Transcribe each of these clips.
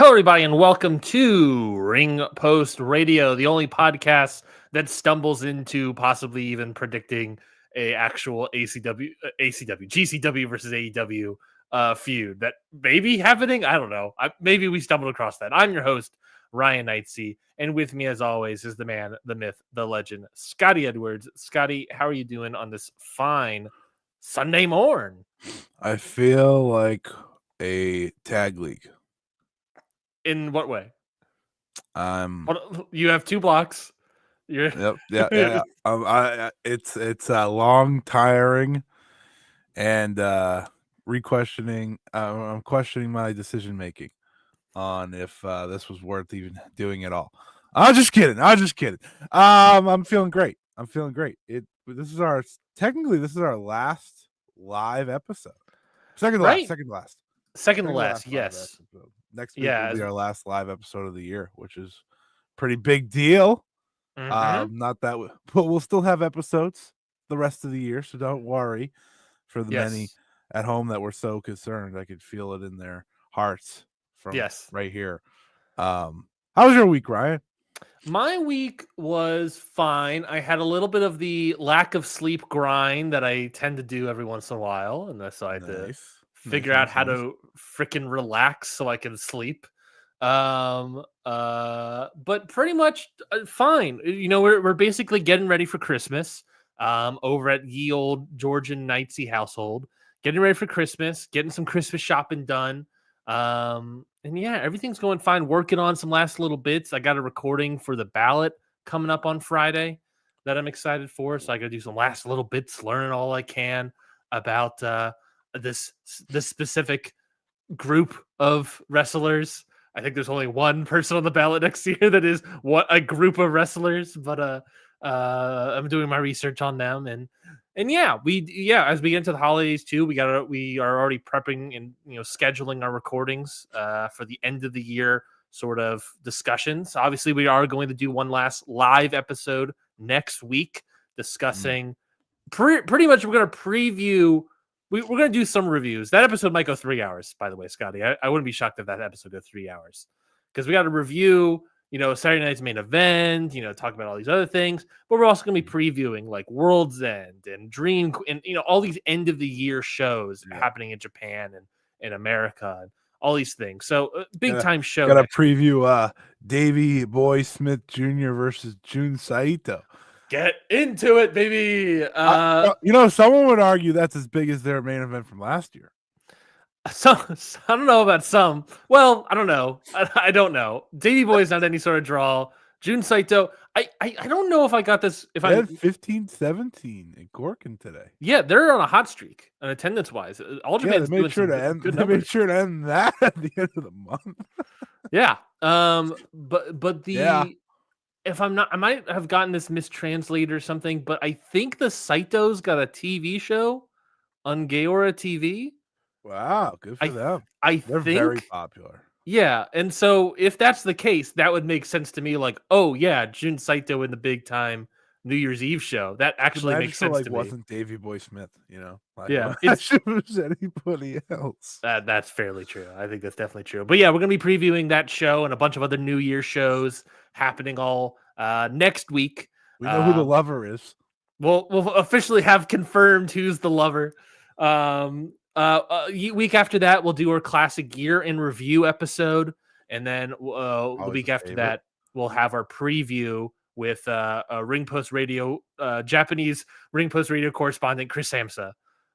Hello, everybody, and welcome to Ring Post Radio, the only podcast that stumbles into possibly even predicting a actual GCW versus AEW feud that may be happening. I don't know. Maybe we stumbled across that. I'm your host, Ryan Knightsey, and with me, as always, is the man, the myth, the legend, Scotty Edwards. Scotty, how are you doing on this fine Sunday morn? I feel like a tag league. In what way? Um, You have two blocks. yeah. It's long, tiring, and re-questioning. I'm questioning my decision making on if this was worth even doing at all. I'm just kidding. I'm feeling great. This is our last live episode. Second to last. Yes. Next week will be our last live episode of the year, which is pretty big deal. Not that, but we'll still have episodes the rest of the year, so don't worry. For the many at home that were so concerned, I could feel it in their hearts from right here. How was your week, Ryan? My week was fine. I had a little bit of the lack of sleep grind that I tend to do every once in a while, and so I had to figure out how to freaking relax so I can sleep. But pretty much fine. You know, we're basically getting ready for Christmas. Over at ye old Georgian Knightsey household, getting ready for Christmas, getting some Christmas shopping done. And yeah, everything's going fine. Working on some last little bits. I got a recording for the ballot coming up on Friday that I'm excited for. So I got to do some last little bits, learning all I can about this specific group of wrestlers. I think there's only one person on the ballot next year that is a group of wrestlers, but I'm doing my research on them, and yeah, as we get into the holidays too, we are already prepping and scheduling our recordings for the end of the year sort of discussions. Obviously, we are going to do one last live episode next week discussing pretty much. We're going to preview. We're going to do some reviews. That episode might go 3 hours, by the way, Scotty. I wouldn't be shocked if that episode go 3 hours, because we got to review, Saturday night's main event, talk about all these other things. But we're also going to be previewing like World's End and Dream and, all these end of the year shows happening in Japan and in America and all these things. So big time show. Got to preview Davey Boy Smith Jr. versus Jun Saito. Get into it, baby. Someone would argue that's as big as their main event from last year. So I don't know about some. Well, I don't know. I don't know. Davey Boy is not any sort of draw. Jun Saito. I don't know if I got this. If I had 15-17 in Gorkin today. Yeah, they're on a hot streak, attendance wise. All Japan's made sure to end. They made sure to end that at the end of the month. Yeah. If I'm not, I might have gotten this mistranslated or something, but I think the Saitos got a TV show on Gaora TV. Wow, good for them. They're very popular. Yeah, and so if that's the case, that would make sense to me. Like, oh yeah, Jun Saito in the big time New Year's Eve show. That actually makes sense to me. Wasn't Davey Boy Smith, Yeah, it was anybody else. That's fairly true. I think that's definitely true. But yeah, we're gonna be previewing that show and a bunch of other New Year shows happening all next week. We know who the lover is. We'll officially have confirmed who's the lover. Week after that, we'll do our classic gear and review episode, and then the week after that, we'll have our preview with a Ring Post Radio, Japanese Ring Post Radio correspondent Chris Samsa,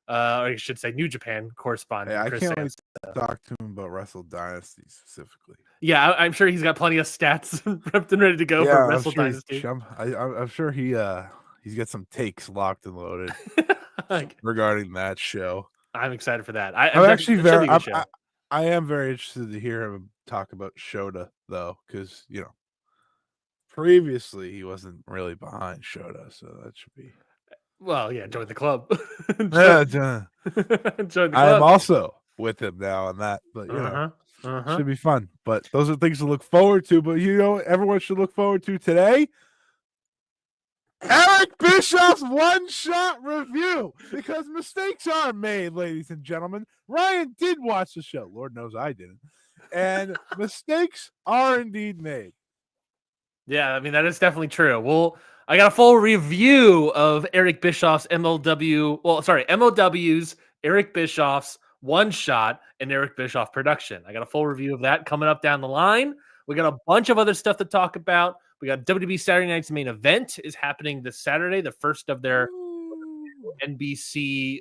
or I should say New Japan correspondent. I can't wait to talk to him about Wrestle Dynasty specifically. Yeah, I'm sure he's got plenty of stats prepped and ready to go for Wrestle Dynasty. I'm sure he's got some takes locked and loaded regarding that show. I'm excited for that. I am very interested to hear him talk about Shota though, because previously he wasn't really behind Shota, so that should be. Well, yeah, join the club. Join the club. I am also with him now on that, but should be fun. But those are things to look forward to. But everyone should look forward to today. Eric Bischoff's one-shot review, because mistakes are made, ladies and gentlemen. Ryan did watch the show. Lord knows I didn't. And mistakes are indeed made. Yeah, I mean, that is definitely true. I got a full review of Eric Bischoff's MLW's Eric Bischoff's One Shot and Eric Bischoff production. I got a full review of that coming up down the line. We got a bunch of other stuff to talk about. We got WWE Saturday Night's main event is happening this Saturday, the first of their NBC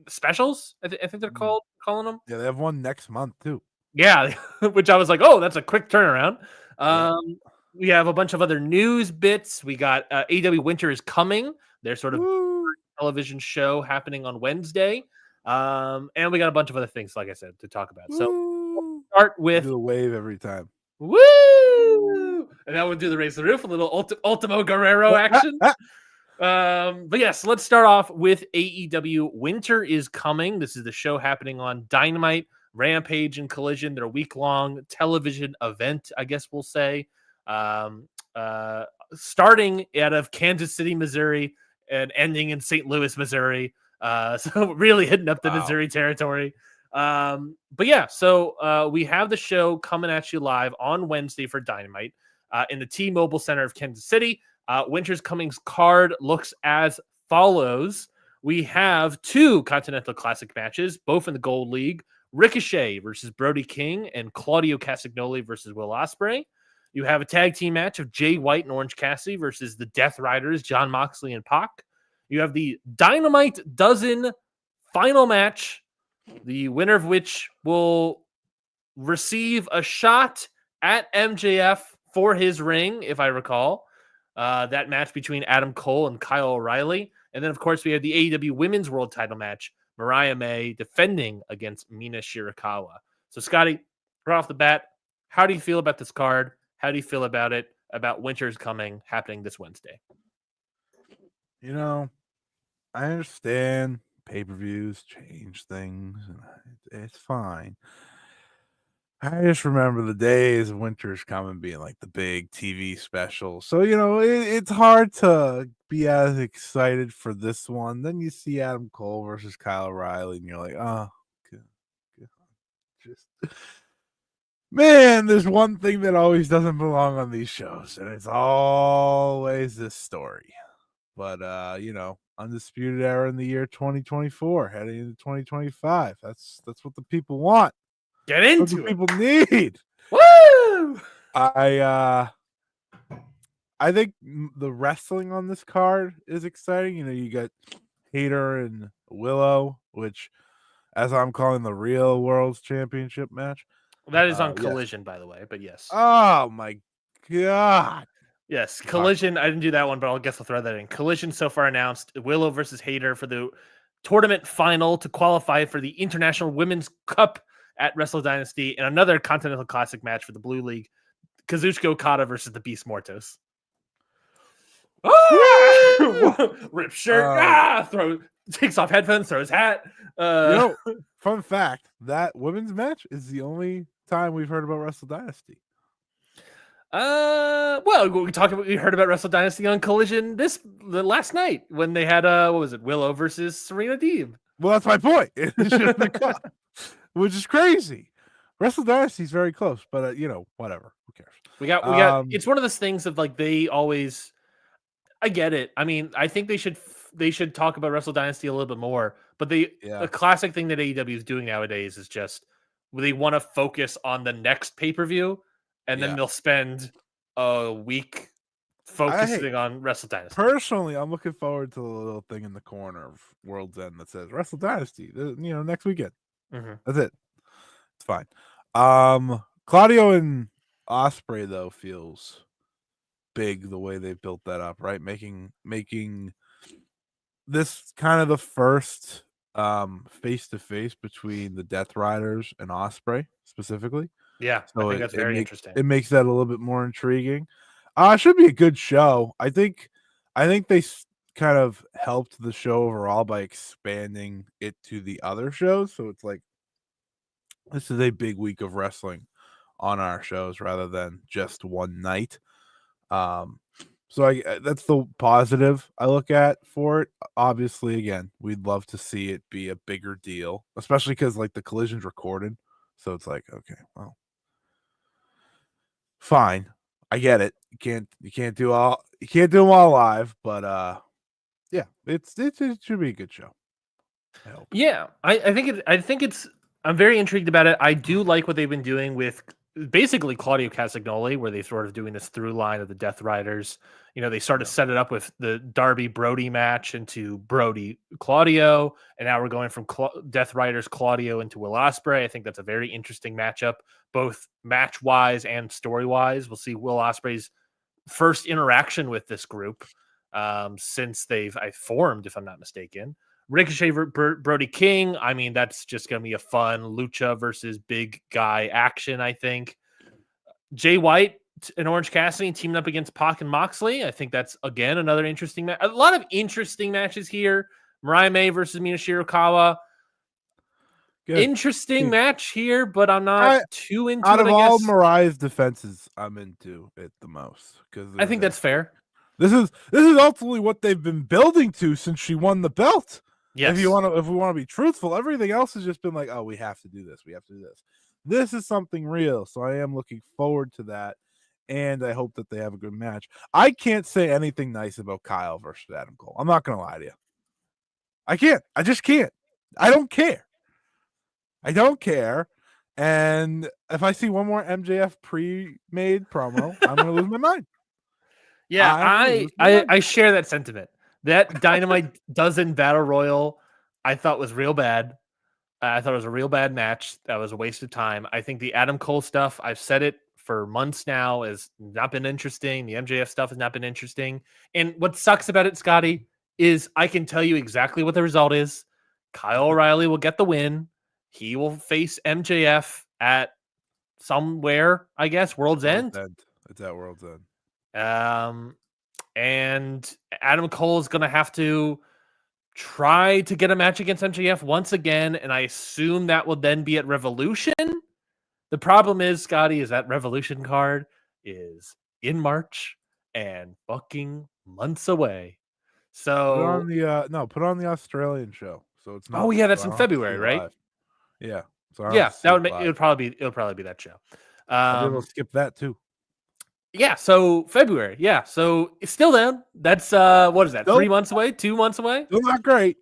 specials. I think they're calling them. Yeah, they have one next month too. Yeah, which I was like, oh, that's a quick turnaround. We have a bunch of other news bits. We got AEW Winter is coming. Their sort of television show happening on Wednesday. And we got a bunch of other things, like I said, to talk about. So we'll start with do a wave every time. Woo! And now we'll do the raise the roof, a little Ultimo Guerrero action. But yes, let's start off with AEW Winter is coming. This is the show happening on Dynamite, Rampage, and Collision. Their week-long television event, I guess we'll say. Starting out of Kansas City, Missouri, and ending in St. Louis, Missouri. So really hitting up the Missouri territory. But yeah, so we have the show coming at you live on Wednesday for Dynamite in the T-Mobile Center of Kansas City. Winter's Coming's card looks as follows. We have 2 Continental Classic matches, both in the Gold League. Ricochet versus Brody King and Claudio Castagnoli versus Will Ospreay. You have a tag team match of Jay White and Orange Cassidy versus the Death Riders, Jon Moxley and Pac. You have the Dynamite Dozen final match, the winner of which will receive a shot at MJF for his ring, if I recall. That match between Adam Cole and Kyle O'Reilly. And then, of course, we have the AEW Women's World Title match, Mariah May defending against Mina Shirakawa. So, Scotty, right off the bat, how do you feel about this card? How do you feel about it, about Winter's Coming happening this Wednesday? You know, I understand pay-per-views change things. It's fine. I just remember the days of Winter's Coming being like the big TV special. So, it's hard to be as excited for this one. Then you see Adam Cole versus Kyle O'Reilly, and you're like, oh, God. Just... Man, there's one thing that always doesn't belong on these shows, and it's always this story. But, Undisputed Era in the year 2024, heading into 2025. That's what the people want. Get into it. People need. Woo! I think the wrestling on this card is exciting. You got Hayter and Willow, which, as I'm calling, the real World's Championship match. That is on Collision, by the way, but yes. Oh, my God. Yes, Collision. I didn't do that one, but I'll throw that in. Collision so far announced Willow versus Hayter for the tournament final to qualify for the International Women's Cup at Wrestle Dynasty, and another Continental Classic match for the Blue League, Kazuchika Okada versus the Beast Mortos. Rip shirt, takes off headphones, throws hat. Fun fact, that women's match is the only time we've heard about Wrestle Dynasty. Well, we heard about Wrestle Dynasty on Collision last night when they had Willow versus Serena Deeb. Well, that's my point. It's just the cup, which is crazy. Wrestle Dynasty is very close, but whatever. Who cares? We got. It's one of those things of like they always. I get it. I mean, I think they should talk about Wrestle Dynasty a little bit more. But the classic thing that AEW is doing nowadays is just they want to focus on the next pay-per-view, and then they'll spend a week focusing on Wrestle Dynasty. Personally, I'm looking forward to the little thing in the corner of World's End that says Wrestle Dynasty. Next weekend. Mm-hmm. That's it. It's fine. Claudio and Ospreay though feels big the way they built that up, right? Making this kind of the first face-to-face between the Death Riders and Ospreay specifically. Yeah, so I think that's very interesting. It makes that a little bit more intriguing. It should be a good show. I think they kind of helped the show overall by expanding it to the other shows. So it's like this is a big week of wrestling on our shows rather than just one night. So that's the positive I look at for it. Obviously, again, we'd love to see it be a bigger deal, especially because like the Collision's recorded. So it's like, okay, well, fine. I get it. You can't do them all live, but yeah, it should be a good show. I hope. Yeah, I think it's. I'm very intrigued about it. I do like what they've been doing with basically Claudio Castagnoli, where they sort of doing this through line of the Death Riders. You know, they started to set it up with the Darby Brody match into Brody Claudio, and now we're going from Death Riders Claudio into Will Ospreay. I think that's a very interesting matchup, both match wise and story wise. We'll see Will Ospreay's first interaction with this group since I formed, if I'm not mistaken. Ricochet Brody King. I mean, that's just going to be a fun lucha versus big guy action, I think. Jay White and Orange Cassidy teaming up against Pac and Moxley. I think that's, again, another interesting match. A lot of interesting matches here. Mariah May versus Mina Shirakawa. Good. Interesting match here, but I'm not too into it, out of all Mariah's defenses, I'm into it the most. Because I think that's fair. This is ultimately what they've been building to since she won the belt. Yes. If we want to be truthful, everything else has just been like, oh, we have to do this. We have to do this. This is something real. So I am looking forward to that. And I hope that they have a good match. I can't say anything nice about Kyle versus Adam Cole. I'm not going to lie to you. I can't. I just can't. I don't care. I don't care. And if I see one more MJF pre-made promo, I'm going to lose my mind. Yeah, I share that sentiment. That Dynamite Dozen Battle Royal, I thought was real bad. I thought it was a real bad match. That was a waste of time. I think the Adam Cole stuff, I've said it for months now, has not been interesting. The MJF stuff has not been interesting. And what sucks about it, Scotty, is I can tell you exactly what the result is. Kyle O'Reilly will get the win. He will face MJF at somewhere, I guess, World's End. It's at World's End. And Adam Cole is going to have to try to get a match against MJF once again, and I assume that will then be at Revolution. The problem is, Scotty, is that Revolution card is in March and fucking months away. So put on the Australian show. So it's not. Oh yeah, that's in February, right? Live. Yeah. So yeah, it'll probably be that show. I'll be able to skip that too. Yeah, so February. Yeah, so it's still down. That's what is that? 3 months away? 2 months away? Still not great,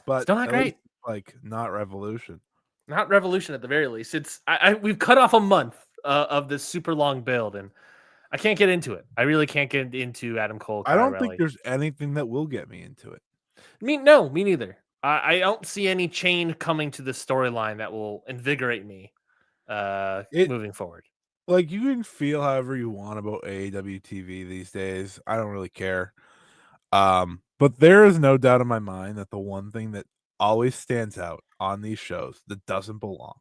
but still not great. Like not Revolution. Not Revolution at the very least. It's we've cut off a month of this super long build, and I can't get into it. I really can't get into Adam Cole. I don't think there's anything that will get me into it. Me neither. I don't see any change coming to the storyline that will invigorate me moving forward. Like, you can feel however you want about AEW TV these days. I don't really care. But there is no doubt in my mind that the one thing that always stands out on these shows that doesn't belong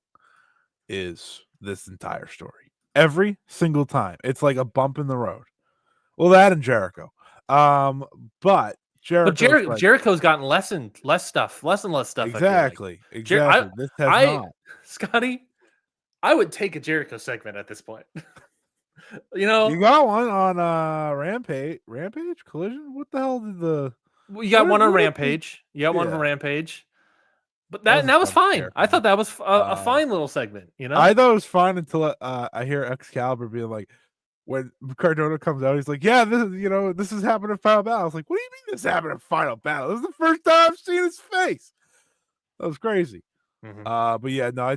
is this entire story. Every single time. It's like a bump in the road. Well, that and Jericho. But Jericho's gotten less and less stuff. Exactly. This has not. Scotty, I would take a Jericho segment at this point. You got one on Rampage Collision. What the hell did you got one on Rampage? You got one from Rampage, but that was fine. I thought that was a fine little segment. I thought it was fine until I hear Excalibur being like, when Cardona comes out, he's like, "Yeah, this is happening in Final Battle." I was like, "What do you mean this happened in Final Battle? This is the first time I've seen his face." That was crazy. But yeah, no,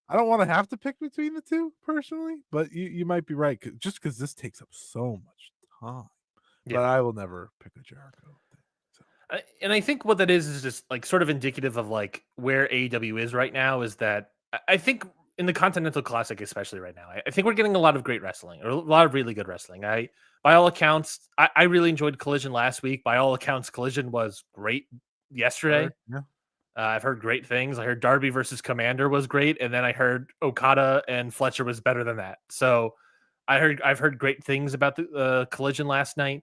I don't want to have to pick between the two personally, but you might be right, just because this takes up so much time. Yeah. But I will never pick a Jericho. And I think what that is just like sort of indicative of like where AEW is right now. Is that I think in the Continental Classic, especially right now, I think we're getting a lot of great wrestling, or a lot of really good wrestling. By all accounts, I really enjoyed Collision last week. By all accounts, Collision was great yesterday. Yeah. I've heard great things. I heard Darby versus Commander was great, and then I heard Okada and Fletcher was better than that. So I've heard great things about the Collision last night.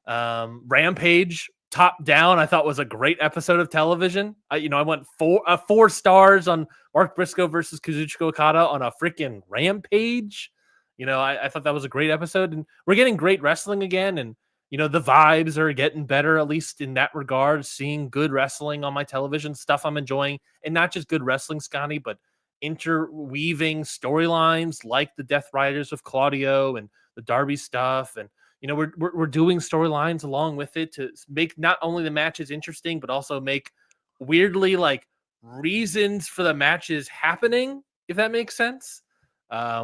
Rampage top down, I thought was a great episode of television. I went 4 stars on Mark Briscoe versus Kazuchika Okada on a freaking Rampage. I thought that was a great episode, and we're getting great wrestling again, and the vibes are getting better, at least in that regard. Seeing good wrestling on my television, stuff I'm enjoying, and not just good wrestling, Scotty, but interweaving storylines like the Death Riders of Claudio and the Darby stuff, and we're doing storylines along with it to make not only the matches interesting but also make weirdly like reasons for the matches happening, if that makes sense.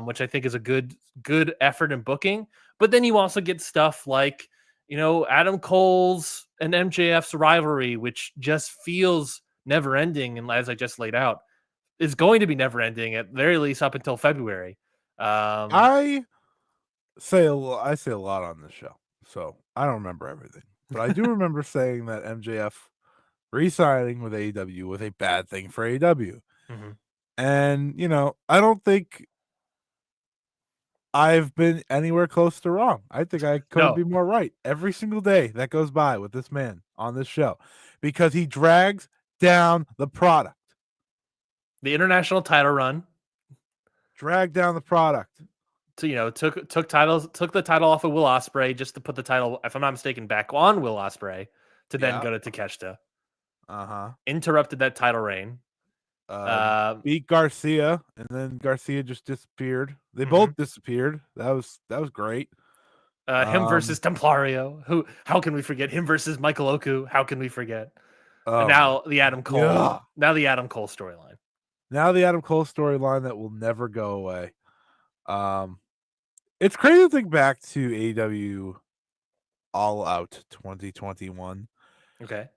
Which I think is a good effort in booking. But then you also get stuff like Adam Cole's and MJF's rivalry, which just feels never ending, and as I just laid out, is going to be never ending at very least up until February. I say a lot on this show, so I don't remember everything, but I do remember saying that MJF re-signing with AEW was a bad thing for AEW. Mm-hmm. And I don't think I've been anywhere close to wrong. I think I couldn't be more right every single day that goes by with this man on this show, because he drags down the product. The international title run. Dragged down the product. So, took the title off of Will Ospreay just to put the title, if I'm not mistaken, back on Will Ospreay to then go to Takeshita. Interrupted that title reign. Beat Garcia, and then Garcia just disappeared. They both disappeared. That was great. Him versus Templario. How can we forget him versus Michael Oku? How can we forget? And now the Adam Cole. Yeah. Now the Adam Cole storyline. Now the Adam Cole storyline that will never go away. It's crazy to think back to AEW All Out 2021. Okay.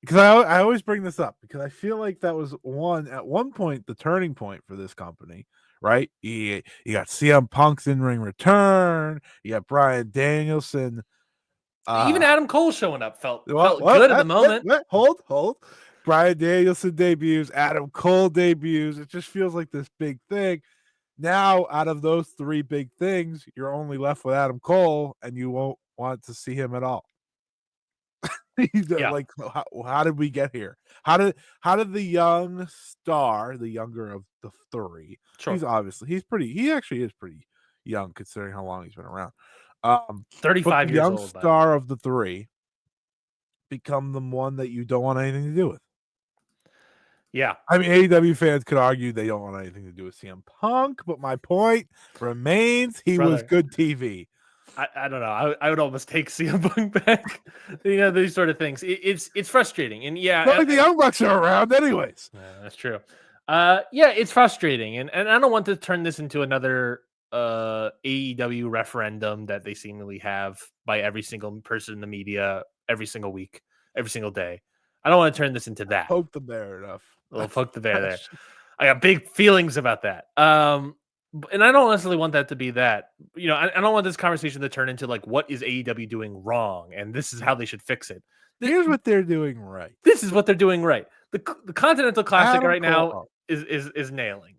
Because I always bring this up because I feel like that was at one point the turning point for this company, right? You got CM Punk's in-ring return. You got Bryan Danielson. Even Adam Cole showing up felt good at the moment. Hold. Bryan Danielson debuts. Adam Cole debuts. It just feels like this big thing. Now, out of those three big things, you're only left with Adam Cole, and you won't want to see him at all. Like, how did we get here? How did the young star, the younger of the three, sure. He actually is pretty young considering how long he's been around. 35 years old. Young star of the three become the one that you don't want anything to do with. Yeah. I mean, AEW fans could argue they don't want anything to do with CM Punk, but my point remains he was good TV. I don't know. I would almost take CM Punk back. These sort of things. It's frustrating. And the Young Bucks are around anyways. Yeah, that's true. It's frustrating. And I don't want to turn this into another AEW referendum that they seemingly have by every single person in the media every single week, every single day. I don't want to turn this into that. Poke the bear enough. Well, poke the bear there. I got big feelings about that. And I don't necessarily want that to be that. I don't want this conversation to turn into like, what is AEW doing wrong? And this is how they should fix it. Here's what they're doing right. This is what they're doing right. The Continental Classic right now is nailing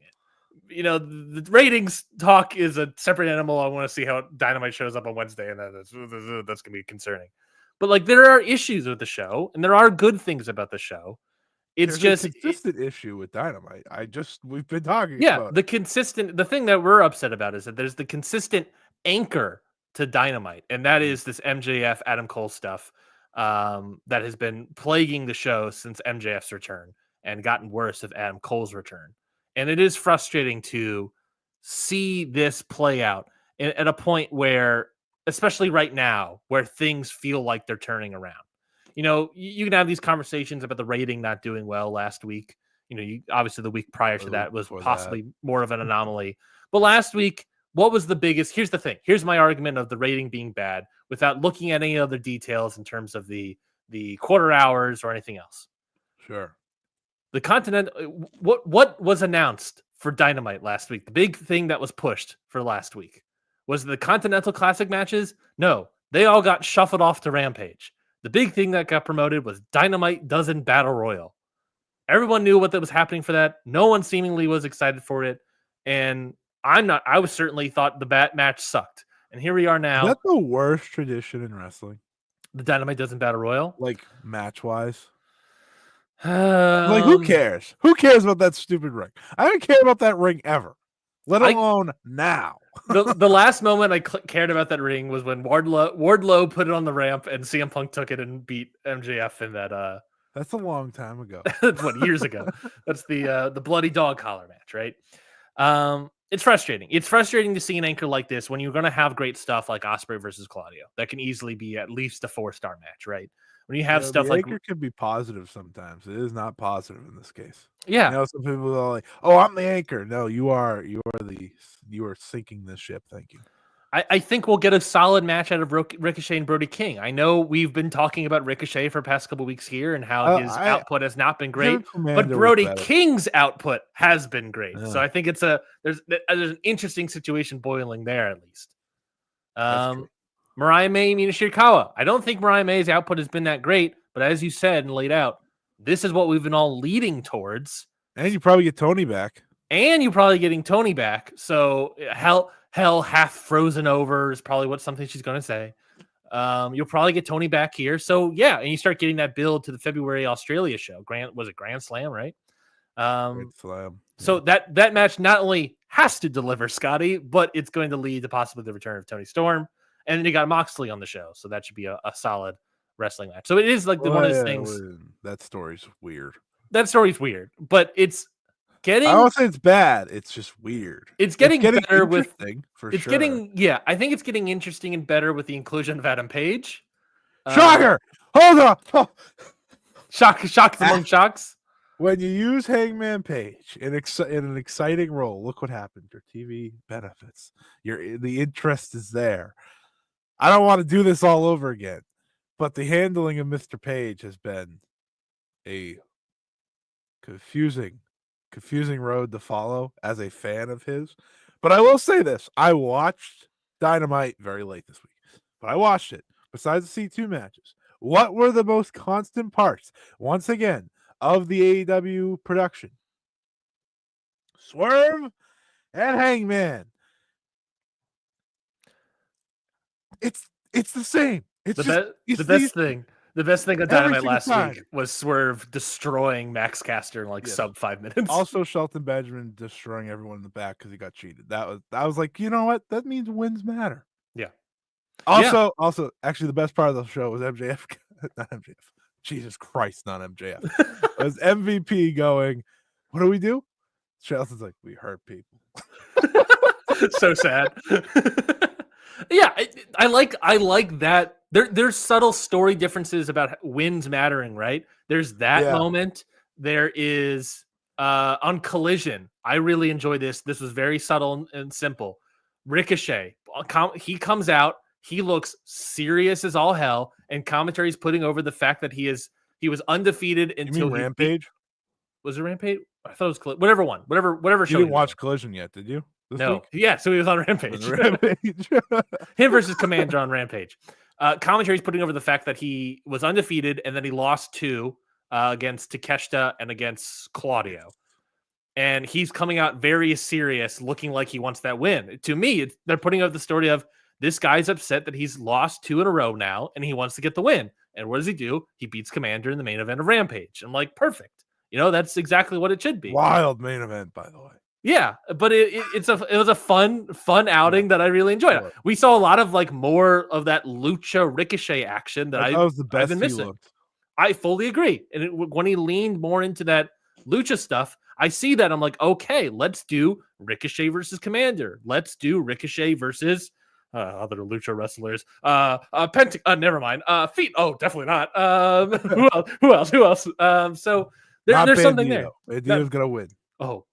it. The ratings talk is a separate animal. I want to see how Dynamite shows up on Wednesday, and that's going to be concerning. But like, there are issues with the show, and there are good things about the show. There's just a consistent issue with Dynamite. We've been talking about the thing that we're upset about is that there's the consistent anchor to Dynamite, and that is this MJF Adam Cole stuff that has been plaguing the show since MJF's return and gotten worse with Adam Cole's return. And it is frustrating to see this play out at a point where, especially right now, where things feel like they're turning around. You can have these conversations about the rating not doing well last week. Obviously the week prior to that was possibly more of an anomaly. But last week, what was the biggest? Here's the thing. Here's my argument of the rating being bad without looking at any other details in terms of the quarter hours or anything else. Sure. The Continent, what was announced for Dynamite last week? The big thing that was pushed for last week was the Continental Classic matches. No, they all got shuffled off to Rampage. The big thing that got promoted was Dynamite Dozen Battle Royal. Everyone knew what was happening for that. No one seemingly was excited for it. And I was certainly thought the match sucked. And here we are now. Is that the worst tradition in wrestling? The Dynamite Dozen Battle Royal? Like, match-wise? Like, who cares? Who cares about that stupid ring? I don't care about that ring ever, let alone now. The last moment I cared about that ring was when Wardlow put it on the ramp and CM Punk took it and beat MJF in that That's a long time ago. That's what, years ago. That's the bloody dog collar match, right? It's frustrating. It's frustrating to see an anchor like this when you're going to have great stuff like Ospreay versus Claudio. That can easily be at least a 4-star match, right? When you have stuff the like anchor can be positive sometimes. It is not positive in this case. yeah, Some people are like, "Oh, I'm the anchor." No, you are sinking this ship. Thank you. I think we'll get a solid match out of Ricochet and Brody King. I know we've been talking about Ricochet for the past couple weeks here and how his output has not been great, but Brody King's output has been great. So I think there's an interesting situation boiling there at least. Mariah May, Mina Shirakawa. I don't think Mariah May's output has been that great, but as you said and laid out, this is what we've been all leading towards. And you probably get Tony back. And you're probably getting Tony back. So hell half frozen over is probably something she's going to say. You'll probably get Tony back here. So yeah, and you start getting that build to the February Australia show. Grand Slam, right? Grand Slam. So that match not only has to deliver Scotty, but it's going to lead to possibly the return of Tony Storm. And then you got Moxley on the show. So that should be a solid wrestling match. So it is like one of those things. That story's weird. But it's getting. I don't say it's bad. It's just weird. It's getting better with. I think it's getting interesting and better with the inclusion of Adam Page. Shocker! Hold on. Oh. Shock among shocks. When you use Hangman Page in an exciting role, look what happened. Your TV benefits. The interest is there. I don't want to do this all over again, but the handling of Mr. Page has been a confusing road to follow as a fan of his. But I will say this. I watched Dynamite very late this week, but I watched it. Besides the C2 matches, what were the most constant parts, once again, of the AEW production? Swerve and Hangman. It's the same. It's the best thing of Dynamite last week was Swerve destroying Max Caster in sub 5 minutes. Also, Shelton Benjamin destroying everyone in the back because he got cheated. I was like, you know what? That means wins matter. Yeah. Also, actually, the best part of the show was MJF, not MJF. Jesus Christ, not MJF. It was MVP going, what do we do? Shelton's like, we hurt people. So sad. Yeah, I like that. There's subtle story differences about wins mattering, right? There's that moment. There is on Collision. I really enjoy this. This was very subtle and simple. Ricochet, he comes out. He looks serious as all hell, and commentary's putting over the fact that he was undefeated until Rampage. Was it Rampage? I thought it was whatever show. You didn't watch Collision yet, did you? No. Week? Yeah, so he was on Rampage. Him versus Commander on Rampage. Commentary's putting over the fact that he was undefeated and then he lost 2 against Takeshita and against Claudio. And he's coming out very serious, looking like he wants that win. To me, they're putting up the story of this guy's upset that he's lost 2 in a row now and he wants to get the win. And what does he do? He beats Commander in the main event of Rampage. And perfect. That's exactly what it should be. Wild main event, by the way. Yeah, but it was a fun outing that I really enjoyed. Sure. We saw a lot of more of that Lucha Ricochet action that was the best I've been missing. I fully agree. And when he leaned more into that Lucha stuff, I see that. I'm like, okay, let's do Ricochet versus Commander. Let's do Ricochet versus other Lucha wrestlers. Never mind. Feet. Oh, definitely not. Who else? So there's something there. Bandito's gonna win. Oh.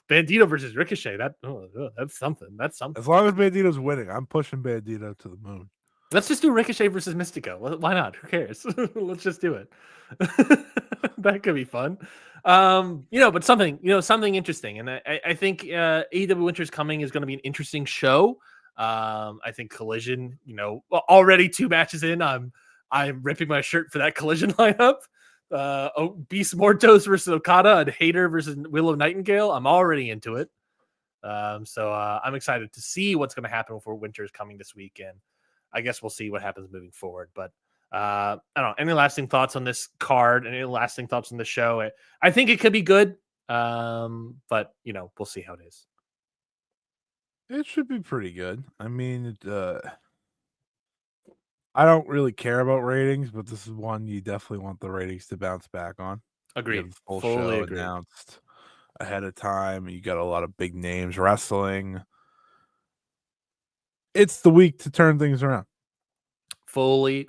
Bandito versus Ricochet. That's something. As long as Bandito's winning, I'm pushing Bandito to the moon. Let's just do Ricochet versus Mystico. Why not? Who cares? Let's just do it. That could be fun. But something interesting. And I think AEW Winter is coming is going to be an interesting show. I think Collision, already 2 matches in, I'm ripping my shirt for that Collision lineup. Beast Mortos versus Okada and Hayter versus Willow Nightingale. I'm already into it. So I'm excited to see what's going to happen before Winter is coming this weekend. I guess we'll see what happens moving forward. But I don't know. Any lasting thoughts on this card? Any lasting thoughts on the show? I think it could be good. But we'll see how it is. It should be pretty good. I mean, I don't really care about ratings, but this is one you definitely want the ratings to bounce back on. You have Agreed. the full Fully show agreed. announced ahead of time. You got a lot of big names wrestling. It's the week to turn things around. Fully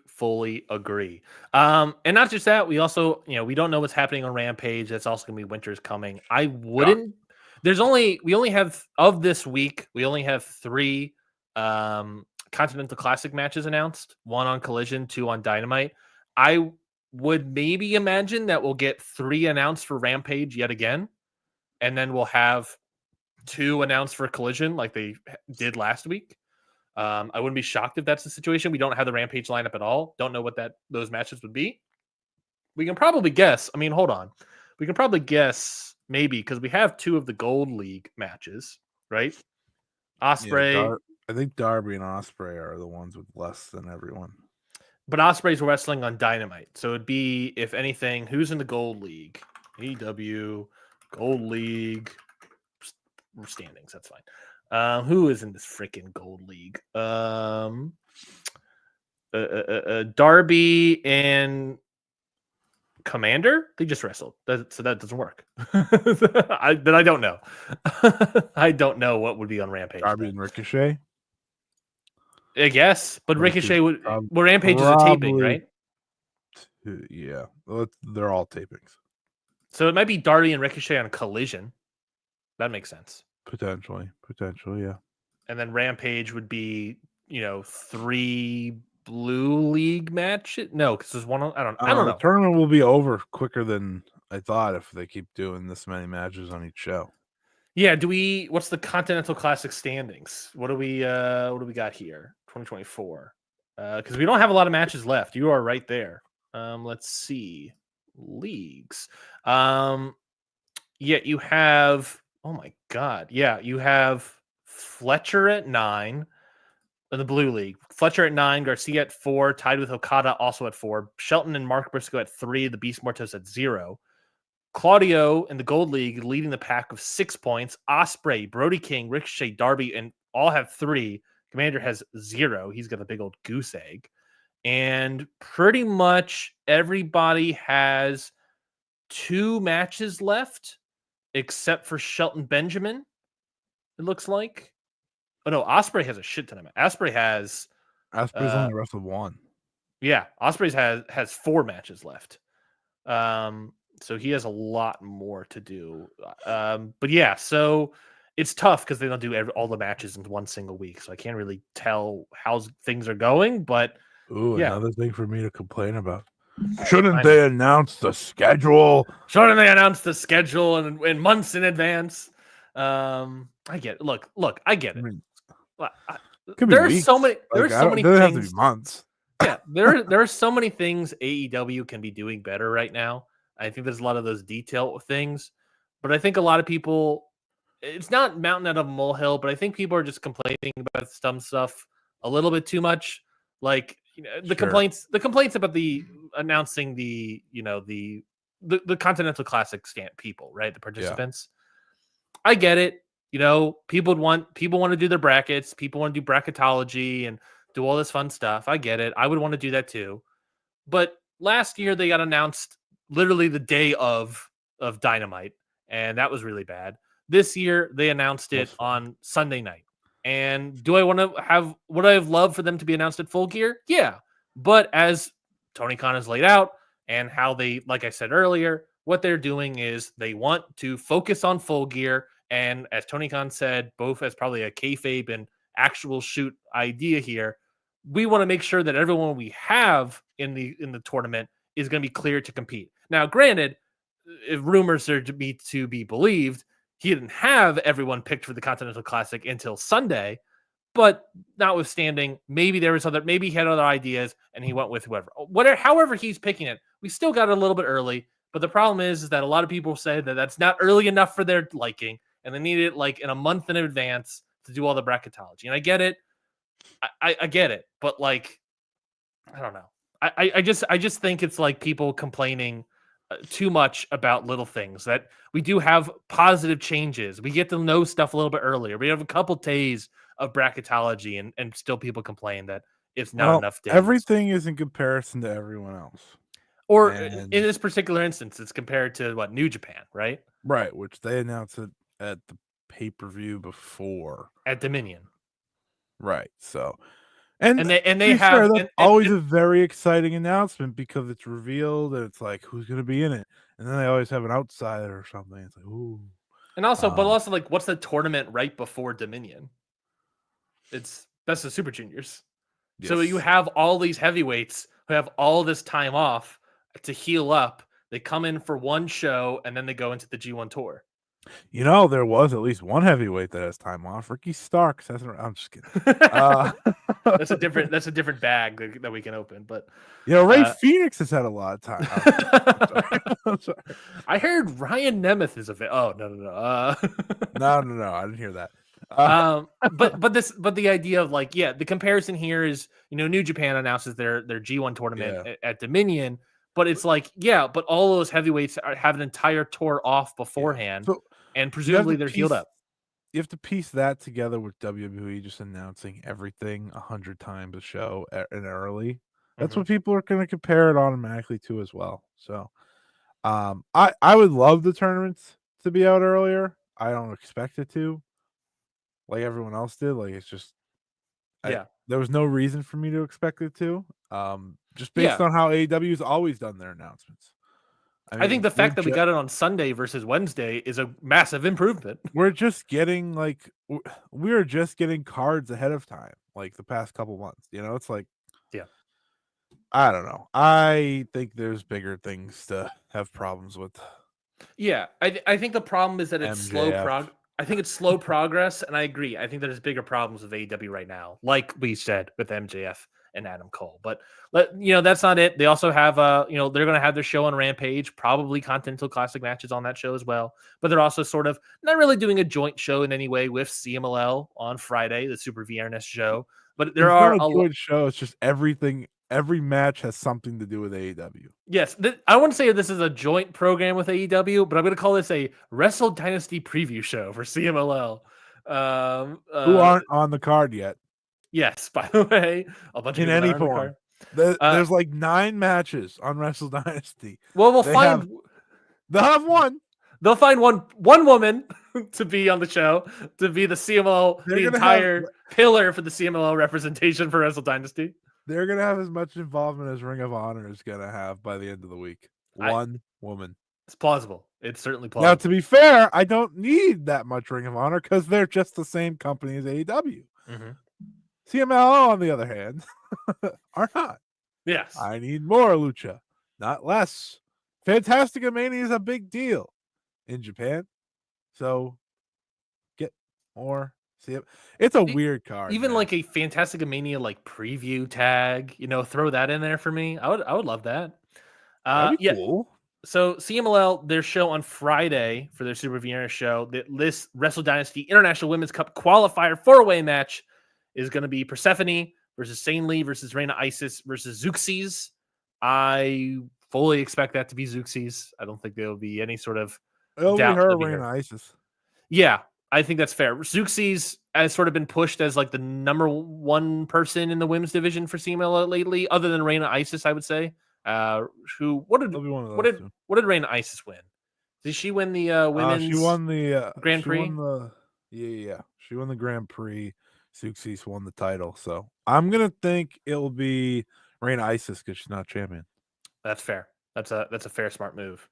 agree. And not just that, we also, we don't know what's happening on Rampage. That's also gonna be Winter's coming. I wouldn't. We only have of this week. We only have 3 Continental Classic matches announced. 1 on Collision, 2 on Dynamite. I would maybe imagine that we'll get 3 announced for Rampage yet again, and then we'll have 2 announced for Collision like they did last week. I wouldn't be shocked if that's the situation. We don't have the Rampage lineup at all. Don't know what those matches would be. We can probably guess. I mean, hold on. We can probably guess maybe because we have 2 of the Gold League matches, right? Osprey, I think Darby and Osprey are the ones with less than everyone. but Osprey's wrestling on Dynamite, so it'd be, if anything, who's in the Gold League? AEW Gold League standings. That's fine. Who is in this freaking Gold League? Darby and Commander. They just wrestled, so that doesn't work. I don't know. I don't know what would be on Rampage. Darby and Ricochet. I guess, but Ricochet would. Well, Rampage is a taping, right? Yeah, they're all tapings. So it might be Darby and Ricochet on Collision. That makes sense. Potentially, yeah. And then Rampage would be, 3 Blue League matches. No, because there's one. I don't know. The tournament will be over quicker than I thought if they keep doing this many matches on each show. Yeah. What's the Continental Classic standings? What do we got here? 2024. Because we don't have a lot of matches left. You are right there. Let's see. Leagues. Yeah, you have. Oh my God. Yeah, you have Fletcher at 9 in the Blue League. Fletcher at 9, Garcia at 4, tied with Okada also at 4. Shelton and Mark Briscoe at 3, the Beast Mortos at 0. Claudio in the Gold League leading the pack with 6 points. Osprey, Brody King, Ricochet, Darby, and all have 3. Commander has 0. He's got a big old goose egg. And pretty much everybody has 2 matches left, except for Shelton Benjamin, it looks like. Oh, no, Osprey has a shit ton of matches. Osprey's only wrestled 1. Yeah, Osprey's has 4 matches left. So he has a lot more to do. But yeah, so it's tough because they don't do all the matches in one single week. So I can't really tell how things are going. But another thing for me to complain about. Shouldn't they announce the schedule? Shouldn't they announce the schedule in months in advance? I get it. Look, I get it. There's so many. There's so many things. Have to be months. Yeah, there are so many things AEW can be doing better right now. I think there's a lot of those detail things, but I think a lot of people. It's not mountain out of a molehill, but I think people are just complaining about some stuff a little bit too much. Like the complaints about the announcing the Continental Classic people, right? The participants. Yeah. I get it. People want to do their brackets. People want to do bracketology and do all this fun stuff. I get it. I would want to do that too. But last year they got announced literally the day of Dynamite, and that was really bad. This year they announced it on Sunday night. And do I want to have, would I have loved for them to be announced at Full Gear? Yeah. But as Tony Khan has laid out and how they, like I said earlier, what they're doing is they want to focus on Full Gear. And as Tony Khan said, both as probably a kayfabe and actual shoot idea here, we want to make sure that everyone we have in the tournament is going to be clear to compete. Now, granted, if rumors are to be believed, he didn't have everyone picked for the Continental Classic until Sunday, but notwithstanding, maybe maybe he had other ideas and he went with however he's picking it. We still got it a little bit early, but the problem is that a lot of people say that that's not early enough for their liking, and they need it like in a month in advance to do all the bracketology. And I get it. I get it, but like, I don't know. I just think it's like people complaining too much about little things, that we do have positive changes. We get to know stuff a little bit earlier. We have a couple days of bracketology and still people complain that if not enough days. Everything is in comparison to everyone else. Or in this particular instance, it's compared to what, New Japan, right? Right, which they announced it at the pay-per-view before. At Dominion. Right, so and they have that's always a very exciting announcement because it's revealed and it's like who's going to be in it, and then they always have an outsider or something. It's like ooh, and also, but also like what's the tournament right before Dominion? It's Best of Super Juniors, yes. So you have all these heavyweights who have all this time off to heal up. They come in for one show and then they go into the G1 tour. You know, there was at least one heavyweight that has time off. Ricky Starks hasn't. I'm just kidding. That's a different bag that we can open. But Ray Phoenix has had a lot of time. I'm sorry. I heard Ryan Nemeth is no. No. I didn't hear that. But the idea of like, the comparison here is, New Japan announces their G1 tournament at Dominion. But it's like, but all those heavyweights have an entire tour off beforehand, and presumably they're healed up. You have to piece that together with WWE just announcing everything 100 times a show and early. That's what people are going to compare it automatically to as well. So, I would love the tournaments to be out earlier. I don't expect it to, like everyone else did. Like it's just, there was no reason for me to expect it to. Just based on how AEW's always done their announcements. I think the fact that we got it on Sunday versus Wednesday is a massive improvement. We're just getting we're just getting cards ahead of time, like the past couple months. It's like, I don't know. I think there's bigger things to have problems with. Yeah, I think the problem is that it's slow I think it's slow progress, and I agree. I think there's bigger problems with AEW right now, like we said with MJF and Adam Cole. But that's not it. They also have they're going to have their show on Rampage, probably Continental Classic matches on that show as well. But they're also sort of not really doing a joint show in any way with CMLL on Friday, the Super VRNS show. But there are a joint show. It's just everything. Every match has something to do with AEW. Yes, I wouldn't say this is a joint program with AEW, but I'm going to call this a Wrestle Dynasty preview show for CMLL. Who aren't on the card yet? Yes, by the way, a bunch in of any form. There's like 9 matches on Wrestle Dynasty. Well, they'll have one. They'll find one woman to be on the show, to be the CMLL, the entire pillar for the CMLL representation for Wrestle Dynasty. They're going to have as much involvement as Ring of Honor is going to have by the end of the week. One woman. It's plausible. It's certainly plausible. Now, to be fair, I don't need that much Ring of Honor because they're just the same company as AEW. CMLL, on the other hand, are not. Yes. I need more Lucha, not less. Fantastica Mania is a big deal in Japan. So get more. See, it's a weird card. Even like a Fantastica Mania preview tag, throw that in there for me. I would love that. That'd be cool. So CMLL, their show on Friday for their Super VRNS show, this Wrestle Dynasty International Women's Cup qualifier 4-way match is going to be Persephone versus Sane Lee versus Reina Isis versus Zeuxis. I fully expect that to be Zeuxis. I don't think there will be any sort of doubt. It'll be her, Reina Isis. Yeah, I think that's fair. Zeuxis has sort of been pushed as the number one person in the women's division for CMLL lately, other than Reina Isis, I would say. What did Reina Isis win? Did she win the women's? She won the Grand Prix. She won the Grand Prix. Zeuxis won the title, so I'm gonna think it'll be Reina Isis because she's not champion. That's fair. That's a fair, smart move.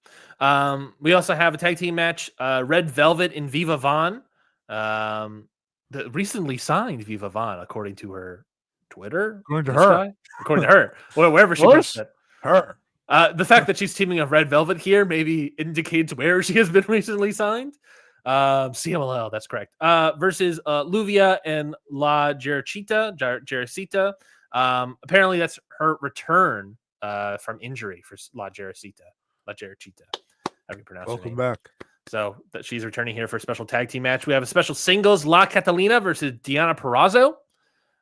We also have a tag team match. Red Velvet and Viva Vaughn. The recently signed Viva Vaughn, according to her Twitter. According to her, or wherever she posts it. Her. The fact that she's teaming with Red Velvet here maybe indicates where she has been recently signed. CMLL, that's correct. Versus Luvia and La Jericita. Apparently that's her return from injury for La Jericita. How do you pronounce her name? Welcome back. So that she's returning here for a special tag team match. We have a special singles, La Catalina versus Diana Perrazzo.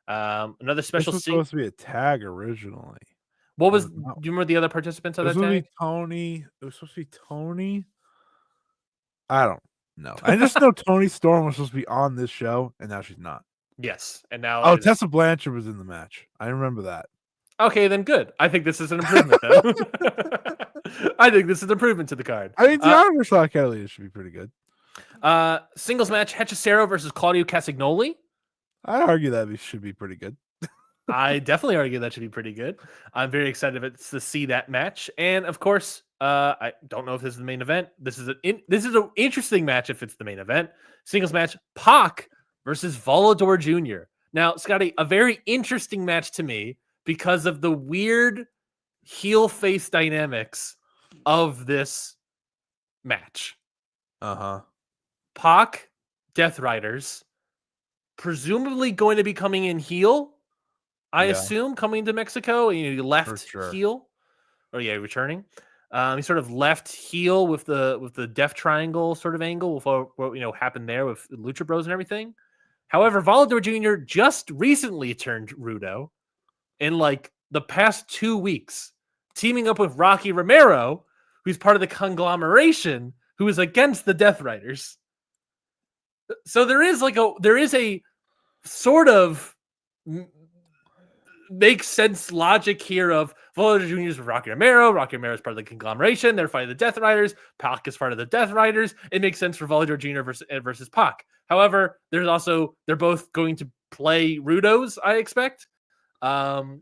Another special. This was supposed to be a tag originally. What was? Do you remember the other participants of that tag? Tony. It was supposed to be Tony. I don't know. I just know Tony Storm was supposed to be on this show, and now she's not. Yes, and now Tessa Blanchard was in the match. I remember that. Okay, then good. I think this is an improvement. Then I think this is an improvement to the card. I mean, Tiana versus Kelly should be pretty good. Singles match: Hechicero versus Claudio Castagnoli. I'd argue that should be pretty good. I definitely argue that should be pretty good. I'm very excited to see that match, and of course, I don't know if this is the main event. This is an interesting match if it's the main event. Singles match: Pac versus Volador Jr. Now, Scotty, a very interesting match to me because of the weird heel face dynamics of this match. Pac, Death Riders, presumably going to be coming in heel. I assume coming to Mexico, and left heel, returning. He sort of left heel with the Death Triangle sort of angle with what happened there with Lucha Bros and everything. However, Volador Jr. just recently turned Rudo in like the past 2 weeks, teaming up with Rocky Romero, who's part of the conglomeration, who is against the Death Riders. So there is a sort of makes sense logic here of Volador Jr. is with Rocky Romero. Rocky Romero is part of the conglomeration. They're fighting the Death Riders. Pac is part of the Death Riders. It makes sense for Volador Jr. versus Pac. However, they're both going to play Rudos, I expect. So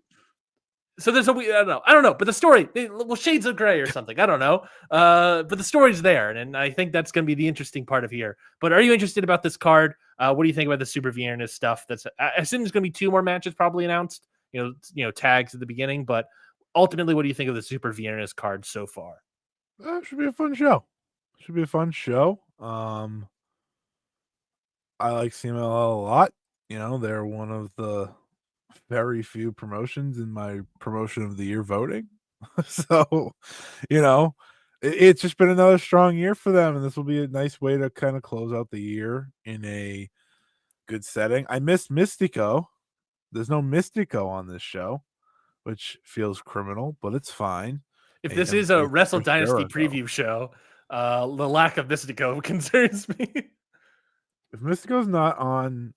there's I don't know, but the story, shades of gray or something. I don't know. But the story's there, and I think that's going to be the interesting part of here. But are you interested about this card? What do you think about the Super Viernes stuff? I assume there's going to be 2 more matches probably announced. Tags at the beginning, but ultimately, what do you think of the Super Viernes card so far? Should be a fun show. I like CMLL a lot. They're one of the very few promotions in my promotion of the year voting. So, it's just been another strong year for them, and this will be a nice way to kind of close out the year in a good setting. I missed Mystico. There's no Mystico on this show, which feels criminal, but it's fine. If this is a Wrestle Dynasty preview show, the lack of Mystico concerns me. If Mystico's not on,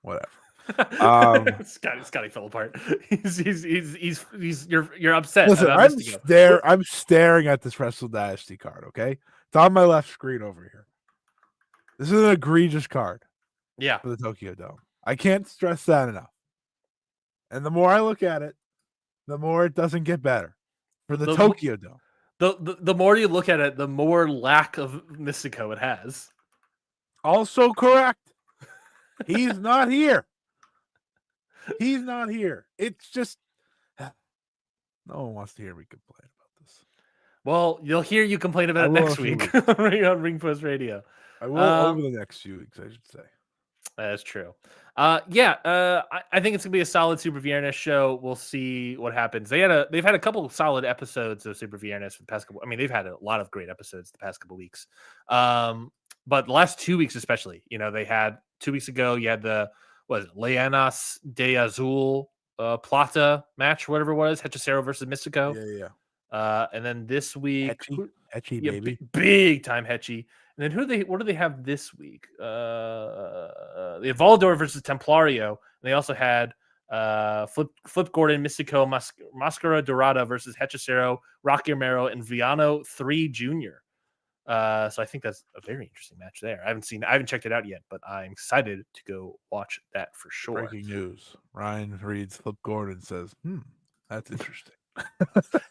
whatever. Scotty fell apart. You're upset. Listen, I'm staring at this Wrestle Dynasty card. Okay, it's on my left screen over here. This is an egregious card. Yeah, for the Tokyo Dome. I can't stress that enough. And the more I look at it, the more it doesn't get better for the Tokyo Dome. The more you look at it, the more lack of Mystico it has. Also correct. He's not here. It's just no one wants to hear me complain about this. Well, you'll hear you complain about it next week on Ring Post Radio. I will over the next few weeks, I should say. That's true. I think it's gonna be a solid Super Viernes show. We'll see what happens. They've had a couple of solid episodes of Super Viernes for the past couple. I mean, they've had a lot of great episodes the past couple of weeks. But the last 2 weeks, especially, they had 2 weeks ago. You had the Leonas de Azul Plata match, whatever it was, Hechicero versus Mystico. Yeah. And then this week, Hetchy baby, big time Hetchy. And then what do they have this week? The Volador versus Templario. And they also had Flip Gordon, Mystico, Mascara Dorada versus Hechicero, Rocky Romero, and Viano 3 Jr. So I think that's a very interesting match there. I haven't checked it out yet, but I'm excited to go watch that for sure. Breaking news. Ryan reads Flip Gordon says, that's interesting.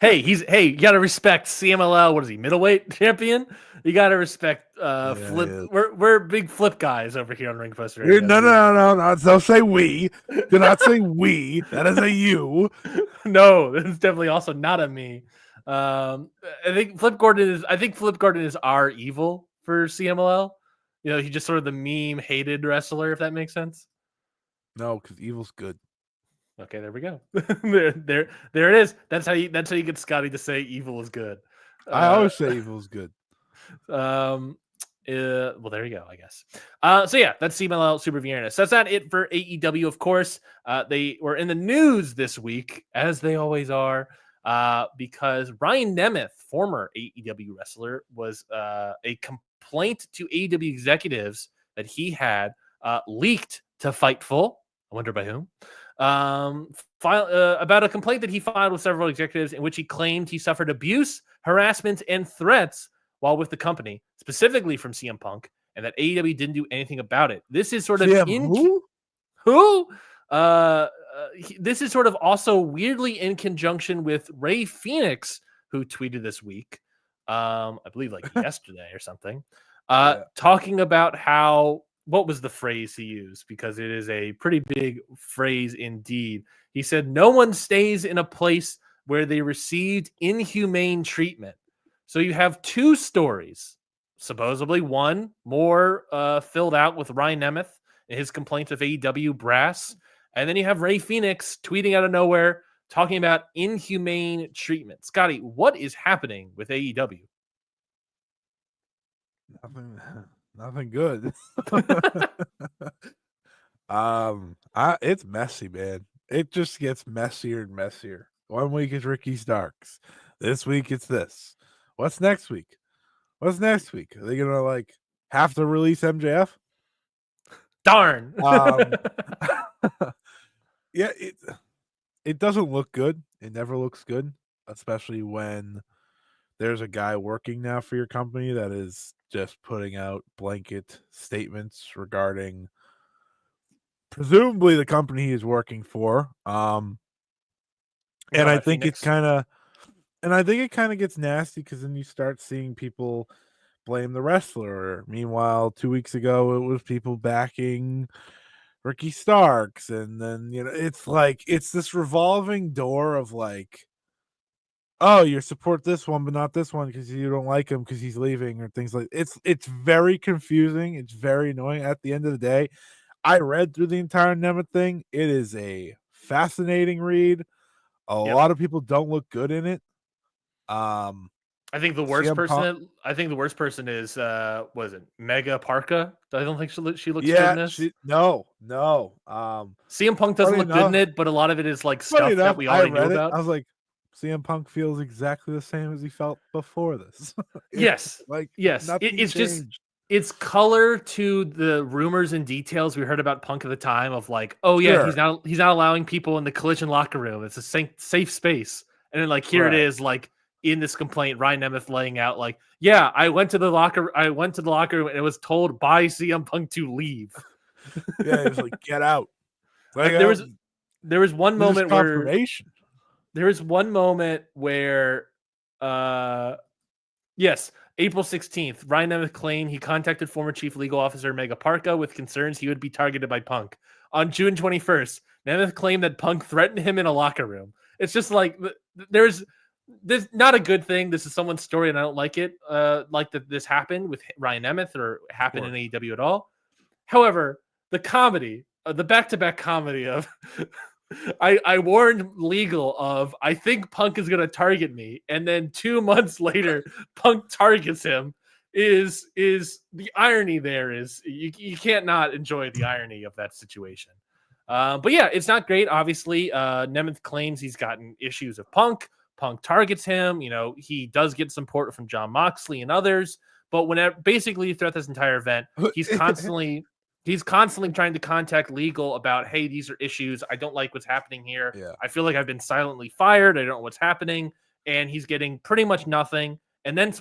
Hey, you gotta respect CMLL. What is he, middleweight champion? You gotta respect Flip. We're big Flip guys over here on Ring Post Radio. No. Don't say we. Do not say we. That is a you. No, that's definitely also not a me. I think Flip Gordon is our evil for CMLL. He's just sort of the meme hated wrestler, if that makes sense. No, because evil's good. Okay, there we go. there it is. That's how you get Scotty to say evil is good. I always say evil is good. Well, there you go, I guess. So yeah, that's CMLL Super Viernes. So that's not it for AEW, of course. They were in the news this week, as they always are, because Ryan Nemeth, former AEW wrestler, was a complaint to AEW executives that he had leaked to Fightful. I wonder by whom. About a complaint that he filed with several executives in which he claimed he suffered abuse, harassment, and threats while with the company, specifically from CM Punk, and that AEW didn't do anything about it. This is sort of this is sort of also weirdly in conjunction with Ray Phoenix, who tweeted this week, I believe like yesterday or something, talking about how, what was the phrase he used? Because it is a pretty big phrase indeed. He said, no one stays in a place where they received inhumane treatment. So you have two stories, supposedly one more filled out with Ryan Nemeth and his complaints of AEW brass. And then you have Ray Phoenix tweeting out of nowhere, talking about inhumane treatment. Scotty, what is happening with AEW? Nothing good. It's messy, man. It just gets messier and messier. 1 week is Ricky Starks. This week it's this. What's next week? Are they gonna have to release MJF? Darn. Yeah, it doesn't look good. It never looks good, especially when there's a guy working now for your company that is just putting out blanket statements regarding presumably the company he is working for. And I think it kind of gets nasty because then you start seeing people blame the wrestler. Meanwhile, 2 weeks ago, it was people backing Ricky Starks. And then, it's this revolving door of oh, you support this one, but not this one because you don't like him because he's leaving or things like it's very confusing. It's very annoying. At the end of the day, I read through the entire Nemeth thing. It is a fascinating read. A lot of people don't look good in it. I think the worst person is was it Mega Parka? I don't think she looks good in this. No. CM Punk doesn't look good in it, but a lot of it is stuff that we already knew about. I was like, CM Punk feels exactly the same as he felt before this. Yes. It's just, it's color to the rumors and details we heard about Punk at the time of he's not allowing people in the Collision locker room. It's a safe space. And then it is in this complaint, Ryan Nemeth laying out I went to the locker room and it was told by CM Punk to leave. Yeah, he was like, get out. There was one moment where there was one moment where, April 16th, Ryan Nemeth claimed he contacted former Chief Legal Officer Mega Parka with concerns he would be targeted by Punk. On June 21st, Nemeth claimed that Punk threatened him in a locker room. It's just there's not a good thing. This is someone's story, and I don't like it. That this happened with Ryan Nemeth or happened in AEW at all. However, the comedy, the back-to-back comedy of I warned Legal of I think Punk is going to target me, and then 2 months later, Punk targets him. Is the irony there is you can't not enjoy the irony of that situation. But yeah, it's not great. Obviously, Nemeth claims he's gotten issues with Punk. Punk targets him. He does get support from Jon Moxley and others. But basically throughout this entire event, he's constantly trying to contact Legal about, hey, these are issues. I don't like what's happening here. Yeah. I feel like I've been silently fired. I don't know what's happening. And he's getting pretty much nothing. And then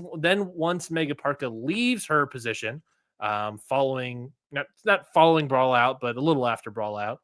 once Mega Parka leaves her position, following not following Brawl Out, but a little after Brawl Out,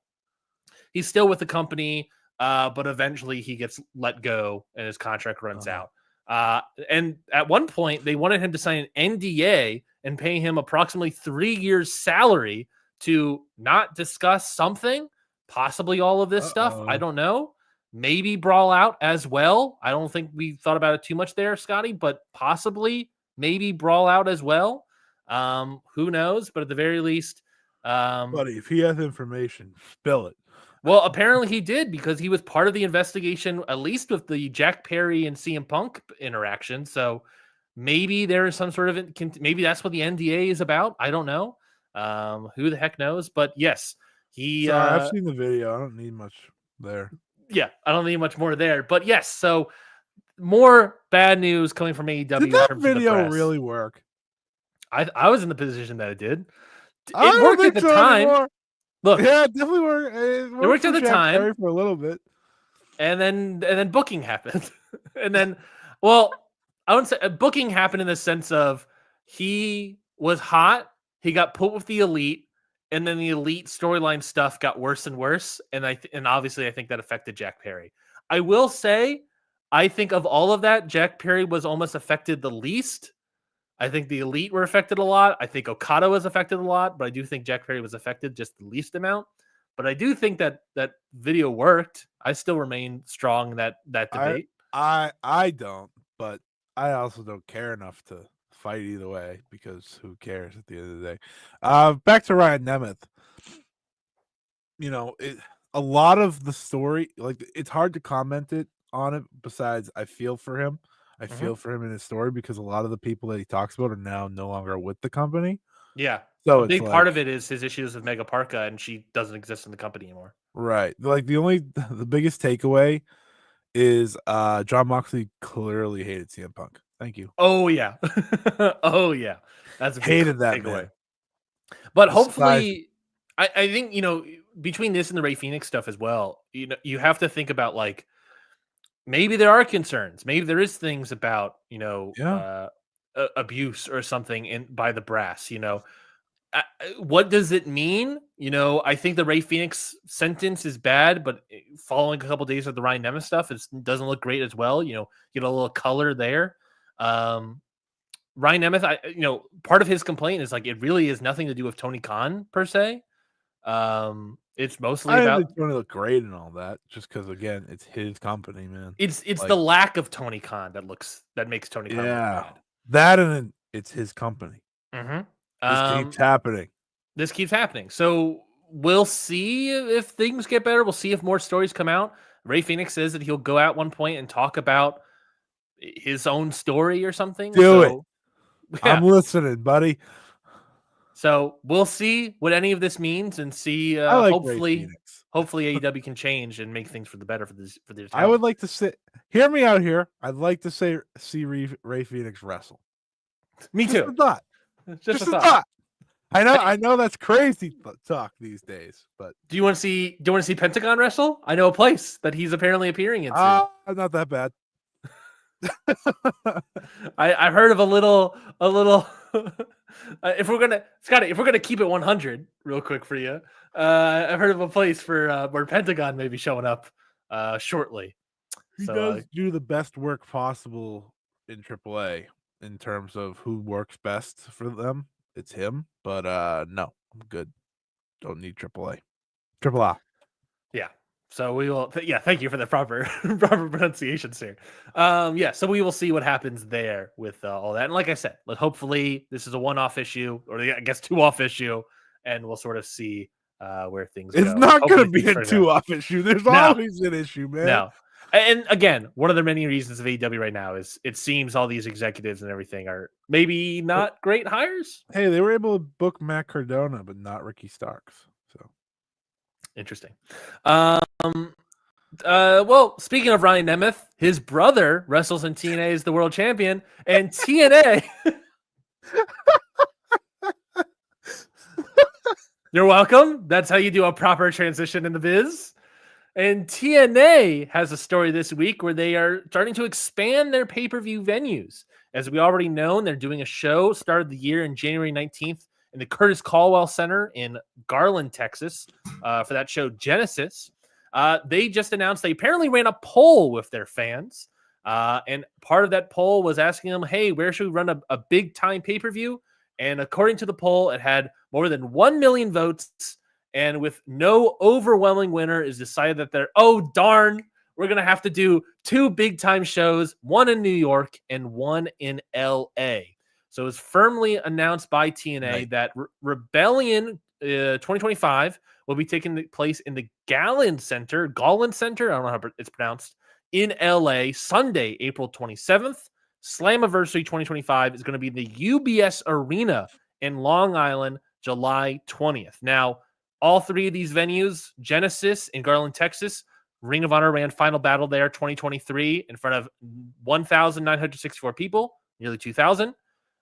he's still with the company. But eventually he gets let go and his contract runs out. And at one point, they wanted him to sign an NDA and pay him approximately 3 years' salary to not discuss something, possibly all of this stuff. I don't know. Maybe Brawl Out as well. I don't think we thought about it too much there, Scotty, but possibly maybe Brawl Out as well. Who knows? But at the very least, buddy, if he has information, spill it. Well, apparently he did because he was part of the investigation, at least with the Jack Perry and CM Punk interaction. So maybe there is some sort of maybe that's what the NDA is about. I don't know. Who the heck knows? But yes, I've seen the video. I don't need much there. Yeah, I don't need much more there. But yes, so more bad news coming from AEW. Did that video really work? I was in the position that it did. It worked at the time. Anymore. Look, yeah, it definitely worked. It worked at the Jack time. Perry for a little bit. And then booking happened. And then, well, I wouldn't say booking happened in the sense of he was hot, he got put with the elite, and then the elite storyline stuff got worse and worse. And obviously I think that affected Jack Perry. I will say, I think of all of that, Jack Perry was almost affected the least. I think the elite were affected a lot. I think Okada was affected a lot, but I do think Jack Perry was affected just the least amount. But I do think that video worked. I still remain strong in that debate. I don't, but I also don't care enough to fight either way because who cares at the end of the day. Back to Ryan Nemeth. A lot of the story, like it's hard to comment on it. Besides, I feel for him. I feel for him in his story because a lot of the people that he talks about are now no longer with the company. Yeah. So a big part of it is his issues with Mega Parka, and she doesn't exist in the company anymore. Right. Like the biggest takeaway is John Moxley clearly hated CM Punk. Thank you. Oh yeah. Oh yeah. That's a big hated that takeaway. man. But hopefully I think, between this and the Ray Phoenix stuff as well, you have to think about like maybe there are concerns. Maybe there is things about, abuse or something by the brass, what does it mean? I think the Ray Phoenix sentence is bad, but following a couple of days of the Ryan Nemeth stuff, it doesn't look great as well. Get a little color there. Ryan Nemeth, part of his complaint is like it really is nothing to do with Tony Khan per se. It's mostly about it's going to look great and all that, just because again, it's his company, man. It's like, the lack of Tony Khan that makes Tony Khan look bad. That and it's his company. Mm-hmm. This keeps happening. This keeps happening. So we'll see if things get better. We'll see if more stories come out. Ray Phoenix says that he'll go out one point and talk about his own story or something. Do it. Yeah. I'm listening, buddy. So we'll see what any of this means and see. Hopefully AEW can change and make things for the better for their talent. I would like to hear me out here. I'd like to see Ray Phoenix wrestle. Me too. Just a thought. Just a thought. I know that's crazy talk these days, but do you want to see Pentagon wrestle? I know a place that he's apparently appearing in. Not that bad. I've heard of a little. If we're gonna keep it 100 real quick for you, I've heard of a place for where Pentagon may be showing up shortly. He does do the best work possible in AAA in terms of who works best for them. It's him, but no, I'm good. Don't need AAA. AAA. Yeah. So we will. Thank you for the proper pronunciations here. So we will see what happens there with all that. And like I said, hopefully this is a one-off issue, or I guess two-off issue, and we'll sort of see where things go. It's not going to be a two-off issue. There's always an issue, man. No. And again, one of the many reasons of AEW right now is it seems all these executives and everything are maybe not great hires. Hey, they were able to book Matt Cardona, but not Ricky Starks. So interesting. Well, speaking of Ryan Nemeth, his brother wrestles in TNA as the world champion, and TNA. You're welcome. That's how you do a proper transition in the biz. And TNA has a story this week where they are starting to expand their pay-per-view venues. As we already know, they're doing a show started the year in January 19th in the Curtis Caldwell Center in Garland, Texas, for that show Genesis. They just announced they apparently ran a poll with their fans. And part of that poll was asking them, hey, where should we run a big-time pay-per-view? And according to the poll, it had more than 1 million votes. And with no overwhelming winner, is decided that we're going to have to do 2 big-time shows, one in New York and one in L.A. So it's firmly announced by TNA that Rebellion 2025 will be taking place in the Gallon Center. I don't know how it's pronounced, in L.A. Sunday, April 27th. Slammiversary 2025 is going to be in the UBS Arena in Long Island, July 20th. Now, all 3 of these venues, Genesis in Garland, Texas, Ring of Honor ran Final Battle there 2023 in front of 1,964 people, nearly 2,000.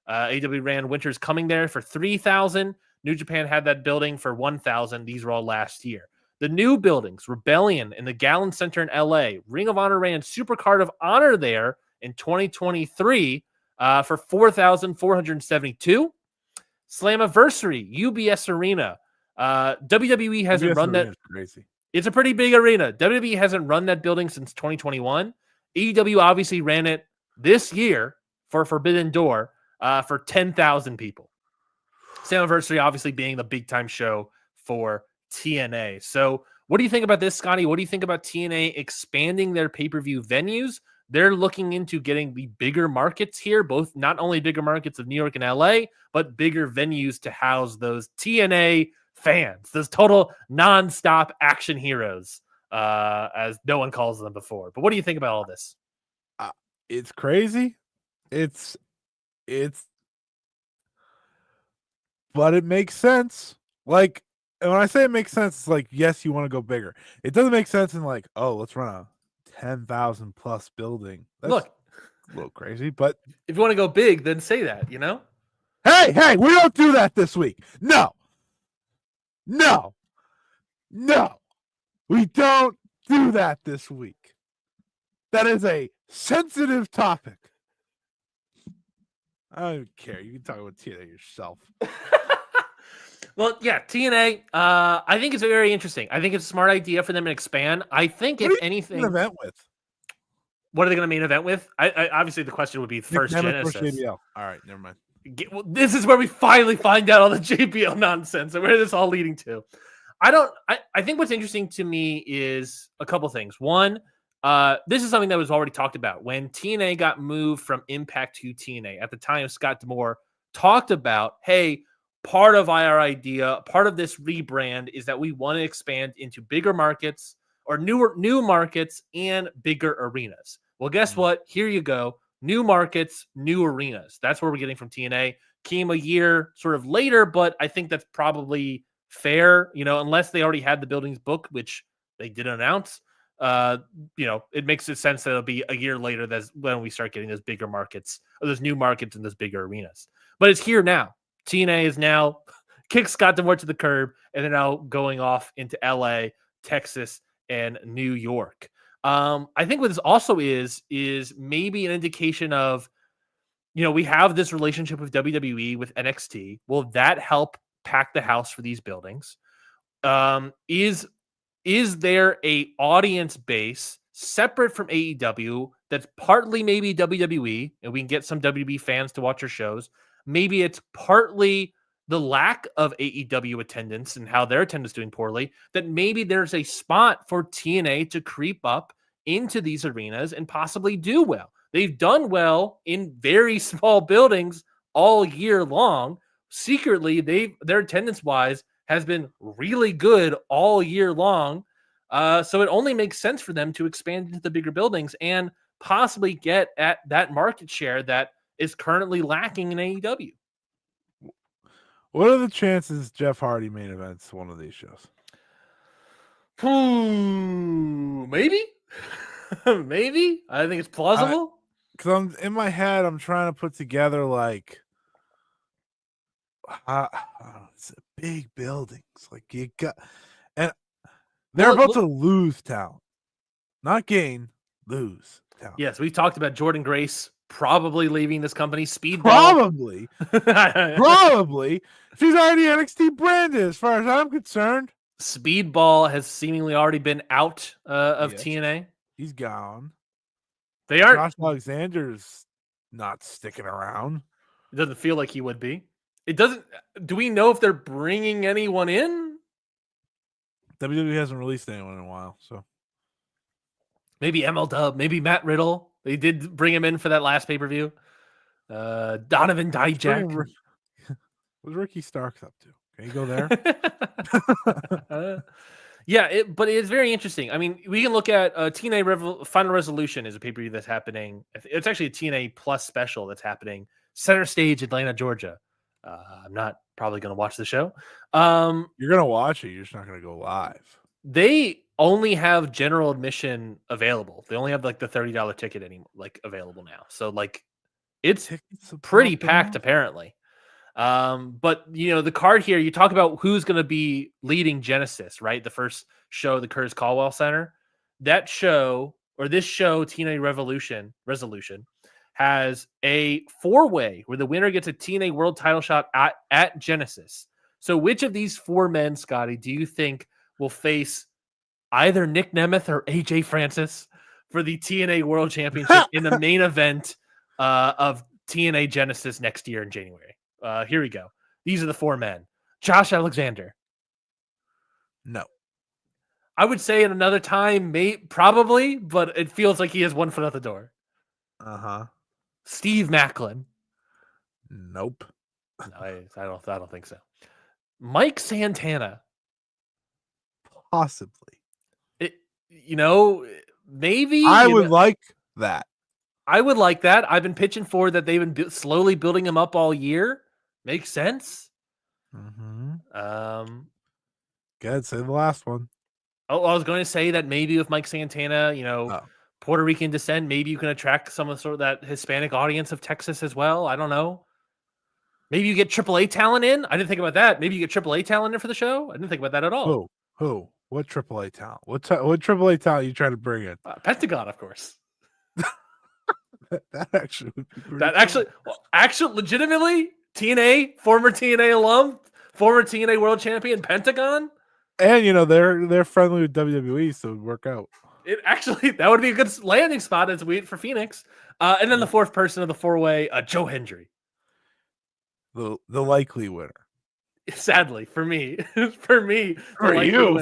AEW ran Winter's Coming there for 3,000. New Japan had that building for 1,000. These were all last year. The new buildings, Rebellion in the Gallon Center in LA, Ring of Honor ran Supercard of Honor there in 2023 for 4,472. Slammiversary, UBS Arena. WWE hasn't run that. Crazy. It's a pretty big arena. WWE hasn't run that building since 2021. AEW obviously ran it this year for Forbidden Door for 10,000 people. Slammiversary obviously being the big time show for TNA. So what do you think about this, Scotty? What do you think about TNA expanding their pay-per-view venues? They're looking into getting the bigger markets here, both not only bigger markets of New York and LA, but bigger venues to house those TNA fans, those total nonstop action heroes, as no one calls them before. But what do you think about all this? It's crazy. It's, but it makes sense. Like, and when I say it makes sense, it's like, yes, you want to go bigger. It doesn't make sense in like, oh, let's run a 10,000 plus building. That's Look, a little crazy, but if you want to go big, then say that, you know? Hey, we don't do that this week. No, we don't do that this week. That is a sensitive topic. I don't even care. You can talk about TNA yourself. Well, yeah, TNA. I think it's very interesting. I think it's a smart idea for them to expand. I think if anything, event with. What are they going to main event with? I obviously the question would be first Genesis. All right, never mind. This is where we finally find out all the JBL nonsense and where this is all leading to. I think what's interesting to me is a couple things. One, this is something that was already talked about when TNA got moved from Impact to TNA. At the time, Scott D'Amore talked about, hey, part of our idea, part of this rebrand is that we want to expand into bigger markets or new markets and bigger arenas. Well, guess what? Here you go. New markets, new arenas. That's what we're getting from TNA. Came a year sort of later, but I think that's probably fair, unless they already had the buildings booked, which they didn't announce. It makes sense that it'll be a year later that's when we start getting those bigger markets, or those new markets and those bigger arenas. But it's here now. TNA is now kicked Scott D'Amore to the curb, and they're now going off into LA, Texas, and New York. I think what this also is maybe an indication of, we have this relationship with WWE, with NXT. Will that help pack the house for these buildings? Is there a audience base separate from AEW that's partly maybe WWE, and we can get some WWE fans to watch our shows? Maybe it's partly the lack of AEW attendance and how their attendance is doing poorly, that maybe there's a spot for TNA to creep up into these arenas and possibly do well. They've done well in very small buildings all year long. Secretly, their attendance-wise has been really good all year long. So it only makes sense for them to expand into the bigger buildings and possibly get at that market share that is currently lacking in AEW. What are the chances Jeff Hardy main events one of these shows? Maybe. Maybe. I think it's plausible. Because I'm in my head, I'm trying to put together like it's big buildings. Like you got, and they're about to lose talent, not gain, lose talent. Yes, we talked about Jordan Grace probably leaving this company. Speedball. Probably. She's already NXT branded, as far as I'm concerned. Speedball has seemingly already been out of TNA. He's gone. They are. Josh Alexander's not sticking around. It doesn't feel like he would be. It doesn't. Do we know if they're bringing anyone in? WWE hasn't released anyone in a while, so maybe MLW, maybe Matt Riddle. They did bring him in for that last pay-per-view. Donovan Dijak. What's Ricky Starks up to? Can you go there? But it's very interesting. I mean, we can look at TNA Final Resolution is a pay-per-view that's happening. It's actually a TNA Plus special that's happening. Center Stage, Atlanta, Georgia. I'm not probably going to watch the show. You're going to watch it. You're just not going to go live. They only have general admission available. They only have like the $30 ticket available now. So like it's pretty packed apparently. But the card here, you talk about who's going to be leading Genesis, right? The first show, the Curtis Caldwell Center. That show, or this show, TNA Resolution, has a 4-way where the winner gets a TNA World Title shot at Genesis. So, which of these 4 men, Scotty, do you think will face either Nick Nemeth or AJ Francis for the TNA World Championship in the main event of TNA Genesis next year in January? Here we go. These are the 4 men. Josh Alexander. No. I would say at another time, probably, but it feels like he has one foot out the door. Uh-huh. Steve Macklin. Nope. No, I don't think so. Mike Santana. Possibly. Maybe. I would like that. I would like that. I've been pitching for that. They've been slowly building him up all year. Makes sense. Mm-hmm. Go ahead, say the last one. Oh, I was going to say that maybe with Mike Santana, Puerto Rican descent, maybe you can attract some of that Hispanic audience of Texas as well. I don't know. Maybe you get AAA talent in. I didn't think about that. Maybe you get AAA talent in for the show. I didn't think about that at all. Who? What AAA talent? What AAA talent you trying to bring in? Pentagon, of course. that actually would be pretty actually, legitimately, former TNA alum, former TNA world champion, Pentagon. And they're friendly with WWE, so it'd work out. That would be a good landing spot as we wait for Phoenix. And then the 4th person of the 4-way, Joe Hendry. The likely winner. Sadly, for me. For me. For you,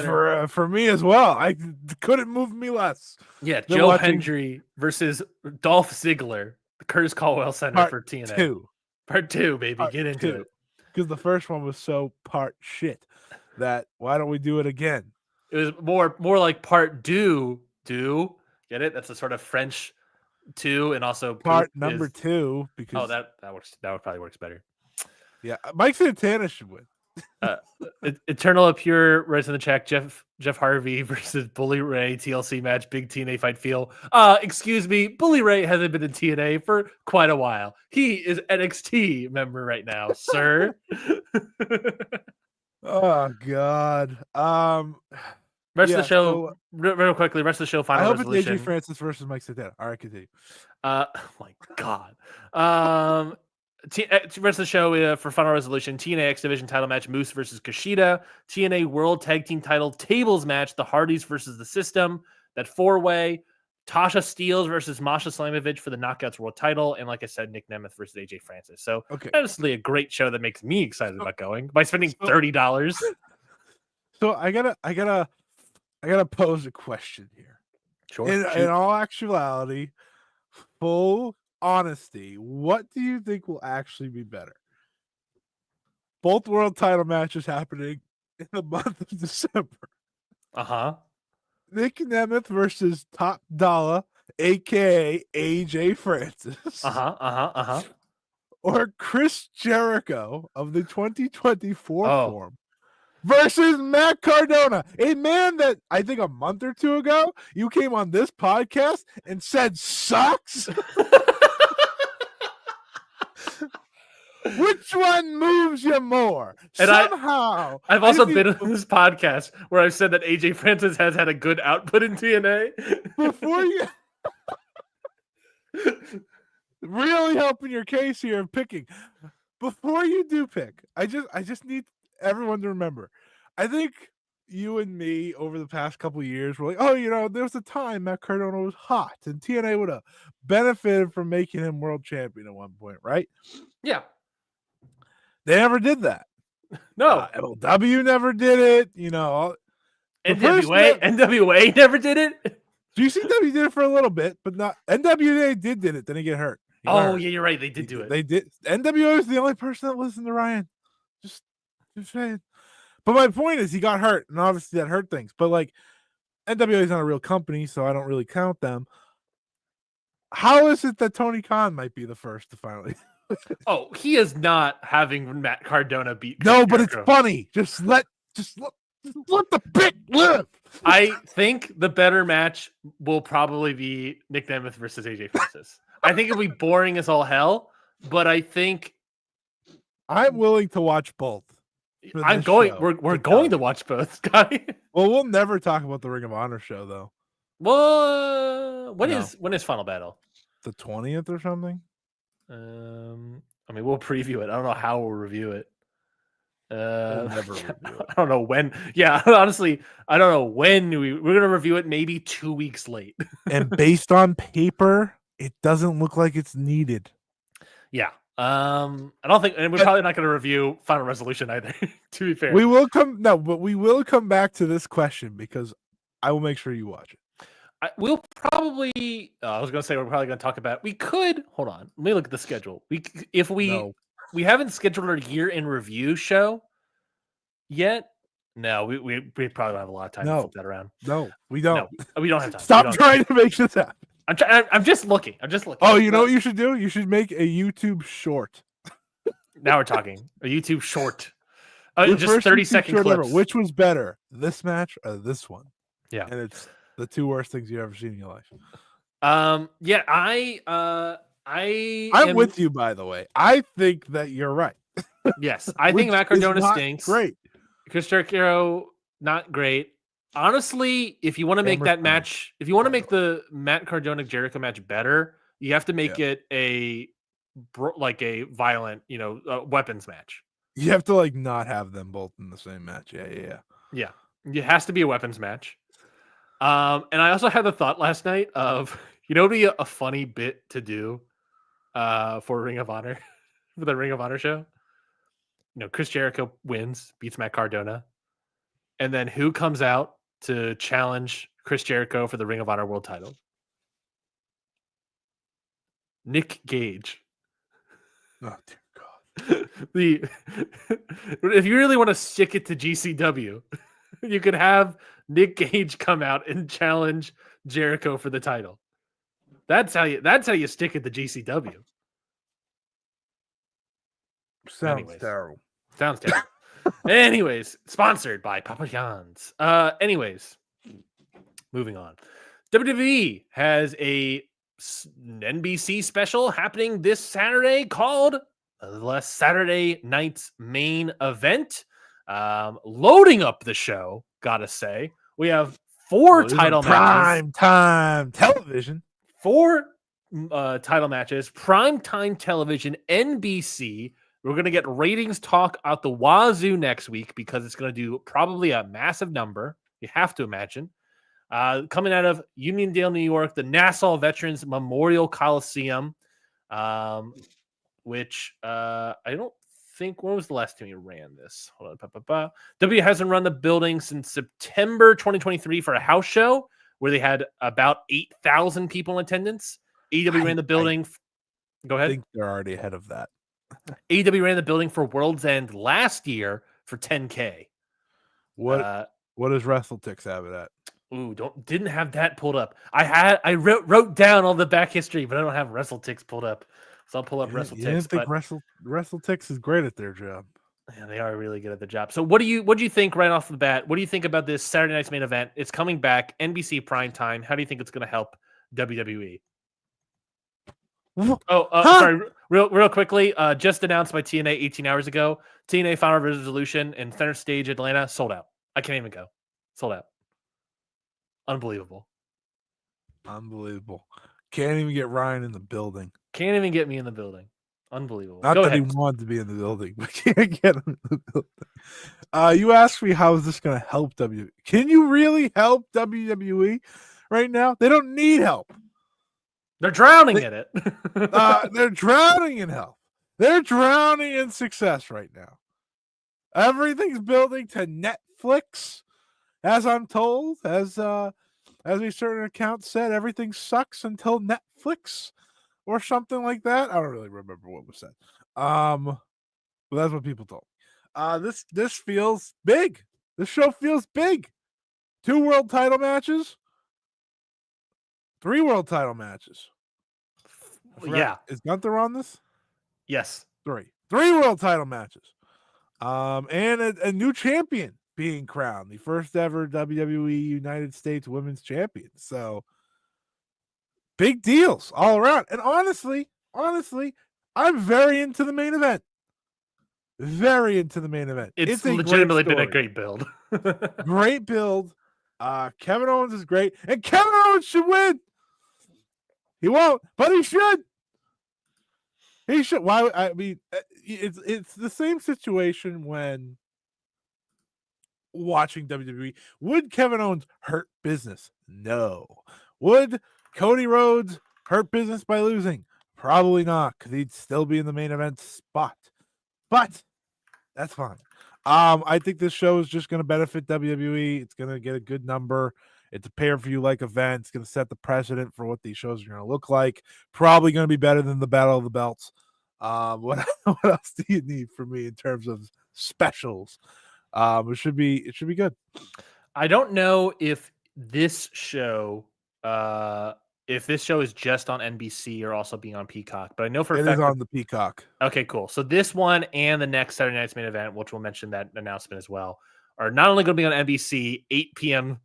for me as well. I couldn't move me less. Yeah, Joe Hendry versus Dolph Ziggler, the Curtis Caldwell Center for TNA. Part 2, baby. Get into it. Because the first one was so part shit that why don't we do it again? It was more like part do. Get it? That's a sort of French 2, and also part number 2 because that works. That probably works better. Yeah, Mike Santana should win. Eternal Pure writes in the chat, Jeff Harvey versus Bully Ray TLC match, big TNA fight feel. Excuse me, Bully Ray hasn't been in TNA for quite a while. He is NXT member right now, sir. Oh God. Rest of the show, real quickly. Rest of the show. Final resolution. It's AJ Francis versus Mike Santana. All right, continue. Oh my God. Rest of the show for final resolution: TNA X Division title match, Moose versus Kushida. TNA World Tag Team title tables match, the Hardys versus the System. That 4-way: Tasha Steelz versus Masha Slamovich for the Knockouts World title, and like I said, Nick Nemeth versus AJ Francis. So, honestly, a great show that makes me excited about going by spending $30. So I gotta pose a question here. Sure. In all actuality, full honesty, what do you think will actually be better? Both world title matches happening in the month of December. Nick Nemeth versus Top Dollar, aka AJ Francis. Or Chris Jericho of the 2024 form versus Matt Cardona, a man that I think a month or 2 ago you came on this podcast and said sucks. Which one moves you more? And Somehow, I've also been on this podcast where I've said that AJ Francis has had a good output in TNA. Before you really helping your case here and picking. Before you do pick, I just need everyone to remember. I think you and me over the past couple of years were like, there was a time Matt Cardona was hot and TNA would have benefited from making him world champion at one point, right? Yeah. They never did that. No. MLW never did it. NWA never did it. GCW did it for a little bit, but not NWA did it. Then he get hurt. Yeah, you're right. They did do it. They did. NWA is the only person that listened to Ryan. Just saying. But my point is, he got hurt, and obviously that hurt things. But NWA is not a real company, so I don't really count them. How is it that Tony Khan might be the first to finally? He is not having Matt Cardona beat. No, but it's funny. Just let the pick live. I think the better match will probably be Nick Nemeth versus AJ Francis. I think it'll be boring as all hell, but I think I'm willing to watch both. I'm going. We're going to watch both, Scotty. Well, we'll never talk about the Ring of Honor show though. Well, when is Final Battle? The 20th or something. I mean, we'll preview it. I don't know how we'll review it. We'll never review it. I don't know when. Yeah, honestly, I don't know when we're gonna review it. Maybe 2 weeks late. And based on paper, it doesn't look like it's needed. Yeah. I don't think, and we're probably not going to review Final Resolution either. To be fair, but we will come back to this question because I will make sure you watch it. We'll probably. I was going to say we're probably going to talk about. We could hold on. Let me look at the schedule. We haven't scheduled our year in review show yet. No, we probably don't have a lot of time to flip that around. No, we don't. No, we don't have time. Stop trying to make this happen. I'm just looking. Oh, you know what you should do? You should make a YouTube short. Now we're talking. A YouTube short. Just 30-second clips. Which was better, this match or this one? Yeah. And it's the two worst things you've ever seen in your life. Yeah, I'm with you, by the way. I think that you're right. Yes, I think Matt Cardona stinks. Great. Chris Jericho, not great. Honestly, if you want to make that match, if you want to make the Matt Cardona Jericho match better, you have to make it a violent, weapons match. You have to not have them both in the same match. Yeah. It has to be a weapons match. And I also had the thought last night of, it'd be a funny bit to do for Ring of Honor, for the Ring of Honor show. Chris Jericho wins, beats Matt Cardona, and then who comes out to challenge Chris Jericho for the Ring of Honor World Title? Nick Gage. Oh dear God! If you really want to stick it to GCW, you could have Nick Gage come out and challenge Jericho for the title. That's how you stick it to GCW. Sounds terrible. Sounds terrible. Anyways, sponsored by Papa John's. Anyways, moving on. WWE has a NBC special happening this Saturday called the Saturday Night's Main Event. Loading up the show, gotta say. We have 4 title matches. Prime time television. 4 title matches. Prime time television, NBC. We're going to get ratings talk out the wazoo next week because it's going to do probably a massive number. You have to imagine. Coming out of Uniondale, New York, the Nassau Veterans Memorial Coliseum, which I don't think, when was the last time you ran this? Hold on. W hasn't run the building since September 2023 for a house show where they had about 8,000 people in attendance. AEW ran the building. Go ahead. I think they're already ahead of that. AEW ran the building for World's End last year for $10K. What does WrestleTix have it at? Ooh, didn't have that pulled up. I wrote down all the back history, but I don't have WrestleTix pulled up. So I'll pull up WrestleTix. You didn't think WrestleTix is great at their job? Yeah, they are really good at the job. So what do you think right off the bat? What do you think about this Saturday night's main event? It's coming back, NBC prime time. How do you think it's going to help WWE? Sorry, real quickly, just announced by TNA 18 hours ago. TNA Final Resolution in Center Stage, Atlanta, sold out. I can't even go. Sold out. Unbelievable. Can't even get Ryan in the building. Can't even get me in the building. Unbelievable. Not that he wanted to be in the building, but can't get him in the building. You asked me how is this going to help WWE? Can you really help WWE right now? They don't need help. They're drowning in it. They're drowning in help. They're drowning in success right now. Everything's building to Netflix, as I'm told. As a certain account said, everything sucks until Netflix or something like that. I don't really remember what was said. But that's what people told me. This feels big. This show feels big. 2 world title matches. 3 world title matches. Yeah. Is Gunther on this? Yes. 3 world title matches. And a new champion being crowned, the first ever WWE United States Women's Champion. So big deals all around. And honestly, I'm very into the main event. very into the main event. It's a legitimately great been a great build. Great build. Kevin Owens is great, and Kevin Owens should win. He won't, but he should. He should. Why? I mean, it's the same situation when watching WWE. Would Kevin Owens hurt business? No. Would Cody Rhodes hurt business by losing? Probably not, because he'd still be in the main event spot. But that's fine. I think this show is just going to benefit WWE. It's going to get a good number. It's a pay-per-view like event. It's going to set the precedent for what these shows are going to look like. Probably going to be better than the Battle of the Belts. What else do you need from me in terms of specials? It should be good. I don't know if this show is just on NBC or also being on Peacock, but I know for a fact it is on the Peacock. Okay, cool. So this one and the next Saturday night's main event, which we'll mention that announcement as well, are not only going to be on NBC 8 p.m.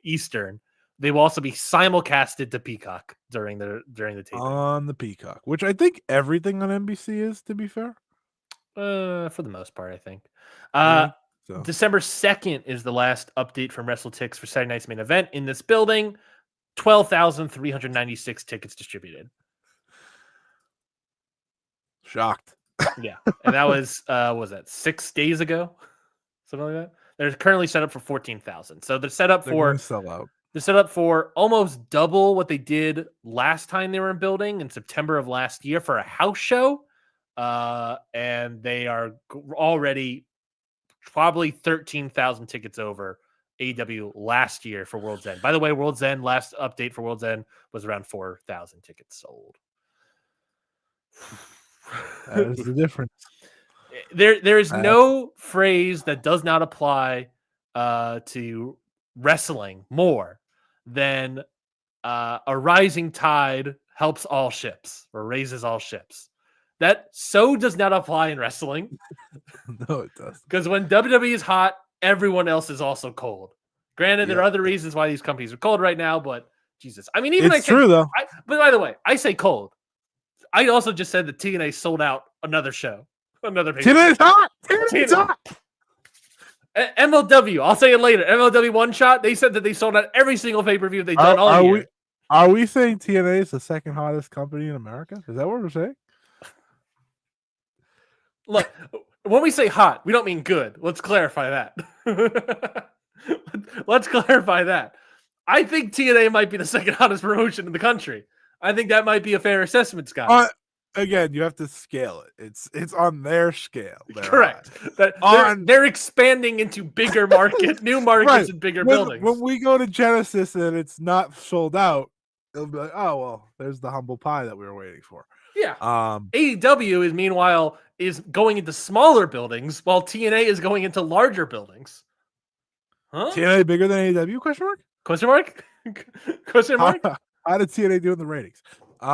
Eastern, they will also be simulcasted to Peacock during the taping. On the Peacock, which I think everything on NBC is, to be fair. For the most part, I think. So. December 2nd is the last update from WrestleTix for Saturday night's main event in this building. 12,396 tickets distributed. Shocked. Yeah, and that was that 6 days ago, something like that. They're currently set up for 14,000. So they're set up for sell out. They're set up for almost double what they did last time they were in building in September of last year for a house show, and they are already probably 13,000 tickets over AEW last year for World's End. By the way, World's End, last update for World's End was around 4,000 tickets sold. That is the difference. There is no phrase that does not apply to wrestling more than a rising tide helps all ships or raises all ships. That so does not apply in wrestling. No, it does. Because when WWE is hot, everyone else is also cold. Granted, there are other reasons why these companies are cold right now, but Jesus. I mean, even it's true, though. But by the way, I say cold. I also just said that TNA sold out another show. Another TNA's hot! TNA's hot! MLW, I'll say it later. MLW One Shot, they said that they sold out every single pay-per-view they've done all year. Are we saying TNA is the second hottest company in America? Is that what we're saying? Look, when we say hot, we don't mean good. Let's clarify that. Let's clarify that. I think TNA might be the second hottest promotion in the country. I think that might be a fair assessment, Scott. Again, you have to scale it. It's on their scale. Correct. They're expanding into bigger markets, new markets, and bigger buildings. When we go to Genesis and it's not sold out, it'll be like, oh well, there's the humble pie that we were waiting for. Yeah. AEW meanwhile is going into smaller buildings, while TNA is going into larger buildings. Huh? TNA bigger than AEW? Question mark? Question mark? Question mark? How did TNA do in the ratings? We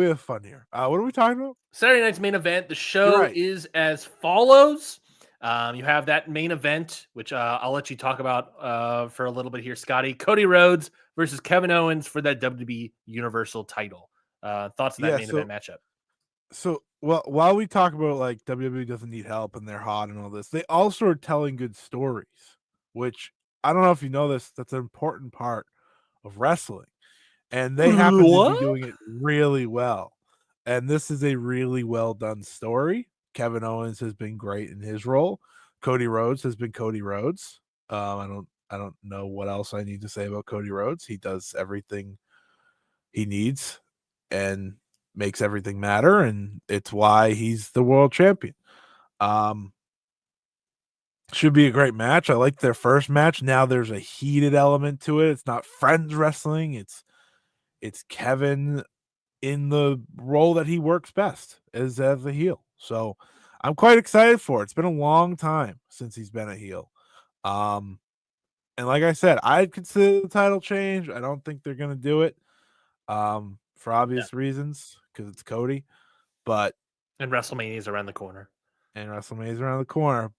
have fun here. What are we talking about? Saturday night's main event. The show is as follows. You have that main event, which I'll let you talk about for a little bit here, Scotty. Cody Rhodes versus Kevin Owens for that WWE Universal title. Thoughts on that main event matchup? So, while we talk about like WWE doesn't need help and they're hot and all this, they also are telling good stories, which I don't know if you know this. That's an important part of wrestling, and they happen to be doing it really well. And this is a really well done story. Kevin Owens has been great in his role. Cody Rhodes has been Cody Rhodes. I don't know what else I need to say about Cody Rhodes. He does everything he needs and makes everything matter, and it's why he's the world champion. Should be a great match. I like their first match. Now there's a heated element to it. It's not friends wrestling. It's Kevin in the role that he works best as a heel. So I'm quite excited for it. It's been a long time since he's been a heel. And like I said, I'd consider the title change. I don't think they're going to do it for obvious reasons because it's Cody. And WrestleMania is around the corner.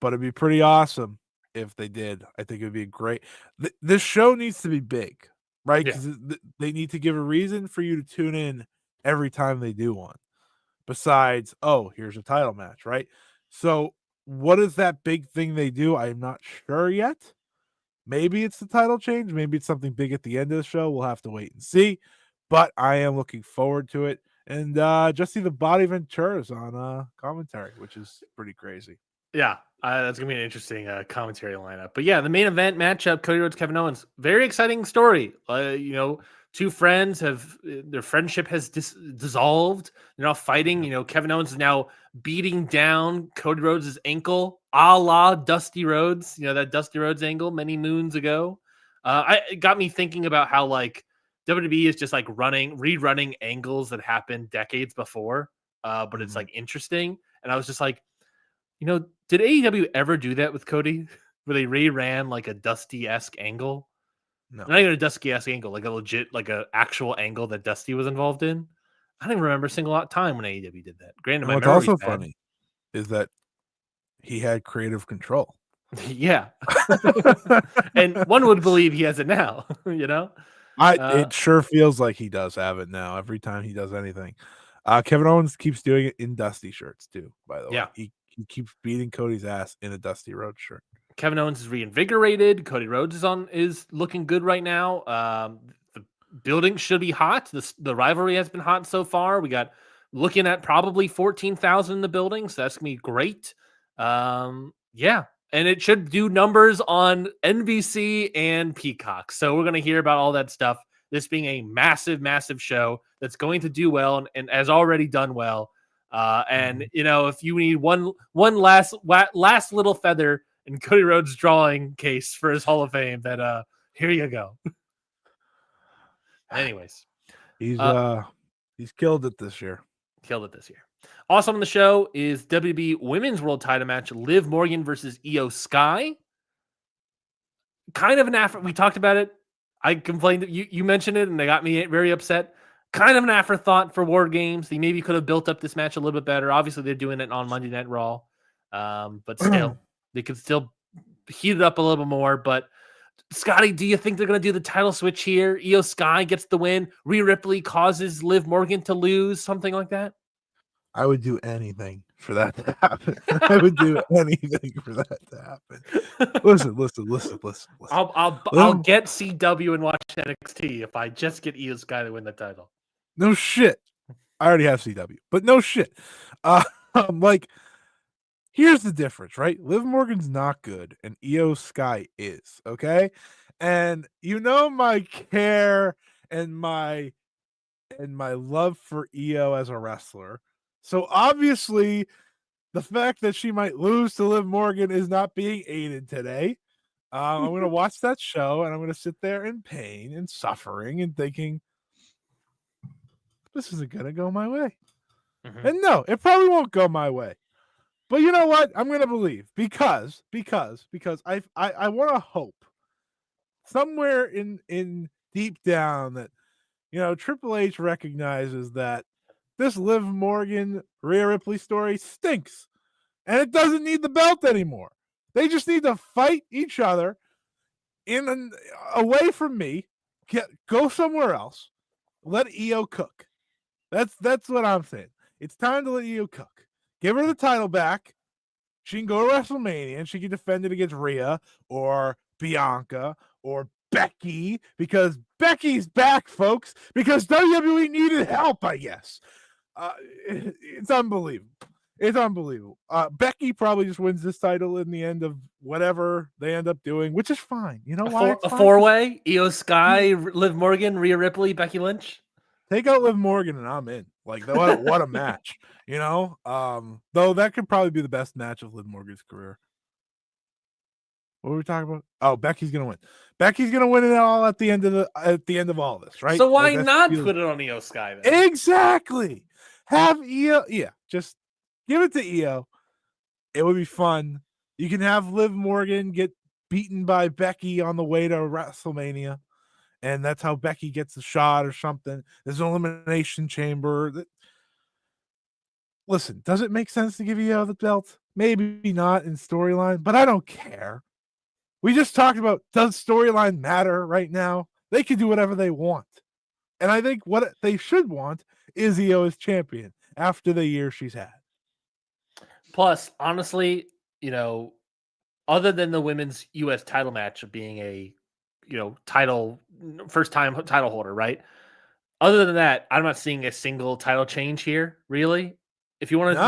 But it'd be pretty awesome if they did. I think it would be great. This show needs to be big, right? Because they need to give a reason for you to tune in every time they do one. besides, oh, here's a title match, right? So what is that big thing they do? I'm not sure yet. Maybe it's the title change. Maybe it's something big at the end of the show. We'll have to wait and see. But I am looking forward to it. And just see the Body Venturas on commentary, which is pretty crazy. Yeah, that's gonna be an interesting commentary lineup. But yeah, the main event matchup: Cody Rhodes, Kevin Owens. Very exciting story. Two friends have their friendship has dissolved. They're now fighting. You know, Kevin Owens is now beating down Cody Rhodes' ankle, a la Dusty Rhodes. You know, that Dusty Rhodes angle many moons ago. It got me thinking about how like WWE is just like rerunning angles that happened decades before. But it's like interesting, and I was just like, you know, did AEW ever do that with Cody? Where they reran like a Dusty-esque angle? No. Not even a Dusty-esque angle, like a legit, like a actual angle that Dusty was involved in. I don't even remember a single time when AEW did that. Granted, my What's memory's also bad. funny is that he had creative control. Yeah. And one would believe he has it now, you know? It sure feels like he does have it now every time he does anything. Kevin Owens keeps doing it in Dusty shirts too, by the way. He keeps beating Cody's ass in a Dusty Rhodes shirt. Kevin Owens is reinvigorated. Cody Rhodes is looking good right now. The building should be hot. The rivalry has been hot so far. We got looking at probably 14,000 in the building, so that's gonna be great. Yeah, and it should do numbers on NBC and Peacock. So we're gonna hear about all that stuff. This being a massive, massive show that's going to do well and has already done well. And you know, if you need one last little feather in Cody Rhodes' drawing case for his Hall of Fame, that here you go. Anyways, he's killed it this year. Also on the show is WWE Women's World Title match: Liv Morgan versus Io Sky. Kind of an after we talked about it. I complained. You mentioned it, and they got me very upset. Kind of an afterthought for War Games. They maybe could have built up this match a little bit better. Obviously, they're doing it on Monday Night Raw, but still, they could still heat it up a little bit more. But Scotty, do you think they're going to do the title switch here? Io Sky gets the win. Rhea Ripley causes Liv Morgan to lose, something like that. I would do anything for that to happen. I would do anything for that to happen. Listen. I'll get CW and watch NXT if I just get Io Sky to win the title. No shit. I already have CW, but no shit. Like, here's the difference, right? Liv Morgan's not good, and Io Sky is, okay? And you know my care and my love for Io as a wrestler. So obviously, the fact that she might lose to Liv Morgan is not being aided today. I'm going to watch that show, and I'm going to sit there in pain and suffering and thinking, this isn't going to go my way. Mm-hmm. And no, it probably won't go my way. But you know what? I'm going to believe because I want to hope somewhere in deep down that, you know, Triple H recognizes that this Liv Morgan, Rhea Ripley story stinks, and it doesn't need the belt anymore. They just need to fight each other away from me. Go somewhere else. Let Io cook. That's what I'm saying. It's time to let Io cook. Give her the title back. She can go to WrestleMania and she can defend it against Rhea or Bianca or Becky, because Becky's back, folks, because WWE needed help, I guess. It's unbelievable. Becky probably just wins this title in the end of whatever they end up doing, which is fine. You know why? A four-way? Io Sky, Liv Morgan, Rhea Ripley, Becky Lynch? Take out Liv Morgan and I'm in. Like, what a match, you know? Though that could probably be the best match of Liv Morgan's career. What were we talking about? Oh, Becky's gonna win. Becky's gonna win it all at the end of all this, right? So why not put it on Io Sky then? Exactly. Have Io, just give it to Io. It would be fun. You can have Liv Morgan get beaten by Becky on the way to WrestleMania, and that's how Becky gets a shot or something. There's an elimination chamber. Listen, does it make sense to give Io the belt? Maybe not in storyline, but I don't care. We just talked about, does storyline matter right now? They can do whatever they want. And I think what they should want is Io as champion. after the year she's had. Plus, honestly, other than the women's U.S. title match being a, first time title holder, right? Other than that, I'm not seeing a single title change here, really. If you want to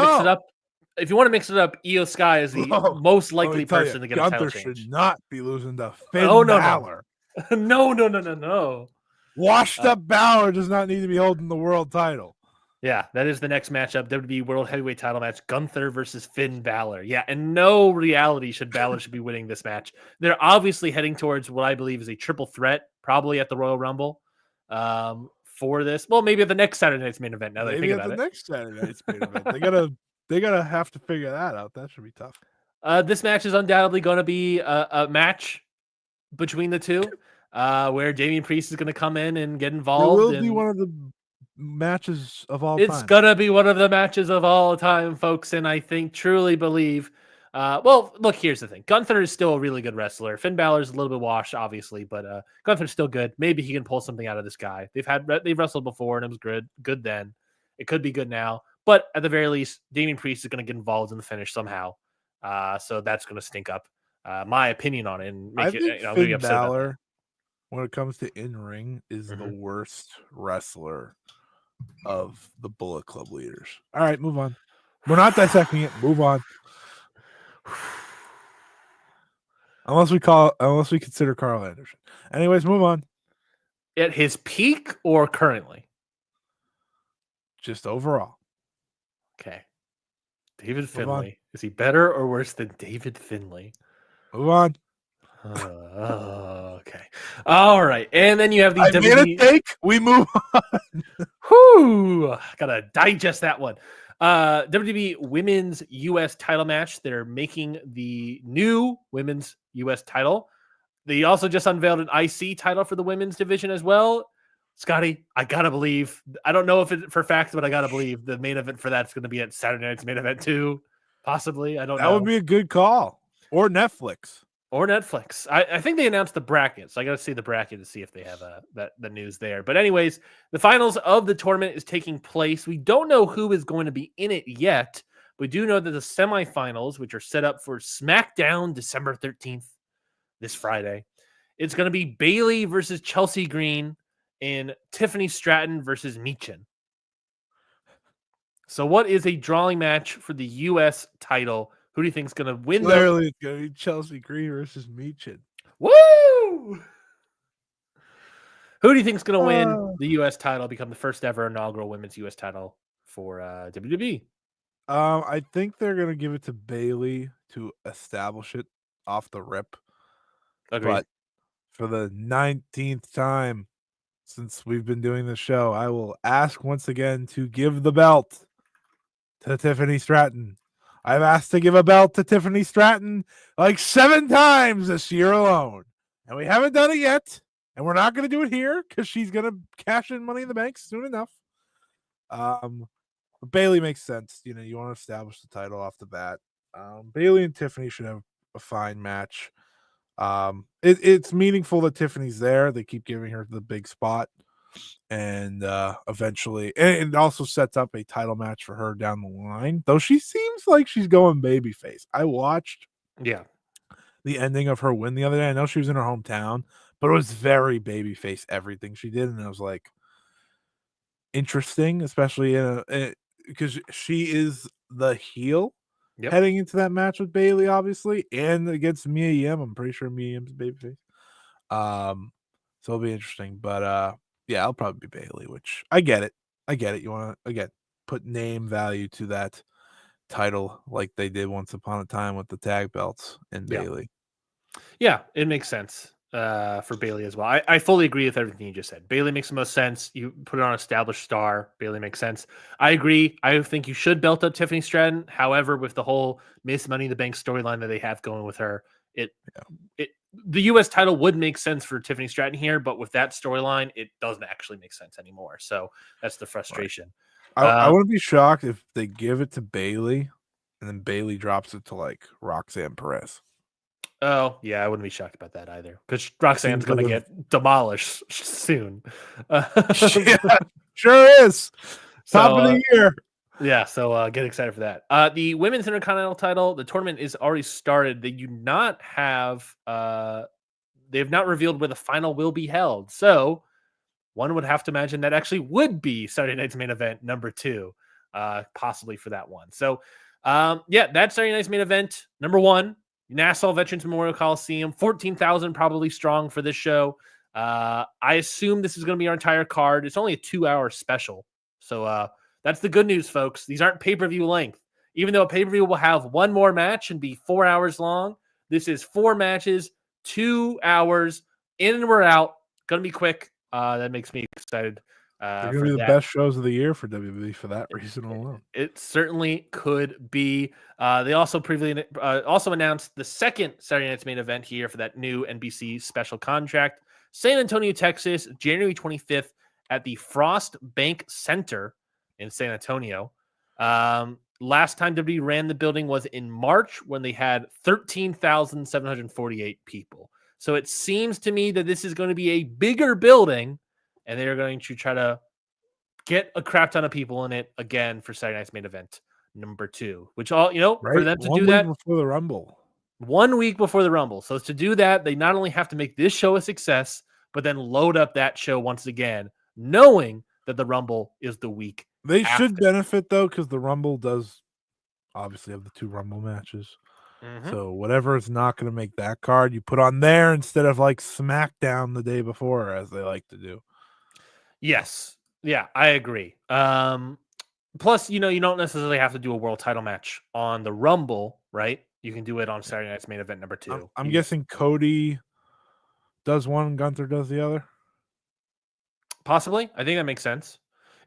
mix it up, Io Sky is the most likely person to get a title change. Gunther should not be losing to Finn Balor. No. Washed up Balor does not need to be holding the world title. Yeah, that is the next matchup, WWE World Heavyweight Title match, Gunther versus Finn Balor. Yeah, and no reality Balor should be winning this match. They're obviously heading towards what I believe is a triple threat, probably at the Royal Rumble for this. Well, maybe at the next Saturday night's main event. Now that I think about it, next Saturday night's main event, they gotta have to figure that out. That should be tough. This match is undoubtedly going to be a match between the two, where Damian Priest is going to come in and get involved. It will be one of the matches of all time. It's gonna be one of the matches of all time, folks, and I truly believe. Well, look, here's the thing: Gunther is still a really good wrestler. Finn Balor's a little bit washed, obviously, but Gunther's still good. Maybe he can pull something out of this guy. They've wrestled before, and it was good then. It could be good now, but at the very least, Damian Priest is going to get involved in the finish somehow. So that's going to stink up my opinion on it and make it. I'm Finn Balor, when it comes to in ring, is the worst wrestler of the Bullet Club leaders. All right, move on. We're not dissecting it. Move on. Unless we consider Carl Anderson. Anyways, move on. At his peak or currently? Just overall. Okay. David Finlay. Is he better or worse than David Finlay? Move on. Okay. All right. And then you have the WWE. Take. We move on. Whoo! Gotta digest that one. WWE Women's U.S. title match. They're making the new Women's U.S. title. They also just unveiled an IC title for the women's division as well. Scotty, I gotta believe. I don't know if it for fact, but I gotta believe the main event for that's going to be at Saturday night's main event too. Possibly. I don't know. That would be a good call. Or Netflix. I think they announced the bracket, so I got to see the bracket to see if they have the news there. But anyways, the finals of the tournament is taking place. We don't know who is going to be in it yet. We do know that the semifinals, which are set up for SmackDown December 13th, this Friday, it's going to be Bayley versus Chelsea Green and Tiffany Stratton versus Michin. So what is a drawing match for the U.S. title? Who do you think is going to win? Clearly, it's going to be Chelsea Green versus Michin. Woo! Who do you think is going to win the U.S. title, become the first ever inaugural women's U.S. title for WWE? I think they're going to give it to Bayley to establish it off the rip. Agreed. But for the 19th time since we've been doing this show, I will ask once again to give the belt to Tiffany Stratton. I've asked to give a belt to Tiffany Stratton like 7 times this year alone. And we haven't done it yet. And we're not going to do it here because she's going to cash in Money in the Bank soon enough. Bayley makes sense. You want to establish the title off the bat. Bayley and Tiffany should have a fine match. It's meaningful that Tiffany's there. They keep giving her the big spot. And eventually, and it also sets up a title match for her down the line. Though she seems like she's going babyface. I watched the ending of her win the other day. I know she was in her hometown, but it was very babyface everything she did, and I was like, interesting, especially because she is the heel heading into that match with Bayley, obviously, and against Mia Yim. I'm pretty sure Mia Yim's babyface. So it'll be interesting, but yeah, I'll probably be Bayley, which I get it. You want to, again, put name value to that title like they did once upon a time with the tag belts and Bayley. Yeah, it makes sense for Bayley as well. I fully agree with everything you just said. Bayley makes the most sense. You put it on an established star. Bayley makes sense. I agree. I think you should belt up Tiffany Stratton. However, with the whole Miss Money in the Bank storyline that they have going with her, the U.S. title would make sense for Tiffany Stratton here, but with that storyline, it doesn't actually make sense anymore. So that's the frustration. Right. I wouldn't be shocked if they give it to Bayley and then Bayley drops it to like Roxanne Perez. Oh, yeah, I wouldn't be shocked about that either because Roxanne's going to get demolished soon. Yeah, sure is. Top of the year. Yeah, so get excited for that. The women's intercontinental title, the tournament is already started. They do not have they have not revealed where the final will be held. So one would have to imagine that actually would be Saturday night's main event number 2, possibly for that one. So yeah, that's Saturday night's main event number 1, Nassau Veterans Memorial Coliseum, 14,000 probably strong for this show. I assume this is going to be our entire card. It's only a 2-hour special. So that's the good news, folks. These aren't pay-per-view length. Even though a pay-per-view will have one more match and be 4 hours long, this is 4 matches, 2 hours, in and we're out. Going to be quick. That makes me excited. They're going to be the best shows of the year for WWE for that reason alone. It certainly could be. They also previously also announced the second Saturday Night's Main Event here for that new NBC special contract. San Antonio, Texas, January 25th at the Frost Bank Center in San Antonio. Last time WWE ran the building was in March when they had 13,748 people. So it seems to me that this is going to be a bigger building, and they're going to try to get a crap ton of people in it again for Saturday Night's Main Event number 2, which all, for them to do that before the Rumble. 1 week before the Rumble. So to do that, they not only have to make this show a success, but then load up that show once again, knowing that the Rumble is the week They should benefit, though, because the Rumble does obviously have the 2 Rumble matches. Mm-hmm. So whatever is not going to make that card, you put on there instead of like SmackDown the day before, as they like to do. Yes. Yeah, I agree. Plus, you don't necessarily have to do a world title match on the Rumble, right? You can do it on Saturday Night's Main Event number 2. I'm guessing Cody does one, Gunther does the other. Possibly. I think that makes sense.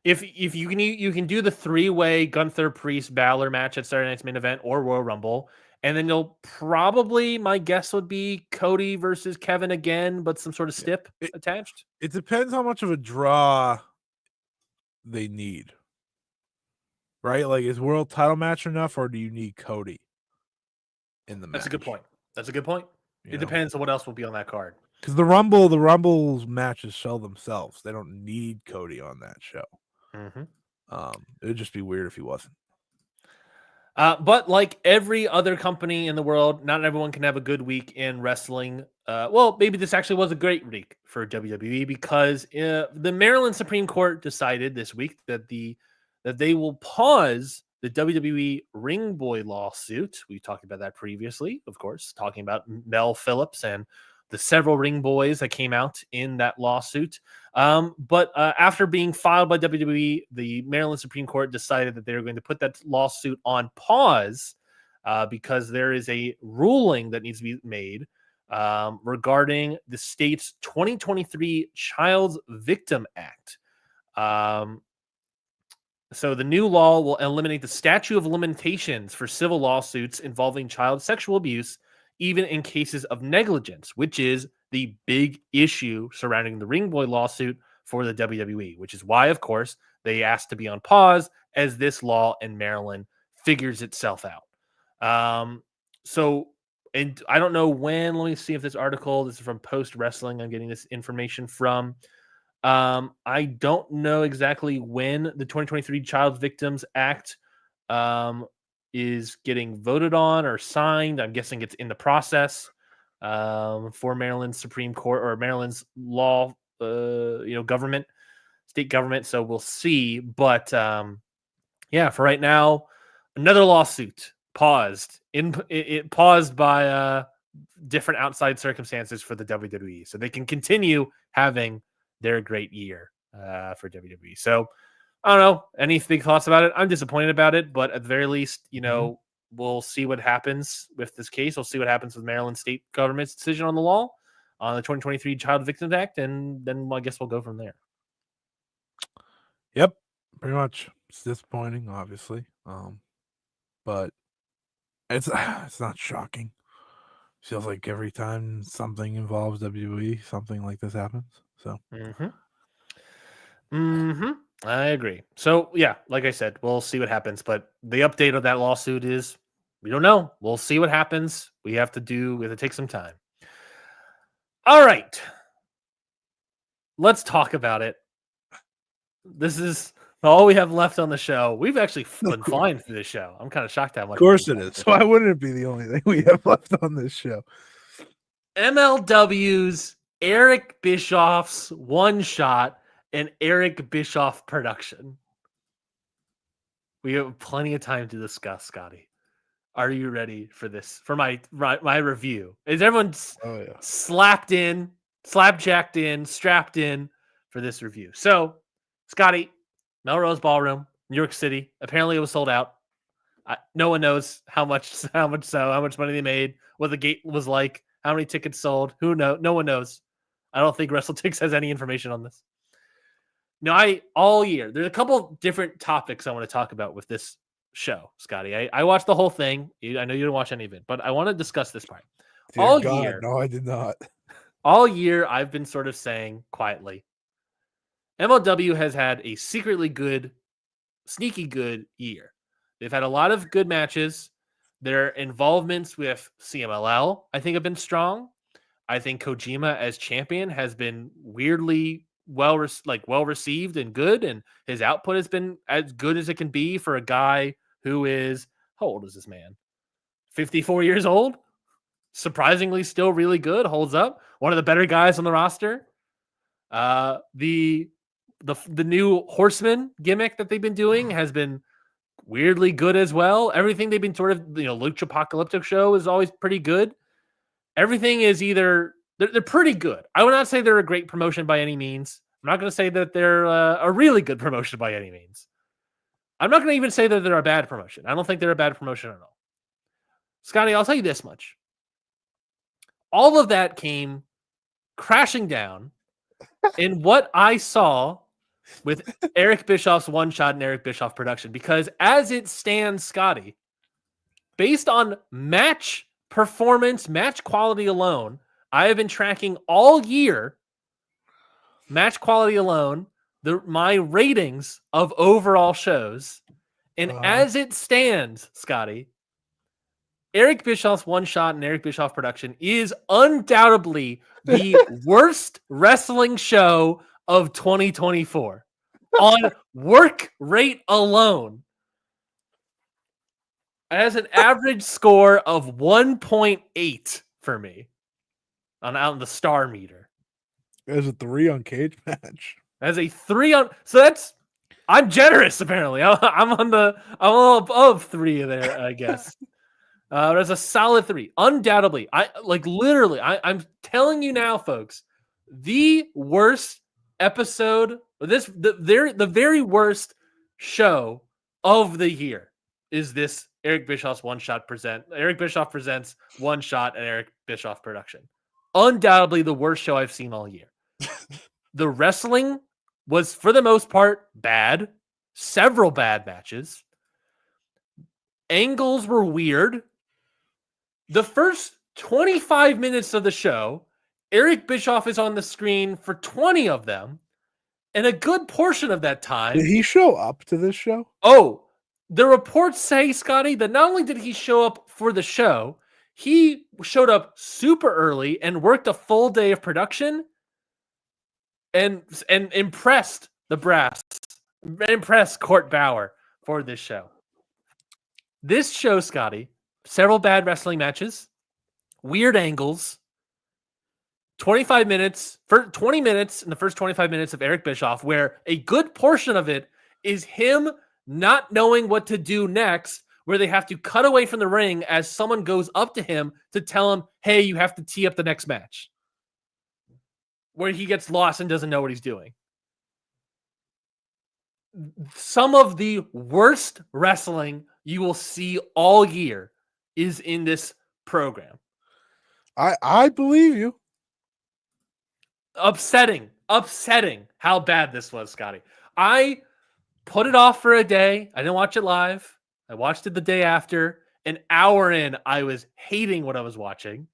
If you can do the 3-way Gunther Priest Balor match at Saturday Night's Main Event or Royal Rumble, and then you'll probably, my guess would be Cody versus Kevin again, but some sort of stip attached. It depends how much of a draw they need, right? Like, is world title match enough, or do you need Cody in the match? That's a good point. It depends on what else will be on that card. Because the Rumble's matches sell themselves. They don't need Cody on that show. Mm-hmm. It would just be weird if he wasn't. But like every other company in the world, not everyone can have a good week in wrestling. Well, maybe this actually was a great week for WWE because the Maryland Supreme Court decided this week that they will pause the WWE Ring Boy lawsuit. We talked about that previously, of course, talking about Mel Phillips and the several ring boys that came out in that lawsuit. But after being filed by WWE, the Maryland Supreme Court decided that they're going to put that lawsuit on pause because there is a ruling that needs to be made regarding the state's 2023 Child Victim Act. So the new law will eliminate the statute of limitations for civil lawsuits involving child sexual abuse, even in cases of negligence, which is the big issue surrounding the Ring Boy lawsuit for the WWE, which is why, of course, they asked to be on pause as this law in Maryland figures itself out. And I don't know when. Let me see if this article, this is from Post Wrestling, I'm getting this information from. I don't know exactly when the 2023 Child Victims Act is getting voted on or signed. I'm guessing it's in the process for Maryland's Supreme Court or Maryland's law, government, state government. So we'll see. But yeah, for right now, another lawsuit paused. It paused by different outside circumstances for the WWE, so they can continue having their great year for WWE. So I don't know. Any big thoughts about it? I'm disappointed about it, but at the very least, we'll see what happens with this case. We'll see what happens with Maryland state government's decision on the law on the 2023 Child Victims Act, and then I guess we'll go from there. Yep, pretty much. It's disappointing, obviously, but it's not shocking. Feels like every time something involves WWE, something like this happens. So. I agree. So, yeah, like I said, we'll see what happens. But the update of that lawsuit is we don't know. We'll see what happens. We have to take some time. All right. Let's talk about it. This is All we have left on the show. We've actually been flying through the show. I'm kind of shocked how much. Of course it is. Why wouldn't it be the only thing we have left on this show? MLW's Eric Bischoff's One Shot and Eric Bischoff production. We have plenty of time to discuss, Scotty. Are you ready for this? For my review? Is everyone slapjacked in, strapped in for this review? So, Scotty, Melrose Ballroom, New York City. Apparently, it was sold out. No one knows how much money they made, what the gate was like, how many tickets sold. Who knows? No one knows. I don't think WrestleTix has any information on this. No, all year there's a couple different topics I want to talk about with this show, Scotty. I watched the whole thing. I know you didn't watch any of it, but I want to discuss this part. Year, no, I did not. All year, I've been sort of saying quietly, MLW has had a secretly good, sneaky good year. They've had a lot of good matches. Their involvements with CMLL, I think, have been strong. I think Kojima as champion has been weirdly well received and good, and his output has been as good as it can be for a guy who is, how old is this man? 54 years old. Surprisingly, still really good. Holds up. One of the better guys on the roster. The new Horseman gimmick that they've been doing has been weirdly good as well. Everything they've been sort of, Lucha Apocalyptic show is always pretty good. Everything is either they're pretty good. I would not say they're a great promotion by any means. I'm not going to say that they're a really good promotion by any means. I'm not going to even say that they're a bad promotion. I don't think they're a bad promotion at all. Scotty, I'll tell you this much. All of that came crashing down in what I saw with Eric Bischoff's One Shot and Eric Bischoff production. Because as it stands, Scotty, based on match performance, match quality alone, I have been tracking all year, match quality alone, my ratings of overall shows. And as it stands, Scotty, Eric Bischoff's One Shot and Eric Bischoff production is undoubtedly the worst wrestling show of 2024 on work rate alone. It has an average score of 1.8 for me out in the star meter. There's a 3 on Cage Match. As a 3 on, so that's, I'm generous apparently. I'm a little above 3 there, I guess. There's a solid 3, undoubtedly. I'm telling you now, folks, the worst episode, the very worst show of the year is this Eric Bischoff's One Shot Eric Bischoff presents One Shot and Eric Bischoff production. Undoubtedly the worst show I've seen all year. The wrestling was, for the most part, bad. Several bad matches. Angles were weird. The first 25 minutes of the show, Eric Bischoff is on the screen for 20 of them. And a good portion of that time... Did he show up to this show? Oh, the reports say, Scotty, that not only did he show up for the show, he showed up super early and worked a full day of production and impressed the brass, impressed Court Bauer for this show. This show, Scotty, several bad wrestling matches, weird angles, 20 minutes in the first 25 minutes of Eric Bischoff, where a good portion of it is him not knowing what to do next, where they have to cut away from the ring as someone goes up to him to tell him, hey, you have to tee up the next match, where he gets lost and doesn't know what he's doing. Some of the worst wrestling you will see all year is in this program. I believe you. Upsetting how bad this was, Scotty. I put it off for a day. I didn't watch it live. I watched it the day after. An hour in, I was hating what I was watching,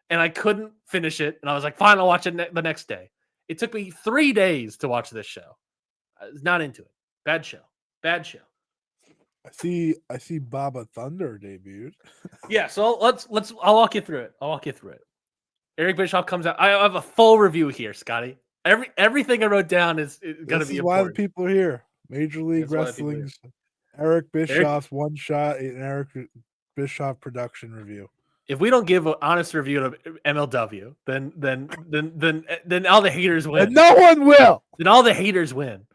and I couldn't finish it. And I was like, fine, I'll watch it the next day. It took me 3 days to watch this show. I was not into it. Bad show. Bad show. I see Baba Thunder debuted. Yeah, so I'll walk you through it. Eric Bischoff comes out. I have a full review here, Scotty. Everything I wrote down is going to be important. Why the people are here. Major League Wrestling's Eric Bischoff's One Shot and Eric Bischoff production review. If we don't give an honest review of MLW, then all the haters win. And no one will. Then all the haters win.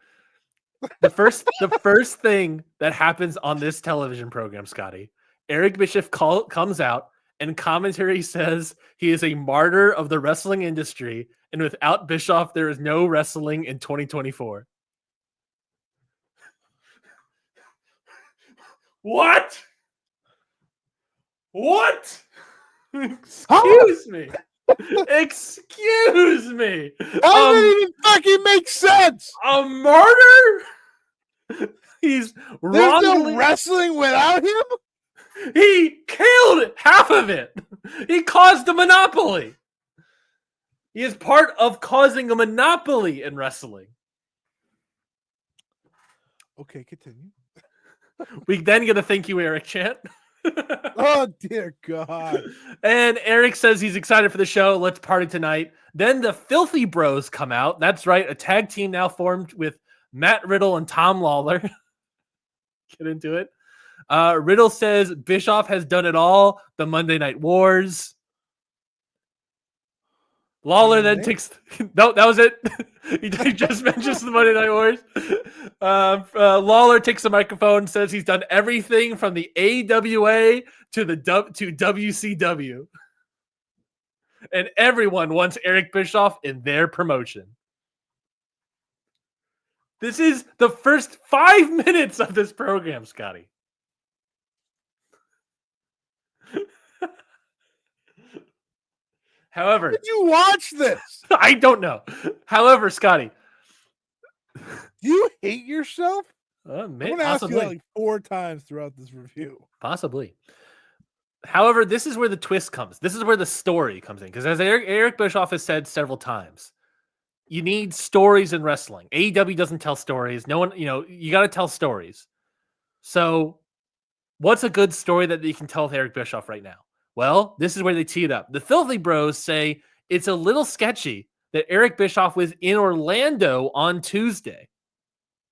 The first thing that happens on this television program, Scotty, Eric Bischoff comes out and commentary says he is a martyr of the wrestling industry, and without Bischoff, there is no wrestling in 2024. What? Excuse me. Excuse me. How did it even fucking make sense? A martyr? He's There's no wrestling without him? He killed half of it. He caused a monopoly. He is part of causing a monopoly in wrestling. Okay, continue. We then get a thank you, Eric chant. Oh, dear God. And Eric says he's excited for the show. Let's party tonight. Then the Filthy Bros come out. That's right. A tag team now formed with Matt Riddle and Tom Lawler. Get into it. Riddle says Bischoff has done it all. The Monday Night Wars. Lawler then takes... No, that was it. He just mentions the Monday Night Wars. Lawler takes the microphone and says he's done everything from the AWA to WCW. And everyone wants Eric Bischoff in their promotion. This is the first 5 minutes of this program, Scotty. However, did you watch this? I don't know. However, Scotty, do you hate yourself? I'm going to ask you that like 4 times throughout this review. Possibly. However, this is where the twist comes. This is where the story comes in. Because as Eric Bischoff has said several times, you need stories in wrestling. AEW doesn't tell stories. No one, you got to tell stories. So what's a good story that you can tell with Eric Bischoff right now? Well, this is where they tee it up. The Filthy Bros say it's a little sketchy that Eric Bischoff was in Orlando on Tuesday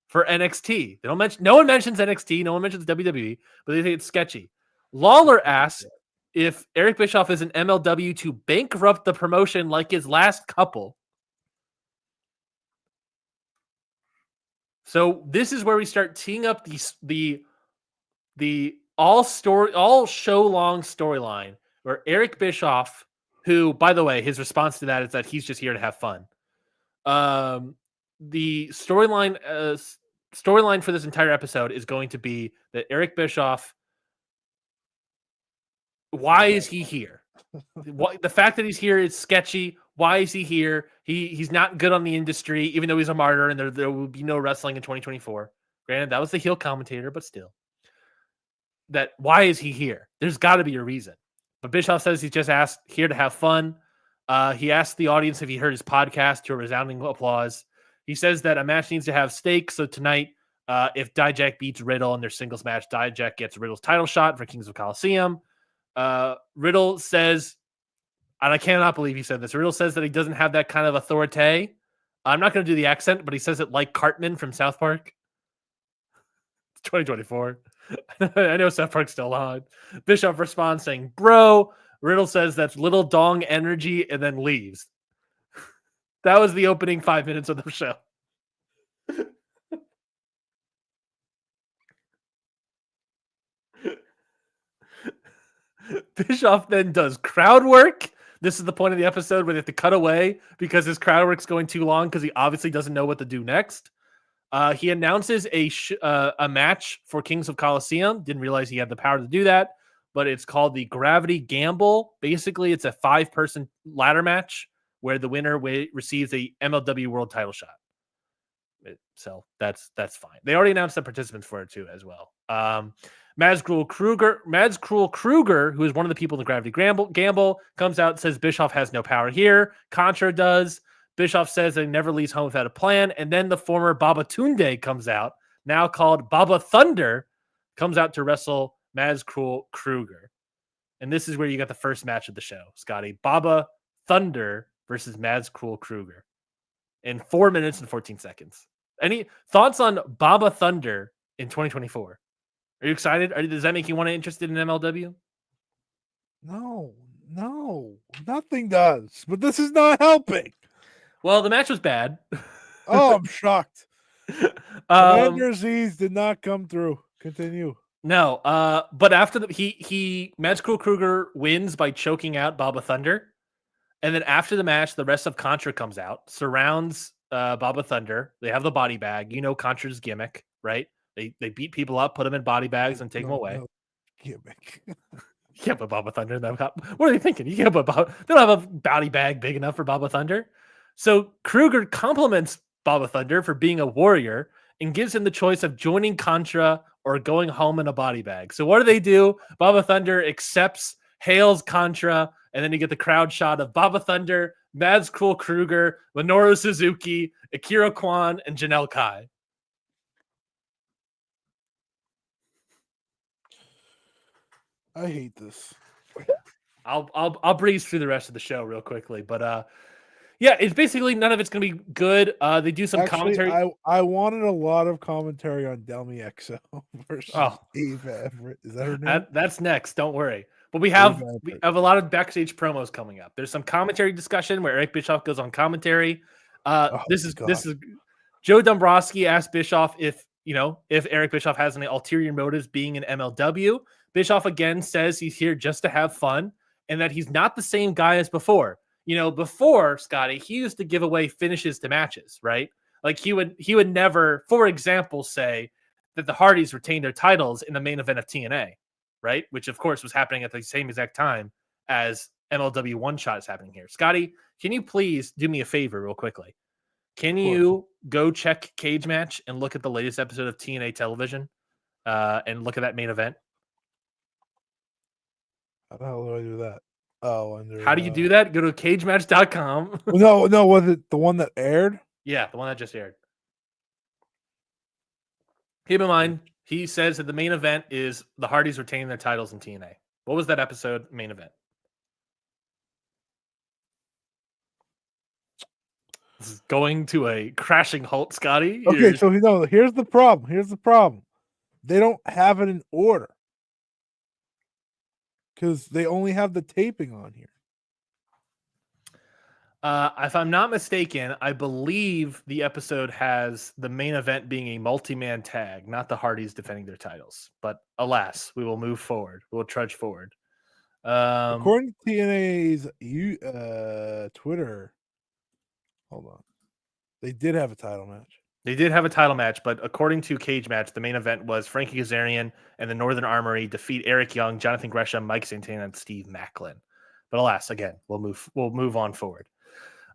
for NXT. They don't mention, no one mentions NXT, no one mentions WWE, but they think it's sketchy. Lawler asks if Eric Bischoff is an MLW to bankrupt the promotion like his last couple. So this is where we start teeing up the all show long storyline where Eric Bischoff, who, by the way, his response to that is that he's just here to have fun. The storyline for this entire episode is going to be that Eric Bischoff, why is he here? The fact that he's here is sketchy. Why is he here? He's not good on the industry, even though he's a martyr, and there will be no wrestling in 2024. Granted, that was the heel commentator, but still. That why is he here? There's got to be a reason. But Bischoff says he's just here to have fun. He asked the audience if he heard his podcast, to a resounding applause. He says that a match needs to have stakes. So tonight, if Dijak beats Riddle in their singles match, Dijak gets Riddle's title shot for Kings of Colosseum. Riddle says, and I cannot believe he said this, Riddle says that he doesn't have that kind of authority. I'm not going to do the accent, but he says it like Cartman from South Park. It's 2024. I know South Park's still on. Bischoff responds saying, bro. Riddle says that's little dong energy and then leaves. That was the opening 5 minutes of the show. Bischoff then does crowd work. This is the point of the episode where they have to cut away because his crowd work's going too long because he obviously doesn't know what to do next. He announces a match for Kings of Colosseum. Didn't realize he had the power to do that, but it's called the Gravity Gamble. Basically, it's a 5-person ladder match where the winner receives a MLW World Title shot. So that's fine. They already announced the participants for it too, as well. Mads Cruel Kruger, who is one of the people in the Gravity Gamble, comes out and says Bischoff has no power here. Contra does. Bischoff says that he never leaves home without a plan. And then the former Baba Tunde comes out, now called Baba Thunder, comes out to wrestle Mads Cruel Kruger. And this is where you got the first match of the show, Scotty. Baba Thunder versus Mads Cruel Kruger in 4 minutes and 14 seconds. Any thoughts on Baba Thunder in 2024? Are you excited? Does that make you want to interested in MLW? No, nothing does. But this is not helping. Well, the match was bad. Oh, I'm shocked. Commander Aziz did not come through. Continue. No, but after he Magical Kruger wins by choking out Baba Thunder, and then after the match, the rest of Contra comes out, surrounds Baba Thunder. They have the body bag. You know Contra's gimmick, right? They beat people up, put them in body bags, and take them away. No, gimmick. You can't put Baba Thunder in that. What are they thinking? You can't put Baba. They don't have a body bag big enough for Baba Thunder. So Kruger compliments Baba Thunder for being a warrior and gives him the choice of joining Contra or going home in a body bag. So what do? Baba Thunder accepts, hails Contra, and then you get the crowd shot of Baba Thunder, Mads Cool Kruger, Minoru Suzuki, Akira Kwan, and Janelle Kai. I hate this. I'll breeze through the rest of the show real quickly, but yeah, it's basically none of it's gonna be good. They do some commentary. I wanted a lot of commentary on Delmi Exo versus Ava Everett. Is that her name? That's next. Don't worry. But we have a lot of backstage promos coming up. There's some commentary discussion where Eric Bischoff goes on commentary. This is Joe Dombrowski asked Bischoff if Eric Bischoff has any ulterior motives being in MLW. Bischoff again says he's here just to have fun and that he's not the same guy as before. Before, Scotty, he used to give away finishes to matches, right? Like he would never, for example, say that the Hardys retained their titles in the main event of TNA, right? Which, of course, was happening at the same exact time as MLW One Shot is happening here. Scotty, can you please do me a favor real quickly? Can you go check Cage Match and look at the latest episode of TNA television and look at that main event? How the hell do I do that? Oh, how do you do that? Go to cagematch.com. No, was it the one that aired? Yeah, the one that just aired. Keep in mind, he says that the main event is the Hardys retaining their titles in TNA. What was that episode main event? This is going to a crashing halt, Scotty. Okay, so here's the problem. They don't have it in order. Because they only have the taping on here. If I'm not mistaken, I believe the episode has the main event being a multi-man tag, not the Hardys defending their titles. But alas, we will move forward. We will trudge forward. According to TNA's Twitter, hold on. They did have a title match. They did have a title match, but according to Cage Match, the main event was Frankie Kazarian and the Northern Armory defeat Eric Young, Jonathan Gresham, Mike Santana, and Steve Macklin. But alas, again, we'll move on forward.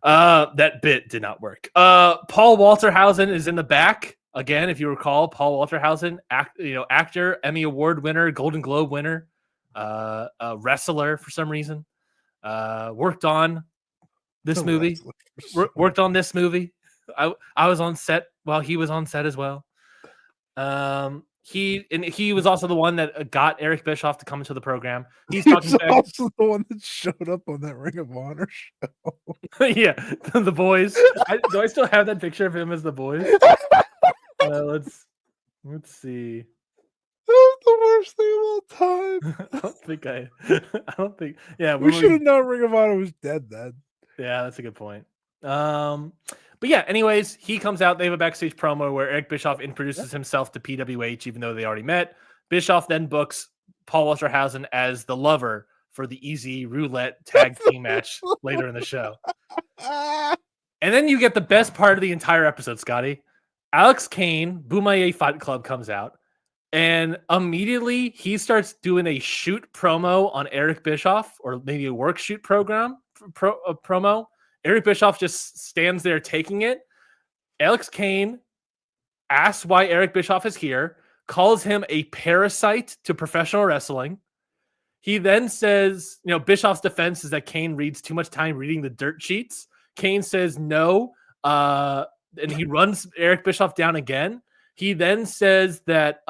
That bit did not work. Paul Walterhausen is in the back again. If you recall, Paul Walterhausen, actor, Emmy Award winner, Golden Globe winner, a wrestler for some reason. Worked on this movie. Worked on this movie. I was on set while he was on set as well. He was also the one that got Eric Bischoff to come into the program. He's also the one that showed up on that Ring of Honor show. Yeah, the boys. Do I still have that picture of him as the boys? Let's see. That was the worst thing of all time. I don't think. Yeah, we should have known Ring of Honor was dead then. Yeah, that's a good point. But yeah, anyways, he comes out. They have a backstage promo where Eric Bischoff introduces himself to PWH, even though they already met. Bischoff then books Paul Walterhausen as the lover for the Easy Roulette tag team match later in the show. And then you get the best part of the entire episode, Scotty. Alex Kane, Boomaye Fight Club comes out, and immediately he starts doing a shoot promo on Eric Bischoff, or maybe a work shoot promo. Eric Bischoff just stands there taking it. Alex Kane asks why Eric Bischoff is here, calls him a parasite to professional wrestling. He then says, Bischoff's defense is that Kane reads too much time reading the dirt sheets. Kane says no, and he runs Eric Bischoff down again. He then says that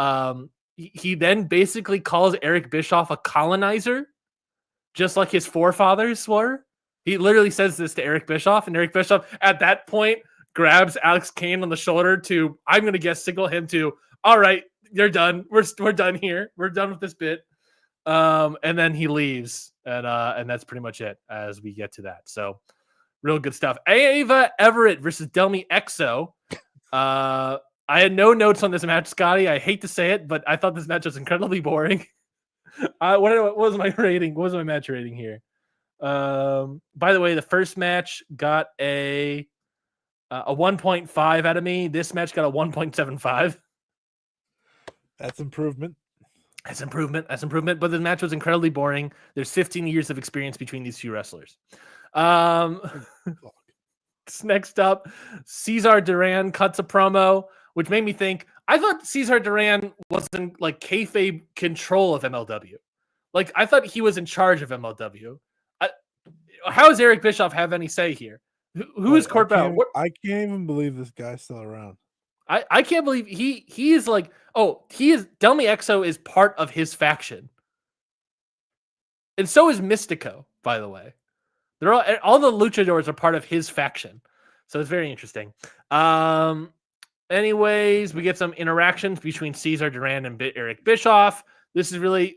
he then basically calls Eric Bischoff a colonizer, just like his forefathers were. He literally says this to Eric Bischoff, and Eric Bischoff at that point grabs Alex Kane on the shoulder to, I'm going to guess, signal him to, all right, you're done. We're done here. We're done with this bit. And then he leaves, and that's pretty much it as we get to that. So real good stuff. Ava Everett versus Delmi Exo. I had no notes on this match, Scotty. I hate to say it, but I thought this match was incredibly boring. What was my rating? What was my match rating here? By the way, the first match got a 1.5 out of me. This match got a 1.75. That's improvement. That's improvement. But the match was incredibly boring. There's 15 years of experience between these two wrestlers. Next up, Cesar Duran cuts a promo, which made me think, I thought Cesar Duran was in like kayfabe control of MLW. Like, I thought he was in charge of MLW. How does Eric Bischoff have any say here? Who is Court Bauer? I can't even believe this guy's still around. I can't believe he is like, Delmi Exo is part of his faction. And so is Mystico, by the way. They're all the luchadors are part of his faction. So it's very interesting. Anyways, we get some interactions between Cesar Duran and Eric Bischoff. This is really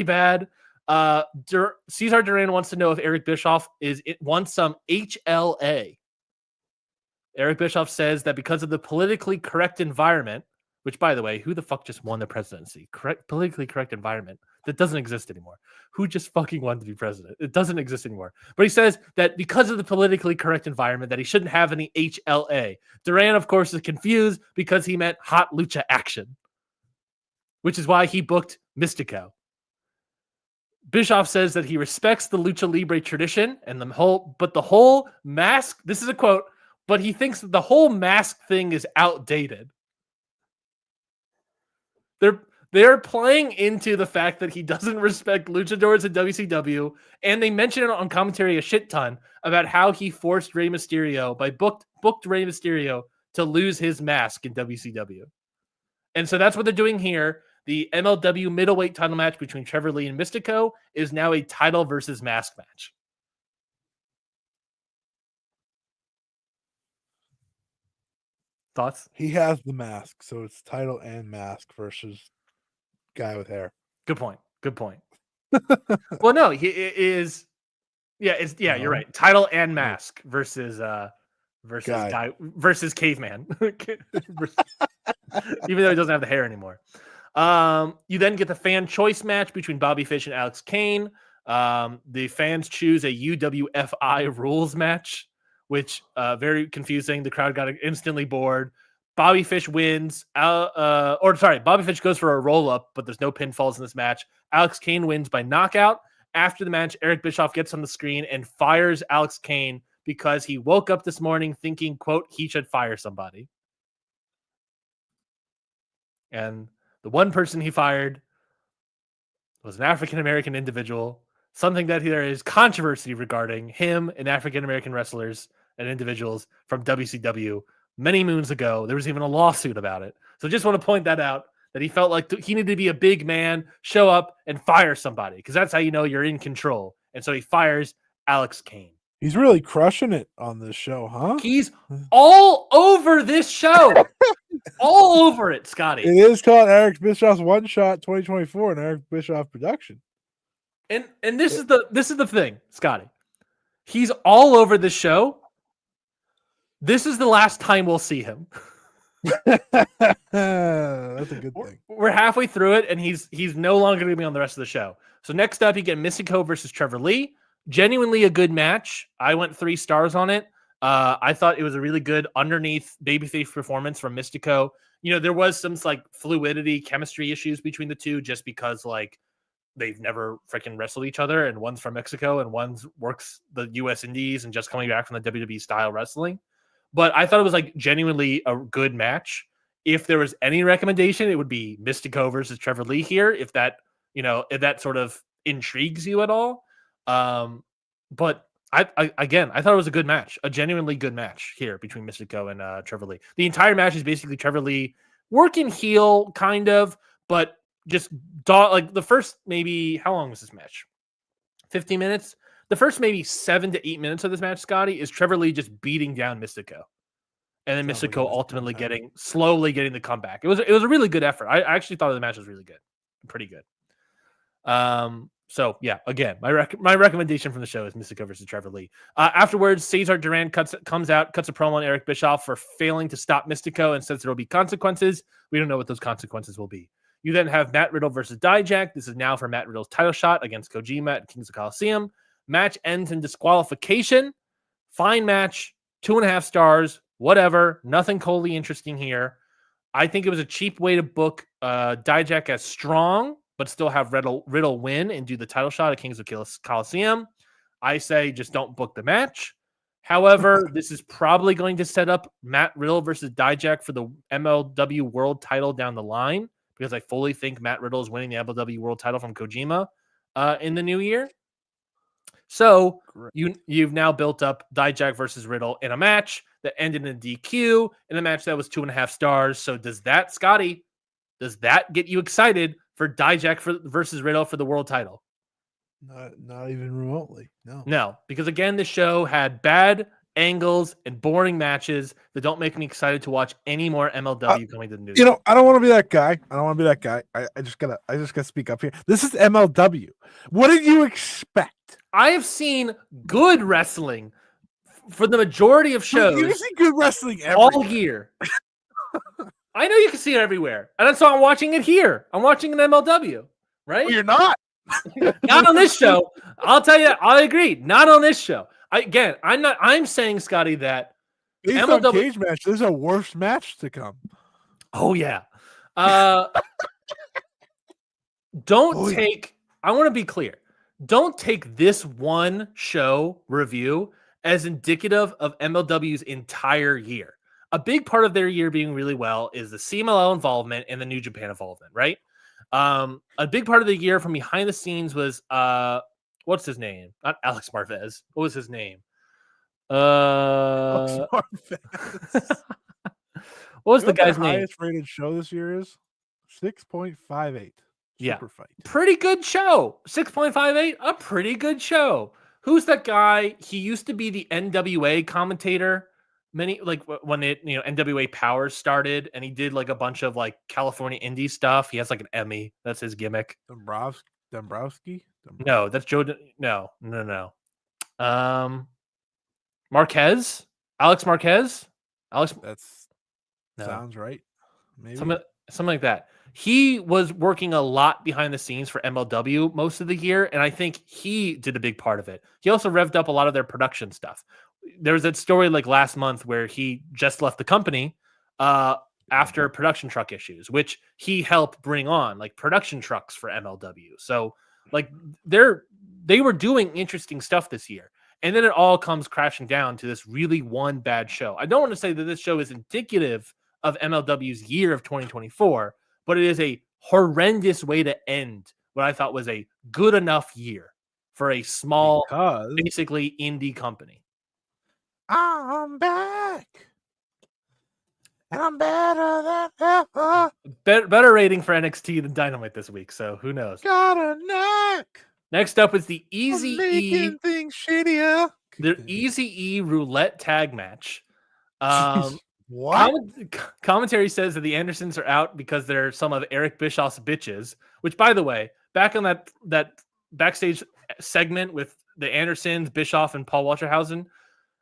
bad. Cesar Duran wants to know if Eric Bischoff wants some HLA. Eric Bischoff says that because of the politically correct environment, which, by the way, who the fuck just won the presidency? Politically correct environment that doesn't exist anymore. Who just fucking wanted to be president? It doesn't exist anymore. But he says that because of the politically correct environment that he shouldn't have any HLA. Duran, of course, is confused because he meant hot lucha action, which is why he booked Mystico. Bischoff says that he respects the lucha libre tradition and the whole mask, this is a quote, but he thinks that the whole mask thing is outdated. They're playing into the fact that he doesn't respect luchadors in WCW, and they mention it on commentary a shit ton about how he forced Rey Mysterio booked Rey Mysterio to lose his mask in WCW. And so that's what they're doing here. The MLW middleweight title match between Trevor Lee and Mystico is now a title versus mask match. Thoughts? He has the mask, so it's title and mask versus guy with hair. Good point. Well, no, he is. Yeah, you're right. Title and mask versus guy versus caveman. Even though he doesn't have the hair anymore. You then get the fan choice match between Bobby Fish and Alex Kane. The fans choose a UWFI rules match, which very confusing. The crowd got instantly bored. Bobby Fish wins. Bobby Fish goes for a roll-up, but there's no pinfalls in this match. Alex Kane wins by knockout. After the match, Eric Bischoff gets on the screen and fires Alex Kane because he woke up this morning thinking, quote, he should fire somebody. And the one person he fired was an African-American individual, something that there is controversy regarding him and African-American wrestlers and individuals from WCW many moons ago. There was even a lawsuit about it. So just want to point that out, that he felt like he needed to be a big man, show up and fire somebody, because that's how you know you're in control. And so he fires Alex Kane. He's really crushing it on this show, huh? He's all over this show. All over it, Scotty. It is called Eric Bischoff's One Shot 2024 and Eric Bischoff production. And this is the thing, Scotty. He's all over this show. This is the last time we'll see him. That's a good thing. We're halfway through it, and he's no longer going to be on the rest of the show. So next up, you get Mystico versus Trevor Lee. Genuinely a good match. I went 3 stars on it. I thought it was a really good underneath babyface performance from Mystico. You know, there was some like fluidity, chemistry issues between the two, just because like they've never freaking wrestled each other, and one's from Mexico and one's works the U.S. Indies and just coming back from the WWE style wrestling. But I thought it was like genuinely a good match. If there was any recommendation, it would be Mystico versus Trevor Lee here. If that sort of intrigues you at all. But I thought it was a good match, a genuinely good match here between Mystico and Trevor Lee. The entire match is basically Trevor Lee working heel, kind of, but just like the first maybe, how long was this match? 15 minutes? The first maybe 7 to 8 minutes of this match, Scotty, is Trevor Lee just beating down Mystico. and then Mystico ultimately slowly getting the comeback. It was a really good effort. I actually thought the match was really good, pretty good. So yeah, again, my recommendation from the show is Mystico versus Trevor Lee. Afterwards, Cesar Duran comes out, cuts a promo on Eric Bischoff for failing to stop Mystico and says there will be consequences. We don't know what those consequences will be. You then have Matt Riddle versus Dijak. This is now for Matt Riddle's title shot against Kojima at Kings of Coliseum. Match ends in disqualification. Fine match, 2.5 stars, whatever. Nothing totally interesting here. I think it was a cheap way to book Dijak as strong, but still have Riddle win and do the title shot at Kings of Coliseum. I say just don't book the match. However, this is probably going to set up Matt Riddle versus Dijak for the MLW World title down the line, because I fully think Matt Riddle is winning the MLW World title from Kojima in the new year. So you've now built up Dijak versus Riddle in a match that ended in a DQ, in a match that was 2.5 stars. So does that, Scotty, does that get you excited for Dijak versus Riddle for the world title? Not even remotely. No, because again, the show had bad angles and boring matches that don't make me excited to watch any more MLW coming to the news. I don't want to be that guy. I just gotta speak up here. This is MLW. What did you expect? I have seen good wrestling for the majority of shows. You see good wrestling all year. I know you can see it everywhere, and that's why I'm watching it here. I'm watching an MLW, right? Well, you're not. Not on this show. I'll tell you. I agree. Not on this show. I'm saying, Scotty, that based MLW on cage match, there's a worse match to come. Oh yeah. I want to be clear. Don't take this one show review as indicative of MLW's entire year. A big part of their year being really well is the CMLL involvement and the New Japan involvement, right? A big part of the year from behind the scenes was what's his name? Not Alex Marvez. What was his name? Alex Marvez. What was the guy's name? Highest rated show this year is 6.58. Yeah, Super fight. Pretty good show. 6.58, a pretty good show. Who's that guy? He used to be the NWA commentator. When NWA Powers started, and he did like a bunch of like California indie stuff. He has like an Emmy. That's his gimmick. Dombrowski? No, that's Joe. No. Marquez? Alex Marquez? Sounds right. Maybe something like that. He was working a lot behind the scenes for MLW most of the year, and I think he did a big part of it. He also revved up a lot of their production stuff. There was that story like last month where he just left the company after production truck issues, which he helped bring on, like production trucks for MLW. So like they were doing interesting stuff this year. And then it all comes crashing down to this really one bad show. I don't want to say that this show is indicative of MLW's year of 2024, but it is a horrendous way to end what I thought was a good enough year for a small, basically indie company. I'm back. And I'm better than ever. Better rating for NXT than Dynamite this week, so who knows? Got a knack. Next up is the Easy E. Things shittier. The Easy E roulette tag match. What? Commentary says that the Andersons are out because they're some of Eric Bischoff's bitches, which, by the way, back on that backstage segment with the Andersons, Bischoff, and Paul Walterhausen,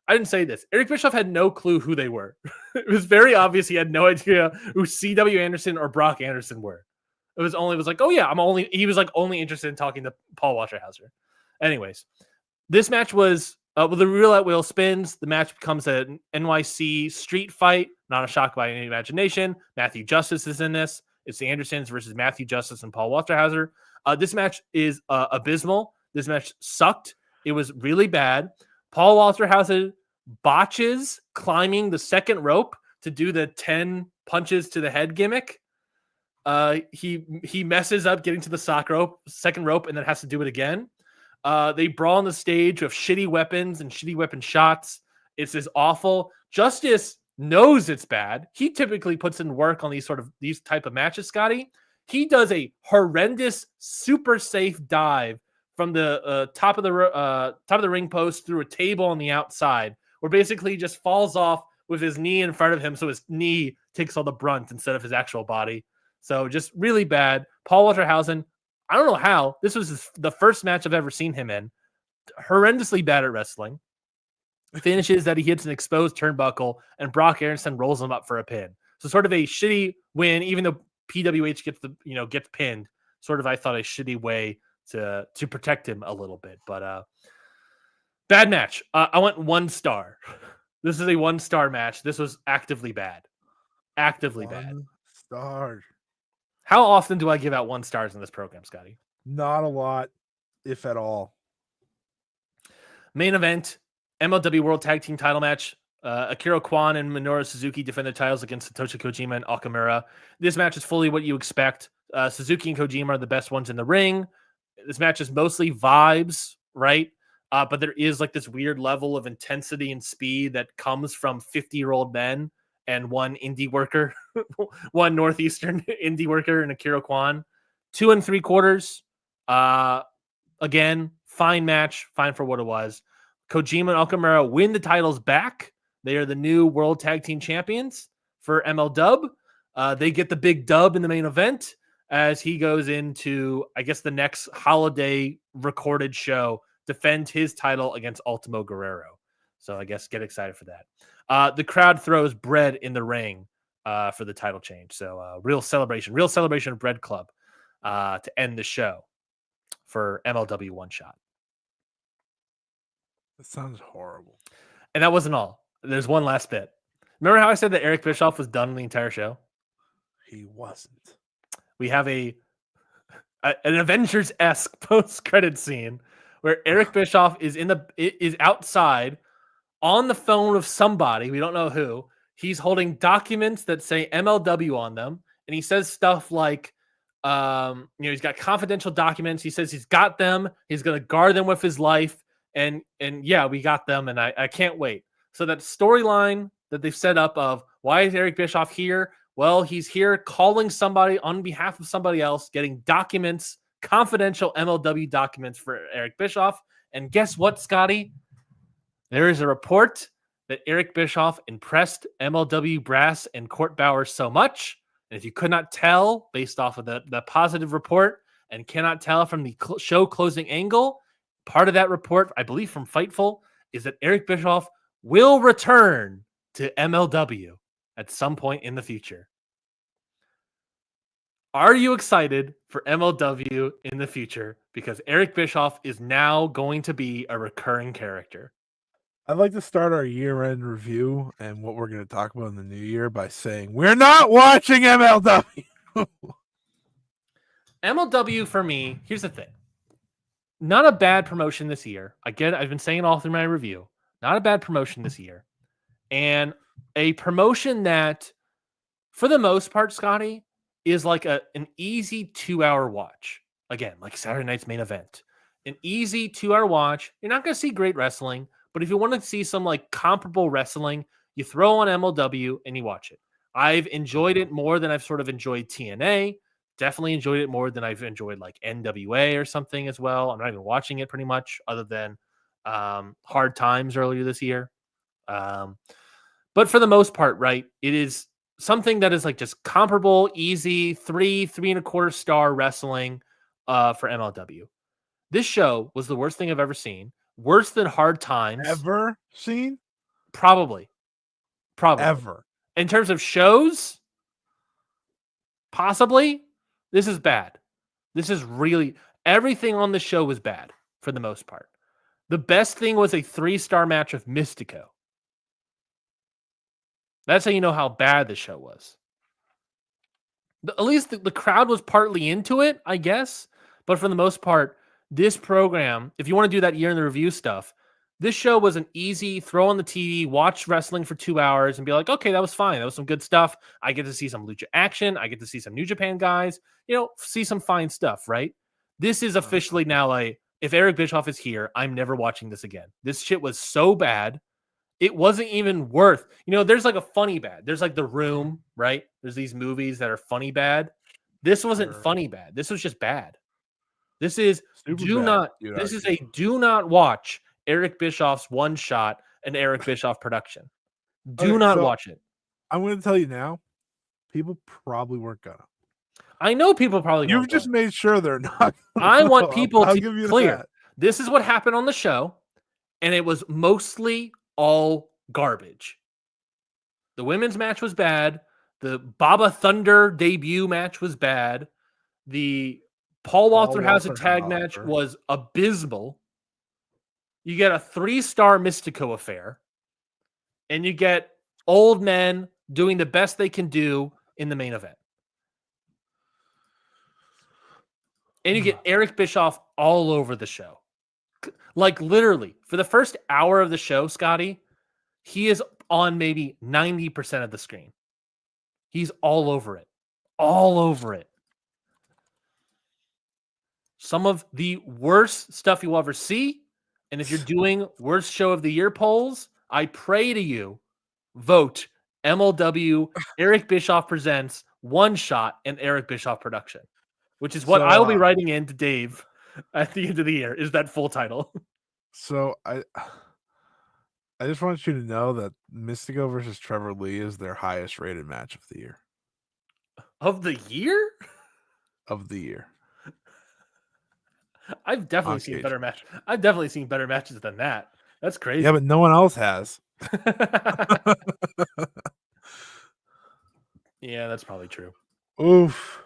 I didn't say this. Eric Bischoff had no clue who they were. It was very obvious he had no idea who C.W. Anderson or Brock Anderson were. He was only interested in talking to Paul Walterhausen. Anyways, this match was with the roulette wheel spins. The match becomes an NYC street fight. Not a shock by any imagination. Matthew Justice is in this. It's the Andersons versus Matthew Justice and Paul Walterhausen. This match is abysmal. This match sucked. It was really bad. Paul Walterhausen botches climbing the second rope to do the 10 punches to the head gimmick. He messes up getting to the second rope, and then has to do it again. They brawl on the stage with shitty weapons and shitty weapon shots. It's just awful. Justice knows it's bad. He typically puts in work on these type of matches, Scotty. He does a horrendous, super safe dive from the top of the ring post through a table on the outside, where basically he just falls off, with his knee in front of him, so his knee takes all the brunt instead of his actual body. So just really bad. Paul Walterhausen, I don't know how. This was the first match I've ever seen him in. Horrendously bad at wrestling. Finishes that he hits an exposed turnbuckle, and Brock Aronson rolls him up for a pin. So sort of a shitty win, even though PWH gets pinned. Sort of, I thought, a shitty way to protect him a little bit. But bad match. I went 1 star. This is a 1-star match. This was actively bad. Actively bad. 1 star. How often do I give out 1 stars in this program, Scotty? Not a lot, if at all. Main event, MLW World Tag Team title match. Akira Kwan and Minoru Suzuki defend the titles against Satoshi Kojima and Okamura. This match is fully what you expect. Suzuki and Kojima are the best ones in the ring. This match is mostly vibes, right? But there is like this weird level of intensity and speed that comes from 50-year-old men and one indie worker, one Northeastern indie worker in Akira Kwan. 2 3/4. Again, fine match, fine for what it was. Kojima and Okamura win the titles back. They are the new World Tag Team Champions for MLW. They get the big dub in the main event as he goes into, I guess, the next holiday recorded show, defend his title against Ultimo Guerrero. So I guess get excited for that. The crowd throws bread in the ring for the title change. So real celebration of Bread Club to end the show for MLW One Shot. That sounds horrible. And that wasn't all. There's one last bit. Remember how I said that Eric Bischoff was done the entire show? He wasn't. We have an Avengers-esque post-credit scene where Eric Bischoff is outside on the phone with somebody. We don't know who. He's holding documents that say MLW on them. And he says stuff like, he's got confidential documents. He says he's got them. He's going to guard them with his life. And yeah, we got them. And I can't wait. So that storyline that they've set up of why is Eric Bischoff here? Well, he's here calling somebody on behalf of somebody else, getting documents, confidential MLW documents for Eric Bischoff. And guess what, Scotty? There is a report that Eric Bischoff impressed MLW brass and Court Bauer so much. And if you could not tell based off of the positive report and cannot tell from the show closing angle, part of that report, I believe from Fightful, is that Eric Bischoff will return to MLW at some point in the future. Are you excited for MLW in the future? Because Eric Bischoff is now going to be a recurring character. I'd like to start our year-end review and what we're going to talk about in the new year by saying we're not watching MLW. MLW for me, here's the thing. Not a bad promotion this year. Again, I've been saying it all through my review. Not a bad promotion this year. And a promotion that, for the most part, Scotty, is like an easy 2-hour watch. Again, like Saturday night's main event. An easy 2-hour watch. You're not going to see great wrestling, but if you want to see some like comparable wrestling, you throw on MLW and you watch it. I've enjoyed it more than I've sort of enjoyed TNA. Definitely enjoyed it more than I've enjoyed like NWA or something as well. I'm not even watching it pretty much other than Hard Times earlier this year. But for the most part, right, it is something that is like just comparable, easy, 3.25 star wrestling for MLW. This show was the worst thing I've ever seen. Worse than Hard Times. Ever seen? Probably. Ever. In terms of shows, possibly. This is bad. This is really, everything on the show was bad for the most part. The best thing was a 3-star match of Mystico. That's how you know how bad the show was. At least the crowd was partly into it, I guess. But for the most part, this program, if you want to do that year in the review stuff, this show was an easy throw on the TV, watch wrestling for 2 hours and be like, okay, that was fine. That was some good stuff. I get to see some lucha action. I get to see some New Japan guys, see some fine stuff, right? This is officially now if Eric Bischoff is here, I'm never watching this again. This shit was so bad. It wasn't even worth, there's like a funny bad. There's like The Room, right? There's these movies that are funny bad. This wasn't funny bad. This was just bad. This is do not watch Eric Bischoff's One Shot, an Eric Bischoff production. Do not watch it. I'm going to tell you now, people probably weren't gonna. I know people probably. You've just made sure they're not. I want people I'll to give be you clear. that. This is what happened on the show, and it was mostly all garbage. The women's match was bad. The Baba Thunder debut match was bad. The Paul Walter House tag match was abysmal. You get a 3-star Mystico affair, and you get old men doing the best they can do in the main event. And you get Eric Bischoff all over the show. Like literally, for the first hour of the show, Scotty, he is on maybe 90% of the screen. He's all over it. All over it. Some of the worst stuff you'll ever see. And if you're doing worst show of the year polls, I pray to you, vote MLW Eric Bischoff presents One Shot and Eric Bischoff production, which is what I will be writing in to Dave at the end of the year, is that full title. So I just want you to know that Mystico versus Trevor Lee is their highest rated match of the year. Of the year? Of the year. I've definitely seen better matches. I've definitely seen better matches than that. That's crazy. Yeah, but no one else has. Yeah, that's probably true. Oof.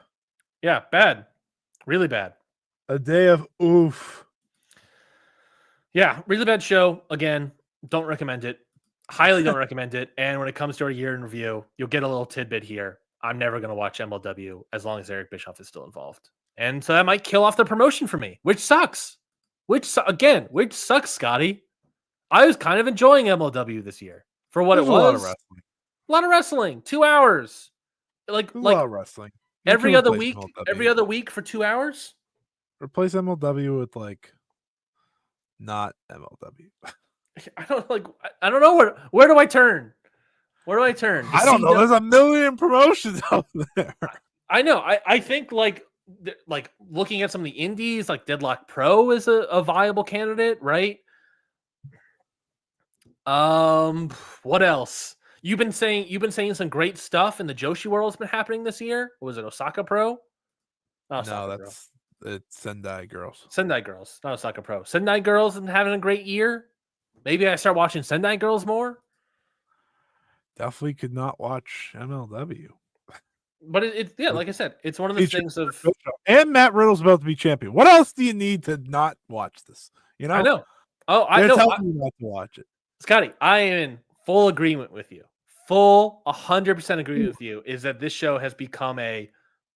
Yeah, bad. Really bad. A day of oof. Yeah, really bad show. Again, don't recommend it. Highly don't recommend it. And when it comes to our year in review, you'll get a little tidbit here. I'm never going to watch MLW as long as Eric Bischoff is still involved. And so that might kill off the promotion for me, which sucks. Which sucks, Scotty. I was kind of enjoying MLW this year for what it was. A lot of wrestling. A lot of wrestling. 2 hours. A lot of wrestling. Every other week for 2 hours? Replace MLW with not MLW. I don't know where do I turn? Where do I turn? I don't know. There's a million promotions out there. I know. I think looking at some of the indies, like Deadlock Pro is a viable candidate, right? What else? You've been saying some great stuff in the Joshi world has been happening this year. What was it, Osaka Pro? It's Sendai Girls. Sendai Girls, not Osaka Pro. Sendai Girls and having a great year. Maybe I start watching Sendai Girls more. Definitely could not watch MLW. But like I said, it's one of the things of. And Matt Riddle's about to be champion. What else do you need to not watch this? I know. Oh, I know. Telling you not to watch it, Scotty. I am in full agreement with you. Full 100% agree with you. Is that this show has become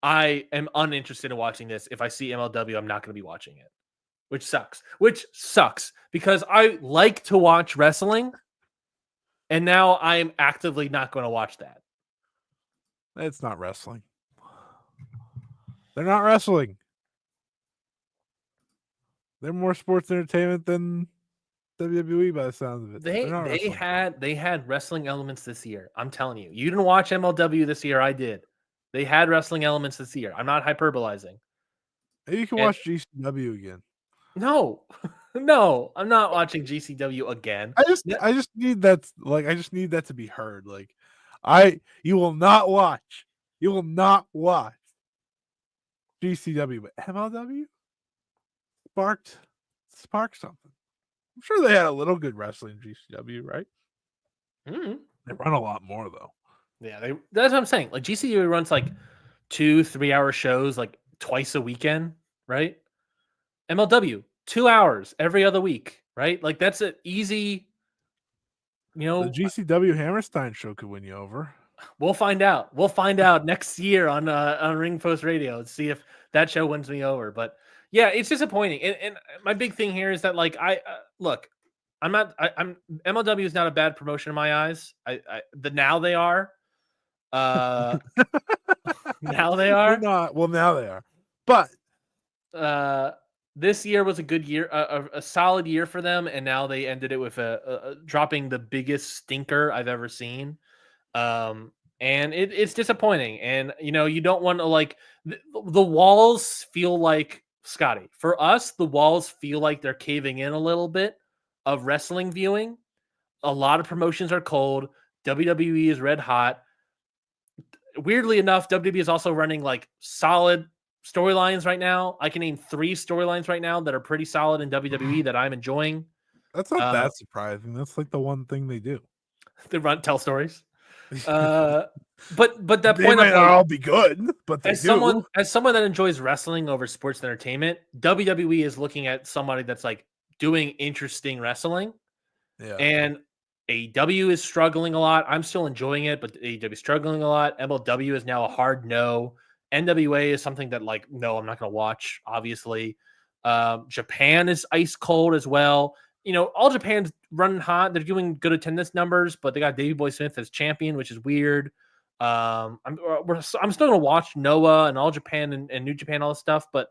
I am uninterested in watching this. If I see MLW, I'm not going to be watching it, which sucks because I like to watch wrestling, and now I am actively not going to watch that. It's not wrestling. They're not wrestling. They're more sports entertainment than WWE by the sounds of it. They had wrestling elements this year. I'm telling you. You didn't watch MLW this year. I did. They had wrestling elements this year. I'm not hyperbolizing. Maybe you can watch GCW again. No. No, I'm not watching GCW again. I just need that I just need that to be heard. You will not watch GCW, but MLW sparked something. I'm sure they had a little good wrestling in GCW, right? Mm-hmm. They run a lot more though. Yeah, that's what I'm saying. Like GCW runs 2-3 hour shows twice a weekend, right? MLW 2 hours every other week, right? That's an easy. The GCW Hammerstein show could win you over. We'll find out. We'll find out next year on Ring Post Radio and see if that show wins me over. But yeah, it's disappointing. And my big thing here is that MLW is not a bad promotion in my eyes. Now they are. Now they are. Not. Well, now they are. But this year was a good year, a solid year for them, and now they ended it with dropping the biggest stinker I've ever seen. And it's disappointing. And you don't want to the walls feel like Scotty. For us, the walls feel like they're caving in a little bit of wrestling viewing. A lot of promotions are cold. WWE is red hot. Weirdly enough, WWE is also running like solid storylines right now. I can name 3 storylines right now that are pretty solid in WWE that I'm enjoying. That's not that surprising. That's like the one thing they do. They tell stories. But that they point might of, not like, all be good, but they as do. someone that enjoys wrestling over sports entertainment, WWE is looking at somebody that's like doing interesting wrestling. Yeah. And AEW is struggling a lot. I'm still enjoying it, but AEW is struggling a lot. MLW is now a hard no. NWA is something that, like, no, I'm not going to watch, obviously. Japan is ice cold as well. You know, all Japan's running hot. They're doing good attendance numbers, but they got Davey Boy Smith as champion, which is weird. I'm still going to watch Noah and All Japan and New Japan, all this stuff, but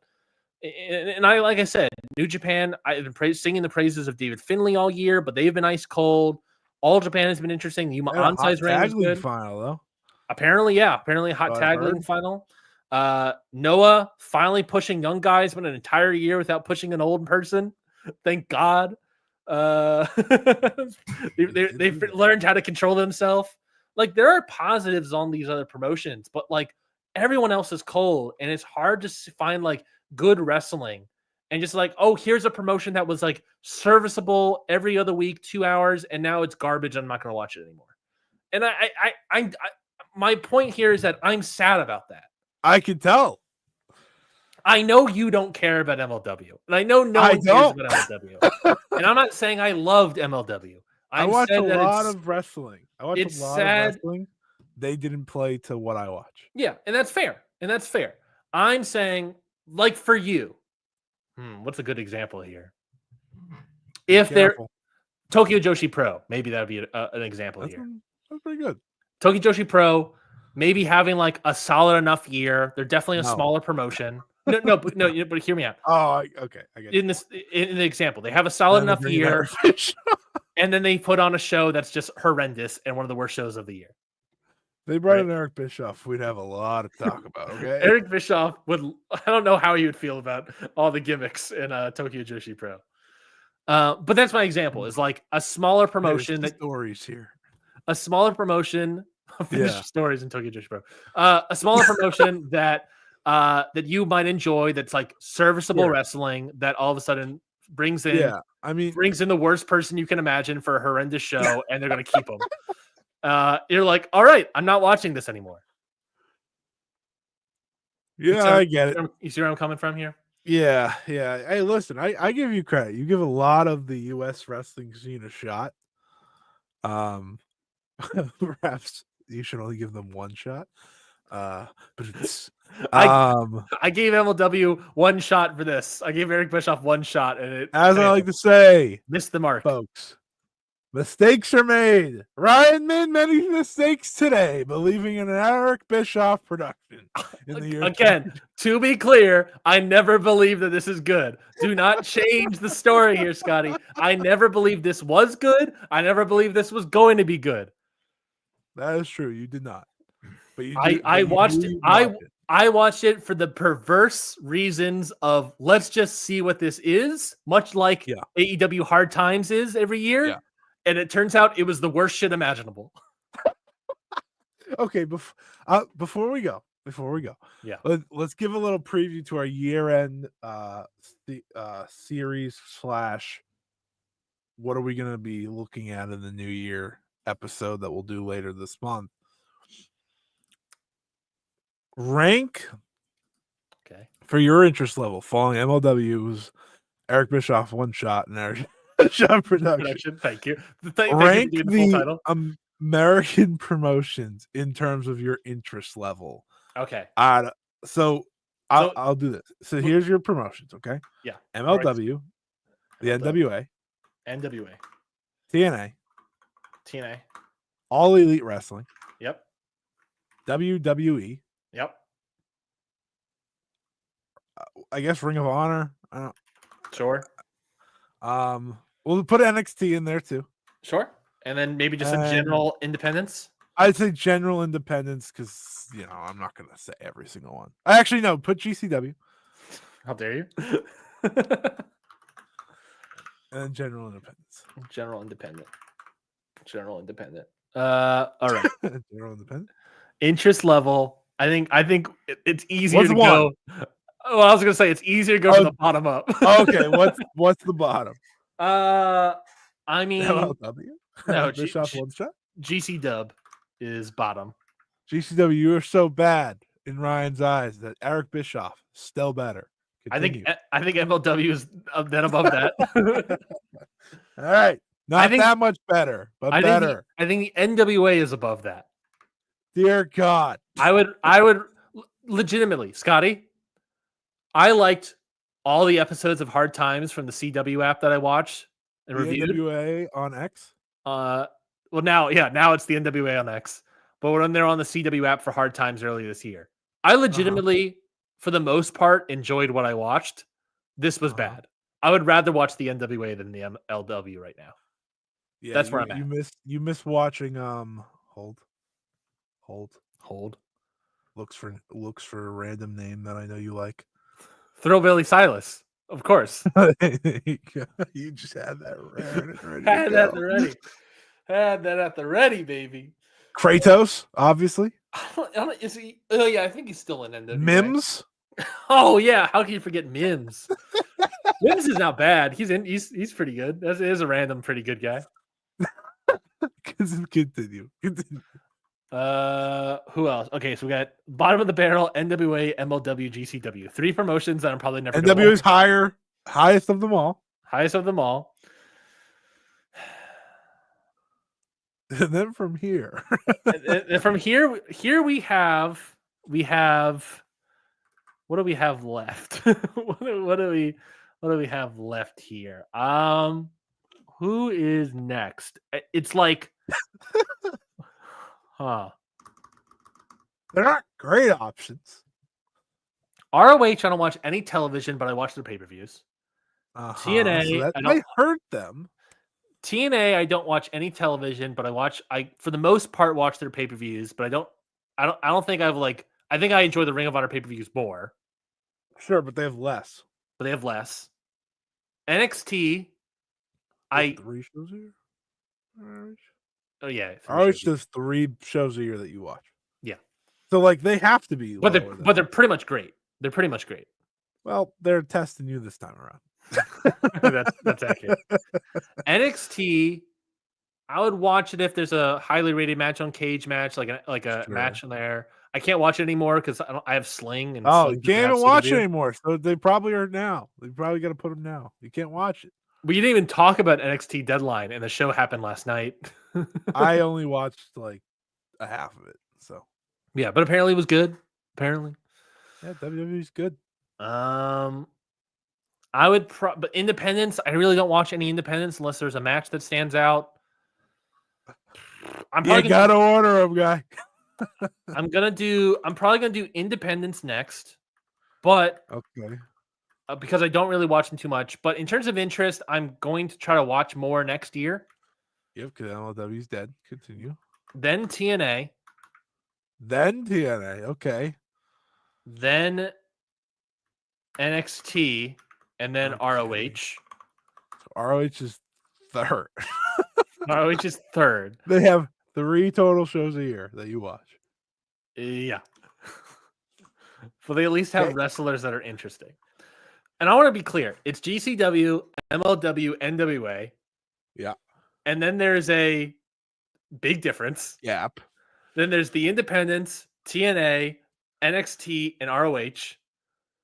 and I, like I said, New Japan, I've been singing the praises of David Finlay all year, but they've been ice cold. All Japan has been interesting. Yuma Ansai's reign was good. Final though. Apparently, yeah. Apparently, hot tag league final. Noah finally pushing young guys. Went an entire year without pushing an old person. Thank God. They've learned how to control themselves. Like, there are positives on these other promotions, but like everyone else is cold, and it's hard to find like good wrestling. And just like, oh, here's a promotion that was like serviceable every other week, 2 hours, and now it's garbage. I'm not going to watch it anymore. And I my point here is that I'm sad about that. I can tell. I know you don't care about MLW, and I know no one cares about MLW. And I'm not saying I loved MLW. I watch a lot of wrestling. I watch a lot of wrestling. They didn't play to what I watch. Yeah, and that's fair. I'm saying, like, for you, what's a good example here? If they're Tokyo Joshi Pro, maybe that would be an example here. That's pretty good. Tokyo Joshi Pro, maybe having like a solid enough year. They're definitely a smaller promotion. No, but hear me out. Oh, okay. I get in the example, they have a solid enough year, and then they put on a show that's just horrendous and one of the worst shows of the year. They brought in Eric Bischoff. We'd have a lot to talk about. Okay, Eric Bischoff would. I don't know how he would feel about all the gimmicks in Tokyo Joshi Pro. But that's my example. Is like a smaller promotion. There's stories here. A smaller promotion. Stories in Tokyo Joshi Pro. A smaller promotion that you might enjoy. That's like serviceable wrestling. That all of a sudden brings in. Yeah, brings in the worst person you can imagine for a horrendous show, and they're going to keep them. You're like, all right, I'm not watching this anymore. Yeah, I get it. You see where I'm coming from here? Yeah. Hey, listen, I give you credit. You give a lot of the U.S. wrestling scene a shot. Perhaps you should only give them one shot. But it's, I gave MLW one shot for this. I gave Eric Bischoff one shot, and it, as I like to say, missed the mark, folks. Mistakes are made. Ryan made many mistakes today, believing in an Eric Bischoff production. In the year again, to be clear, I never believed that this is good. Do not change the story here, Scotty. I never believed this was good. I never believed this was going to be good. That is true. You did not. But I watched it. I watched it for the perverse reasons of let's just see what this is, much like AEW Hard Times is every year. Yeah. And it turns out it was the worst shit imaginable. Okay, before we go, let's give a little preview to our year-end series / what are we going to be looking at in the new year episode that we'll do later this month. Rank for your interest level following MLW's Eric Bischoff One Shot and Eric Bischoff production. Thank you. Rank you the full title. American promotions in terms of your interest level. Okay. So I'll do this. So here's your promotions. Okay. Yeah. MLW, the NWA, TNA, All Elite Wrestling. Yep. WWE. Yep. I guess Ring of Honor. Sure. We'll put NXT in there too. Sure. And then maybe just a general independence. I'd say general independence because I'm not gonna say every single one. I actually no. Put GCW. How dare you? And general independence. General independent. All right. General independent. Interest level. I think it's easier What's to one? go. Well, I was gonna say it's easier to go from the bottom up. Okay, what's the bottom? I mean, MLW. no, Bischoff One Shot. GC Dub is bottom. GCW, you are so bad in Ryan's eyes that Eric Bischoff still better. Continue. I think MLW is then above that. All right, not that much better, but better. I think the NWA is above that. Dear God, I would legitimately, Scotty. I liked all the episodes of Hard Times from the CW app that I watched and reviewed. NWA on X. Well, now it's the NWA on X. But when they're on the CW app for Hard Times earlier this year, I legitimately, for the most part, enjoyed what I watched. This was bad. I would rather watch the NWA than the MLW right now. Yeah, that's where I'm at. You miss watching Hold. Looks for a random name that I know you like. Thrillbilly Silas, of course. You just had that ready. Had that at the ready, baby. Kratos, obviously. Is he? Oh yeah, I think he's still in NWA. Mims. Oh yeah, how can you forget Mims? Mims is not bad. He's pretty good. That is a random pretty good guy. Continue. Who else? Okay, so we got bottom of the barrel, NWA, MLW, GCW. 3 promotions that I'm probably never. NWA is highest of them all. Highest of them all. And then from here, we have. What do we have left? what do we have left here? Who is next? It's like, they're not great options. ROH, I don't watch any television, but I watch their pay-per-views. TNA, so I hurt them. TNA, I don't watch any television, but I for the most part watch their pay-per-views, but I don't think I think I enjoy the Ring of Honor pay-per-views more. Sure, but they have less. NXT, 3 shows a year? Oh yeah. ROH does 3 shows a year that you watch. Yeah. So they have to be But they're pretty much great. Well, they're testing you this time around. That's accurate. NXT, I would watch it if there's a highly rated match on Cage Match, like a match in there. I can't watch it anymore because I have Sling. And you can't even watch it anymore. So they probably are now. They probably got to put them now. You can't watch it. We didn't even talk about NXT Deadline, and the show happened last night. I only watched a half of it. So yeah, but apparently it was good. Apparently, yeah, WWE's good. I would, but independents. I really don't watch any independents unless there's a match that stands out. I'm probably gotta order them, guy. I'm probably gonna do independents next, but okay, because I don't really watch them too much. But in terms of interest, I'm going to try to watch more next year. Yep, because MLW's dead. Continue. Then TNA. Okay. Then NXT, and then ROH. So ROH is third. ROH is third. They have 3 total shows a year that you watch. Yeah. But they at least have wrestlers that are interesting. And I want to be clear. It's GCW, MLW, NWA. Yeah. And then there's a big difference. Yep. Then there's the independents, TNA, NXT, and ROH.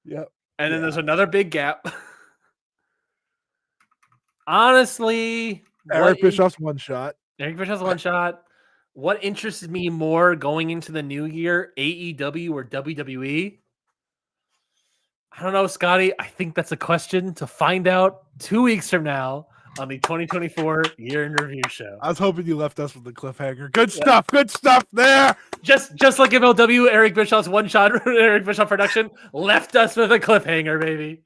Yep. And then there's another big gap. Honestly, Eric Bischoff's One Shot. What interests me more going into the new year, AEW or WWE? I don't know, Scotty. I think that's a question to find out 2 weeks from now on the 2024 Year in Review show. I was hoping you left us with the cliffhanger. Good stuff there. Just like MLW, Eric Bischoff's One Shot, Eric Bischoff production left us with a cliffhanger, baby.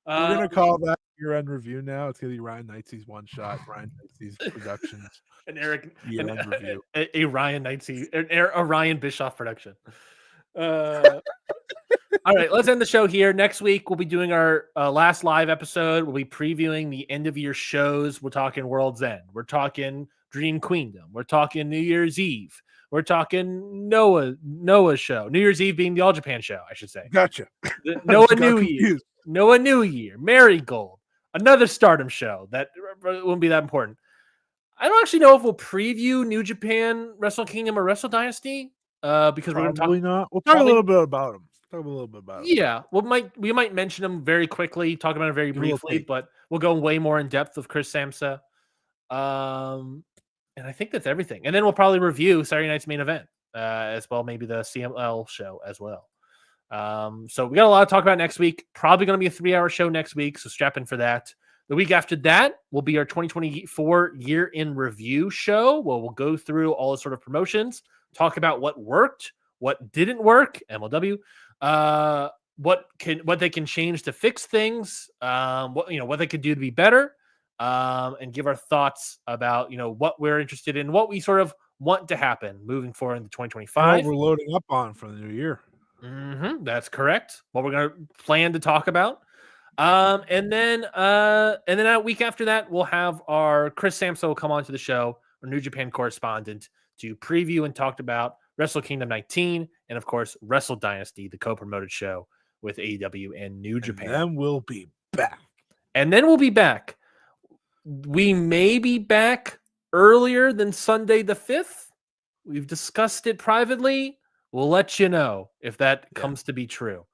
We're going to call that year-end review now. It's going to be Ryan Knightsy's One Shot, Ryan Knightsy's Productions. And Eric, year-end review. A Ryan Knightsy, a Ryan Bischoff production. All right, let's end the show here. Next week, we'll be doing our last live episode. We'll be previewing the end-of-year shows. We're talking World's End. We're talking Dream Queendom. We're talking New Year's Eve. We're talking Noah's show. New Year's Eve being the All Japan show, I should say. Gotcha. Noah New Year. Noah New Year. Marigold. Another Stardom show. That won't be that important. I don't actually know if we'll preview New Japan, Wrestle Kingdom, or Wrestle Dynasty. Because we're going to talk. Not. We'll talk a little bit about them. Yeah, we might mention them very quickly, talk about it very briefly, but we'll go way more in depth with Chris Samsa. And I think that's everything. And then we'll probably review Saturday night's main event as well, maybe the CML show as well. So we got a lot to talk about next week. Probably going to be a 3-hour show next week, so strap in for that. The week after that will be our 2024 year in review show, where we'll go through all the sort of promotions, talk about what worked, what didn't work, MLW, what they can change to fix things, what they could do to be better, and give our thoughts about what we're interested in, what we sort of want to happen moving forward into 2025. What we're loading up on for the new year. That's correct. What we're going to plan to talk about. And then a week after that, we'll have our Chris Samsa will come onto the show, our New Japan correspondent, to preview and talk about Wrestle Kingdom 19 and, of course, Wrestle Dynasty, the co-promoted show with AEW and New Japan. And then we'll be back. We may be back earlier than Sunday the 5th. We've discussed it privately. We'll let you know if that comes to be true.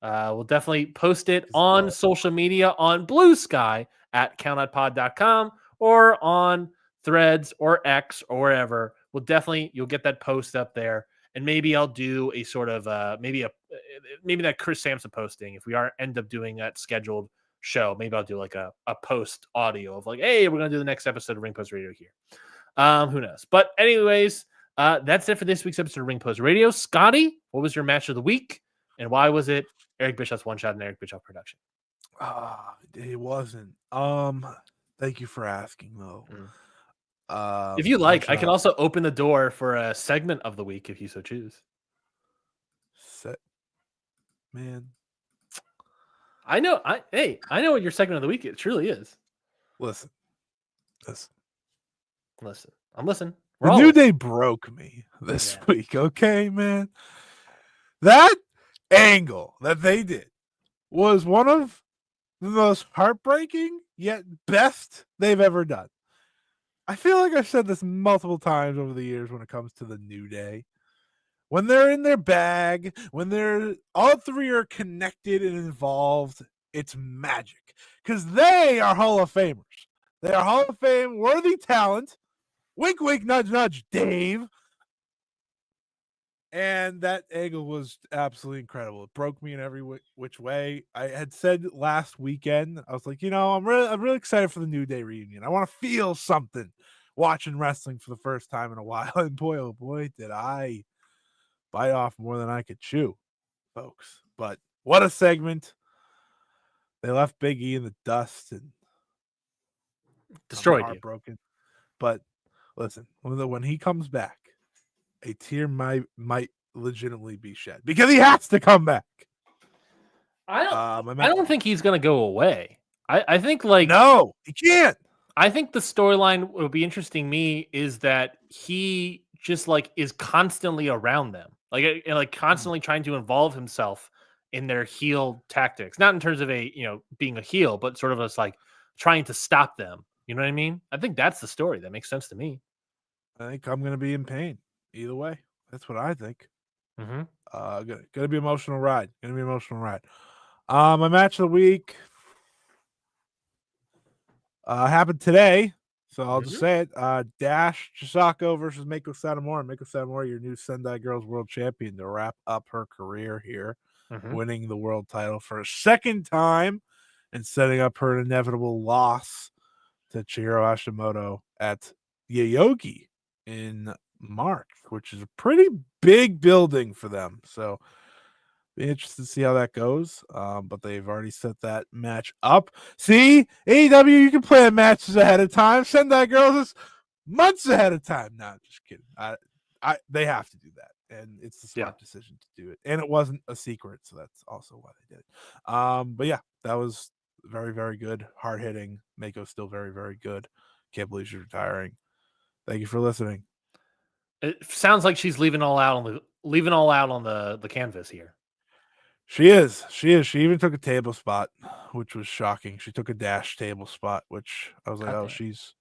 We'll definitely post it on social media on Blue Sky at countoutpod.com or on Threads or X or wherever. You'll get that post up there. And maybe I'll do a sort of maybe that Chris Samsa posting. If we end up doing that scheduled show, maybe I'll do like a post audio of like, hey, we're gonna do the next episode of Ring Post Radio here. Who knows? But anyways, that's it for this week's episode of Ring Post Radio. Scotty, what was your match of the week, and why was it Eric Bischoff's One Shot and Eric Bischoff production? It wasn't. Thank you for asking though. If you like, I can also open the door for a segment of the week if you so choose. Man, I know what your segment of the week it truly is. Listen. I'm listening. The New Day broke me this week, okay, man? That angle that they did was one of the most heartbreaking yet best they've ever done. I feel like I've said this multiple times over the years when it comes to the New Day. When they're in their bag, when all three are connected and involved, it's magic. Because they are Hall of Famers. They are Hall of Fame worthy talent. Wink, wink, nudge, nudge, Dave. And that angle was absolutely incredible. It broke me in every which way. I had said last weekend, I was like, I'm really excited for the New Day reunion. I want to feel something watching wrestling for the first time in a while. And boy, oh boy, did I bite off more than I could chew, folks. But what a segment. They left Big E in the dust and destroyed you. Broken. But listen, when he comes back, a tear might legitimately be shed because he has to come back. I don't think he's going to go away. I think no, he can't. I think the storyline will be interesting. Me is that he just is constantly around them, constantly trying to involve himself in their heel tactics. Not in terms of being a heel, but sort of us trying to stop them. You know what I mean? I think that's the story. That makes sense to me. I think I'm going to be in pain either way. That's what I think. Gonna be emotional ride. My match of the week happened today, so I'll just say it. Dash Chisako versus Meiko Satomura. Meiko Satomura, your new Sendai Girls World Champion, to wrap up her career here, winning the world title for a second time and setting up her inevitable loss to Chihiro Hashimoto at Yoyogi in March, which is a pretty big building for them. So be interested to see how that goes. But they've already set that match up. See, AEW, you can plan matches ahead of time. Sendai Girls is months ahead of time. No, just kidding. They have to do that, and it's the smart decision to do it. And it wasn't a secret, so that's also why they did it. But yeah, that was very, very good. Hard hitting. Mako's still very, very good. Can't believe she's retiring. Thank you for listening. It sounds like she's leaving all out on the canvas here. She is. She even took a table spot, which was shocking. She took a dash table spot, which I was like, oh, she's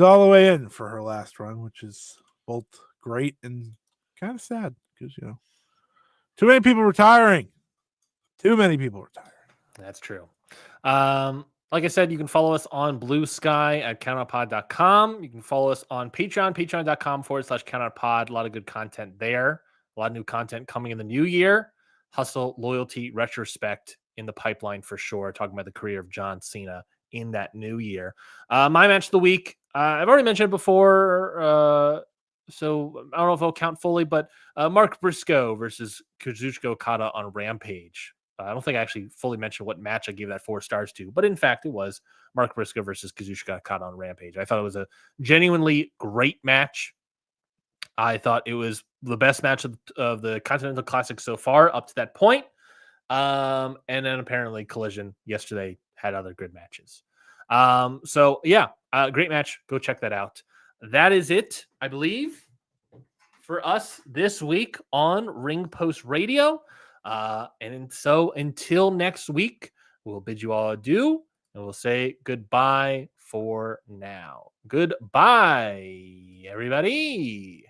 all the way in for her last run, which is both great and kind of sad because, too many people retiring. That's true. Like I said, you can follow us on Blue Sky at countoutpod.com. You can follow us on Patreon, patreon.com/countoutpod. A lot of good content there. A lot of new content coming in the new year. Hustle, loyalty, retrospect in the pipeline for sure. Talking about the career of John Cena in that new year. My match of the week, I've already mentioned it before, so I don't know if it'll count fully, but Mark Briscoe versus Kazuchika Okada on Rampage. I don't think I actually fully mentioned what match I gave that 4 stars to, but in fact, it was Mark Briscoe versus Kazuchika Okada on Rampage. I thought it was a genuinely great match. I thought it was the best match of the Continental Classic so far up to that point. And then apparently Collision yesterday had other good matches. So yeah, great match. Go check that out. That is it, I believe, for us this week on Ring Post Radio. And so until next week, we'll bid you all adieu and we'll say goodbye for now. Goodbye, everybody.